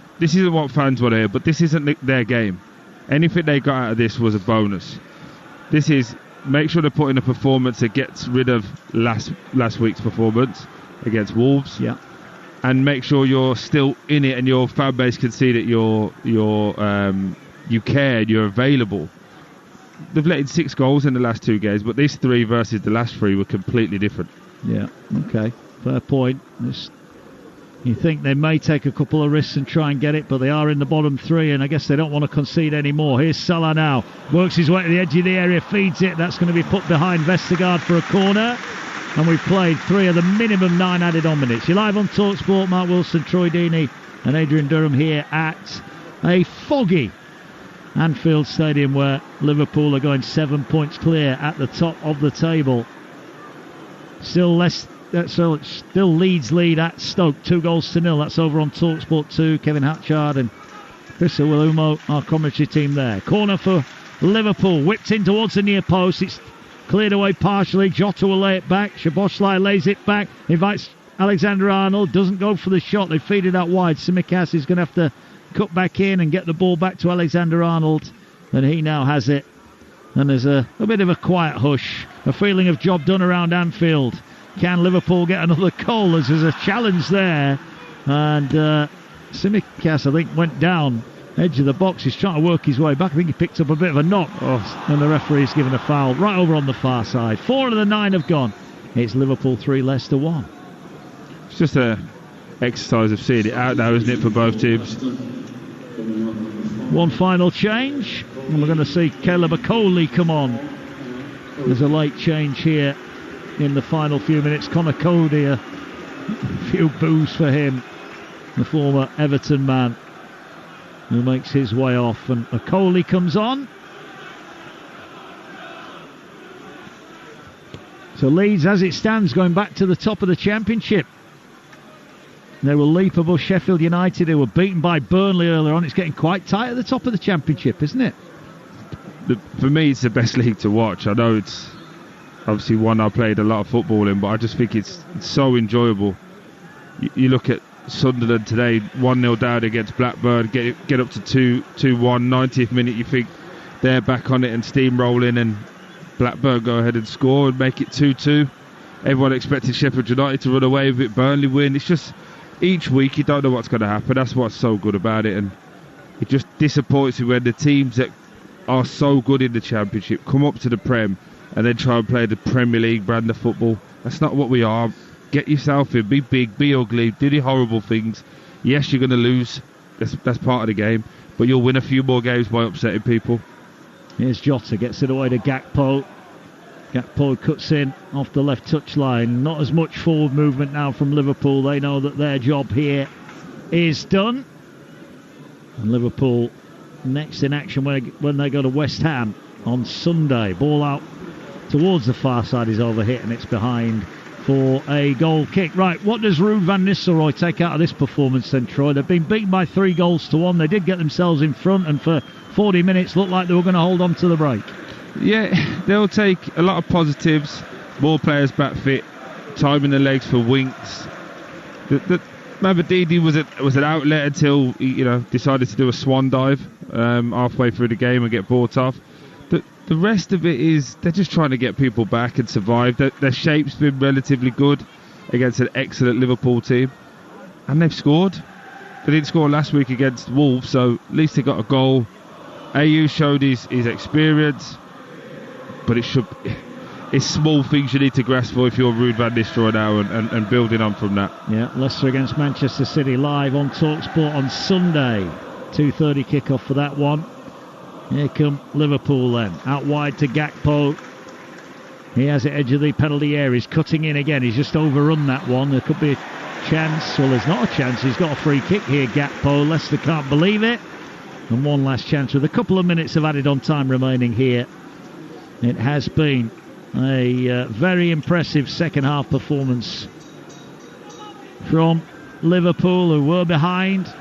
B: what fans want to hear, but this isn't their game. Anything they got out of this was a bonus. This is make sure they put in a performance that gets rid of last week's performance against Wolves.
C: Yeah.
B: And make sure you're still in it, and your fan base can see that you care, you're available. They've let in 6 goals in the last 2 games, but these 3 versus the last 3 were completely different.
C: Yeah, okay, fair point. You think they may take a couple of risks and try and get it, but they are in the bottom 3, and I guess they don't want to concede anymore. Here's Salah now, works his way to the edge of the area, feeds it. That's going to be put behind Vestergaard for a corner. And we've played 3 of the minimum 9 added on minutes. You're live on Talksport. Mark Wilson, Troy Deeney and Adrian Durham here at a foggy Anfield Stadium where Liverpool are going 7 points clear at the top of the table. Still Leeds lead at Stoke, 2-0. That's over on Talksport 2. Kevin Hatchard and Chris Iwelumo, our commentary team there. Corner for Liverpool, whipped in towards the near post. It's cleared away partially. Jota will lay it back. Szoboszlai lays it back. Invites Alexander-Arnold. Doesn't go for the shot. They feed it out wide. Tsimikas is going to have to cut back in and get the ball back to Alexander-Arnold. And he now has it. And there's a bit of a quiet hush. A feeling of job done around Anfield. Can Liverpool get another goal? As there's a challenge there. And Tsimikas, I think, went down edge of the box. He's trying to work his way back. I think he picked up a bit of a knock, and the referee's given a foul right over on the far side. 4 of the 9 have gone. It's Liverpool 3, Leicester 1.
B: It's just a exercise of seeing it out now, isn't it, for both teams?
C: One final change, and we're going to see Caleb Okoli come on. There's a late change here in the final few minutes. Connor Cody, a few boos for him, the former Everton man, who makes his way off, and Okoli comes on. So Leeds, as it stands, going back to the top of the Championship. They will leap above Sheffield United, who were beaten by Burnley earlier on. It's getting quite tight at the top of the Championship, isn't it?
B: For me, it's the best league to watch. I know it's obviously one I played a lot of football in, but I just think it's so enjoyable. You look at Sunderland today, 1-0 down against Blackburn, get up to 2-1, 90th minute, you think they're back on it and steamrolling, and Blackburn go ahead and score and make it 2-2. Everyone expected Sheffield United to run away with it, Burnley win. It's just, each week you don't know what's going to happen. That's what's so good about it, and it just disappoints you when the teams that are so good in the Championship come up to the Prem and then try and play the Premier League brand of football. That's not what we are. Get yourself in, be big, be ugly, do the horrible things. Yes, you're going to lose. That's part of the game, but you'll win a few more games by upsetting people.
C: Here's Jota, gets it away to Gakpo. Gakpo cuts in off the left touchline. Not as much forward movement now from Liverpool. They know that their job here is done. And Liverpool next in action when they go to West Ham on Sunday. Ball out towards the far side is overhit and it's behind for a goal kick. Right, what does Ruud van Nistelrooy take out of this performance then, Troy? They've been beaten by 3-1. They did get themselves in front and for 40 minutes looked like they were going to hold on to the break.
B: Yeah, they'll take a lot of positives. More players back fit, time in the legs for Winks. Mavadidi was an outlet until he decided to do a swan dive halfway through the game and get bought off. The rest of it is they're just trying to get people back and survive. Their shape's been relatively good against an excellent Liverpool team, and they've scored. They didn't score last week against Wolves, so at least they got a goal. AU showed his experience, but it's small things you need to grasp for if you're Ruud van Nistelrooy now and building on from that.
C: Yeah, Leicester against Manchester City live on Talksport on Sunday. 2:30 kickoff for that one. Here come Liverpool then. Out wide to Gakpo. He has the edge of the penalty area. He's cutting in again. He's just overrun that one. There could be a chance. Well, there's not a chance. He's got a free kick here, Gakpo. Leicester can't believe it. And one last chance with a couple of minutes of added on time remaining here. It has been a very impressive second half performance from Liverpool, who were behind.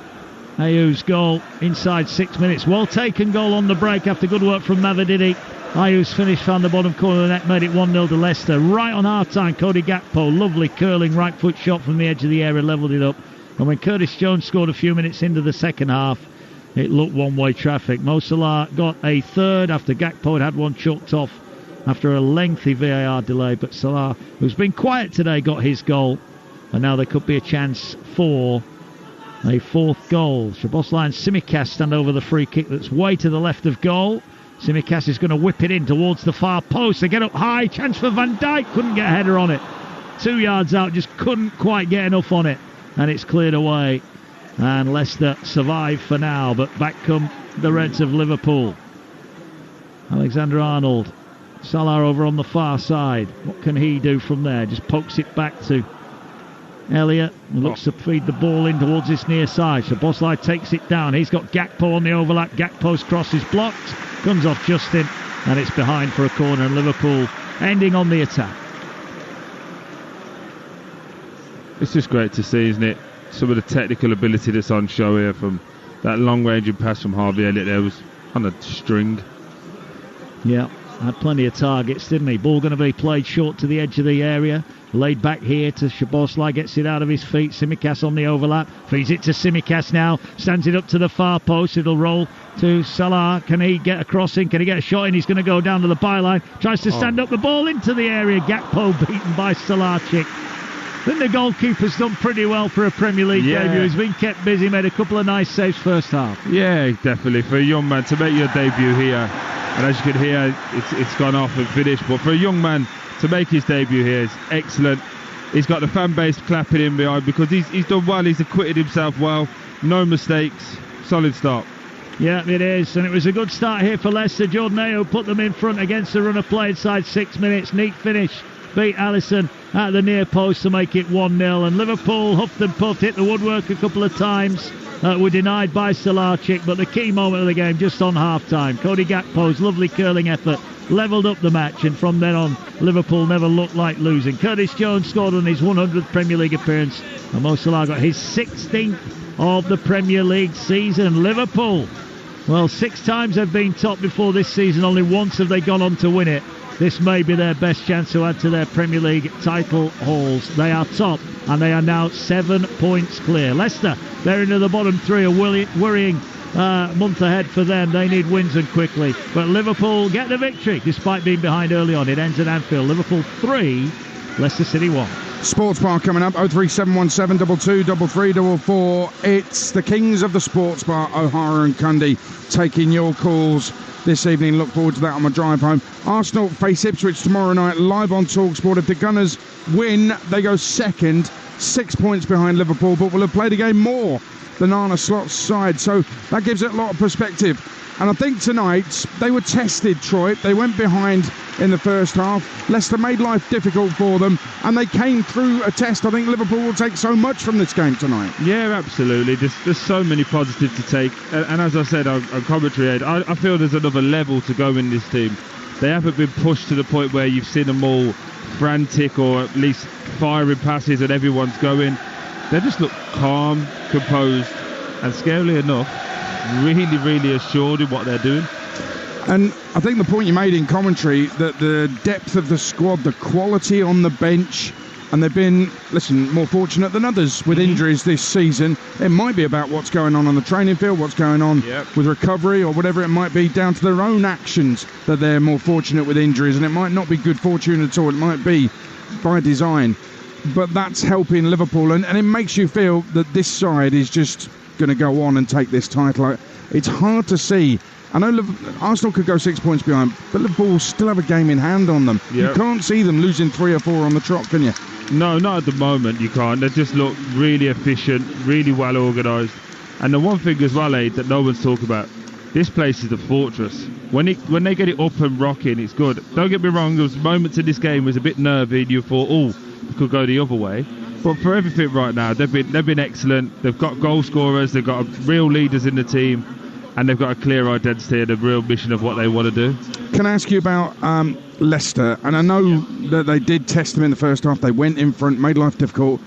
C: Ayew's goal inside 6 minutes. Well taken goal on the break after good work from Mavadidi. Ayew's finish found the bottom corner of the net, made it 1-0 to Leicester. Right on half-time, Cody Gakpo, lovely curling right foot shot from the edge of the area, levelled it up. And when Curtis Jones scored a few minutes into the second half, it looked one-way traffic. Mo Salah got a third after Gakpo had one chucked off after a lengthy VAR delay. But Salah, who's been quiet today, got his goal. And now there could be a chance for a fourth goal. Szoboszlai and Tsimikas stand over the free kick that's way to the left of goal. Tsimikas is going to whip it in towards the far post. They get up high. Chance for Van Dijk. Couldn't get a header on it. 2 yards out. Just couldn't quite get enough on it. And it's cleared away. And Leicester survive for now. But back come the Reds of Liverpool. Alexander-Arnold. Salah over on the far side. What can he do from there? Just pokes it back to Elliott looks to feed the ball in towards this near side. Szoboszlai takes it down. He's got Gakpo on the overlap. Gakpo's cross is blocked. Comes off Justin. And it's behind for a corner. And Liverpool ending on the attack.
B: It's just great to see, isn't it? Some of the technical ability that's on show here, from that long-ranging pass from Harvey Elliott there was on a string.
C: Yeah, had plenty of targets, didn't he? Ball going to be played short to the edge of the area. Laid back here to Szoboszlai, gets it out of his feet. Tsimikas on the overlap, feeds it to Tsimikas now, stands it up to the far post. It'll roll to Salah. Can he get a crossing? Can he get a shot in? He's going to go down to the byline, tries to stand up the ball into the area. Gakpo beaten by Salarchik. I think the goalkeeper's done pretty well for a Premier League debut. He's been kept busy, made a couple of nice saves first half.
B: Yeah, definitely. For a young man to make your debut here, and as you can hear, it's gone off and finished, but for a young man to make his debut here is excellent. He's got the fan base clapping him behind because he's done well. He's acquitted himself well. No mistakes. Solid start.
C: Yeah, it is. And it was a good start here for Leicester. Jordan Ayew put them in front against the run of play inside 6 minutes. Neat finish. Beat Alisson at the near post to make it 1-0. And Liverpool huffed and puffed, hit the woodwork a couple of times. Were denied by Salarchik, but the key moment of the game just on half-time. Cody Gakpo's lovely curling effort levelled up the match, and from then on Liverpool never looked like losing. Curtis Jones scored on his 100th Premier League appearance, and Mo Salah got his 16th of the Premier League season. Liverpool, well, 6 times they've been top before this season, only once have they gone on to win it. This may be their best chance to add to their Premier League title hauls. They are top, and they are now 7 points clear. Leicester, they're into the bottom 3, a worrying month ahead for them. They need wins and quickly. But Liverpool get the victory despite being behind early on. It ends at Anfield. Liverpool 3, Leicester City 1.
A: Sports Bar coming up, 03717 22 3344. It's the Kings of the Sports Bar, O'Hara and Cundy, taking your calls this evening. Look forward to that on my drive home. Arsenal face Ipswich tomorrow night, live on Talksport. If the Gunners win, they go second, 6 points behind Liverpool, but will have played a game more than Arne Slot's side, so that gives it a lot of perspective And I think tonight they were tested, Troy. They went behind in the first half. Leicester made life difficult for them, and they came through a test. I think Liverpool will take so much from this game tonight.
B: Yeah, absolutely. There's so many positives to take. And as I said on commentary, Ed, I feel there's another level to go in this team. They haven't been pushed to the point where you've seen them all frantic or at least firing passes and everyone's going. They just look calm, composed, and scarily enough, really, really assured in what they're doing.
A: And I think the point you made in commentary, that the depth of the squad, the quality on the bench, and they've been, more fortunate than others with injuries this season. It might be about what's going on the training field, what's going on with recovery or whatever it might be, down to their own actions that they're more fortunate with injuries. And it might not be good fortune at all. It might be by design. But that's helping Liverpool. And it makes you feel that this side is just going to go on and take this title. It's hard to see. I know Arsenal could go 6 points behind, but Liverpool still have a game in hand on them. You can't see them losing 3 or 4 on the trot, can you?
B: No, not at the moment, you can't. They just look really efficient, really well organised. And the one thing as well, Aid, that no one's talking about, this place is a fortress. When they get it up and rocking, it's good. Don't get me wrong, there was moments in this game was a bit nervy and you thought, it could go the other way. But for everything right now, they've been excellent. They've got goal scorers, they've got real leaders in the team, and they've got a clear identity and a real mission of what they want to do.
A: Can I ask you about Leicester? And I know that they did test them in the first half. They went in front, made life difficult.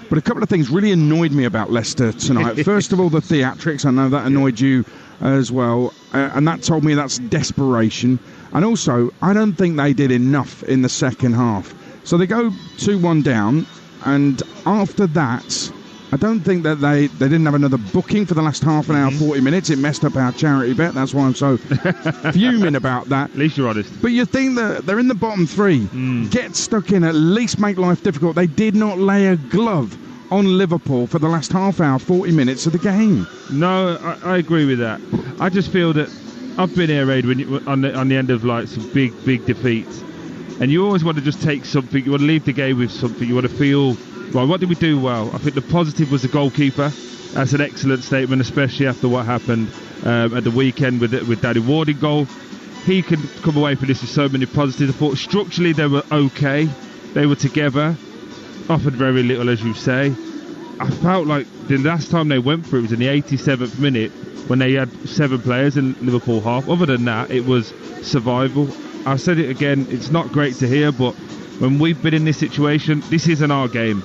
A: But a couple of things really annoyed me about Leicester tonight. First of all, the theatrics. I know that annoyed you as well. And that told me that's desperation. And also, I don't think they did enough in the second half. So they go 2-1 down. And after that, I don't think that they didn't have another booking for the last half an hour, 40 minutes. It messed up our charity bet. That's why I'm so fuming about that.
B: At least you're honest.
A: But you think that they're in the bottom 3. Get stuck in, at least make life difficult. They did not lay a glove on Liverpool for the last half hour, 40 minutes of the game.
B: No, I agree with that. I just feel that I've been here, Aid, when on the end of like some big defeats. And you always want to just take something. You want to leave the game with something. You want to feel, right, what did we do well? I think the positive was the goalkeeper. That's an excellent statement, especially after what happened at the weekend with Danny Ward in goal. He can come away from this with so many positives. I thought structurally they were okay. They were together. Offered very little, as you say. I felt like the last time they went through it was in the 87th minute when they had 7 players in Liverpool half. Other than that, it was survival. I've said it again, it's not great to hear, but when we've been in this situation, this isn't our game.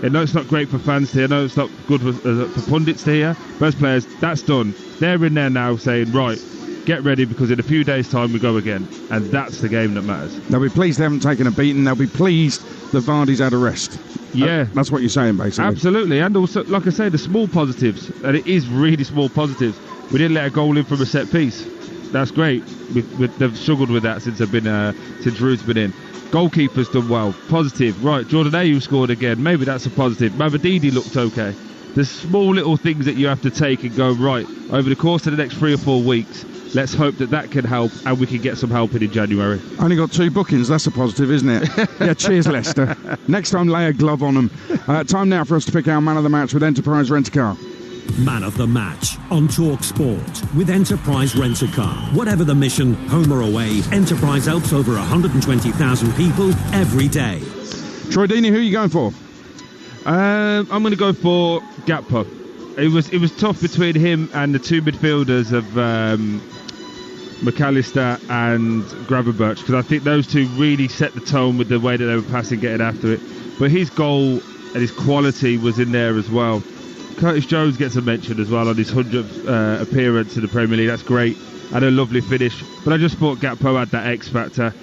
B: I know it's not great for fans to hear, I know it's not good for pundits to hear, but as players, that's done. They're in there now saying, right, get ready because in a few days' time we go again. And that's the game that matters.
A: They'll be pleased they haven't taken a beating. They'll be pleased that Vardy's had a rest.
B: Yeah.
A: That's what you're saying, basically.
B: Absolutely. And also, like I say, the small positives, and it is really small positives. We didn't let a goal in from a set piece. That's great. They've struggled with that since Ruud's been in. Goalkeeper's done well. Positive. Right, Jordan Ayew scored again. Maybe that's a positive. Mavididi looked okay. There's small little things that you have to take and go, right, over the course of the next 3 or 4 weeks, let's hope that can help and we can get some help in January.
A: Only got 2 bookings. That's a positive, isn't it? Yeah, cheers, Leicester. Next time, lay a glove on them. Time now for us to pick our man of the match with Enterprise Rent-A-Car.
K: Man of the match on Talksport with Enterprise Rent-A-Car. Whatever the mission, home or away, Enterprise helps over 120,000 people every day.
A: Troy Deeney, who are you going for?
B: I'm going to go for Gakpo. It was tough between him and the 2 midfielders of McAllister and Gravenberch, because I think those 2 really set the tone with the way that they were passing, getting after it. But his goal and his quality was in there as well. Curtis Jones gets a mention as well on his 100th appearance in the Premier League. That's great. And a lovely finish. But I just thought Gakpo had that X factor.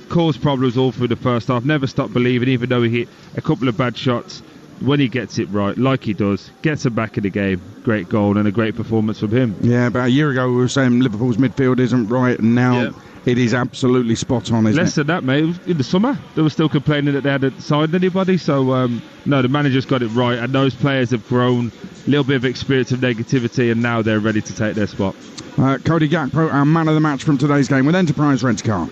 B: Caused problems all through the first half. Never stopped believing, even though he hit a couple of bad shots. When he gets it right, like he does, gets him back in the game. Great goal and a great performance from him.
A: Yeah, about a year ago we were saying Liverpool's midfield isn't right, and now it is absolutely spot on, isn't it?
B: Less than that, mate. In the summer, they were still complaining that they hadn't signed anybody. So, no, the manager's got it right, and those players have grown. A little bit of experience of negativity, and now they're ready to take their spot.
A: Cody Gakpo, our man of the match from today's game with Enterprise Rent-A-Car.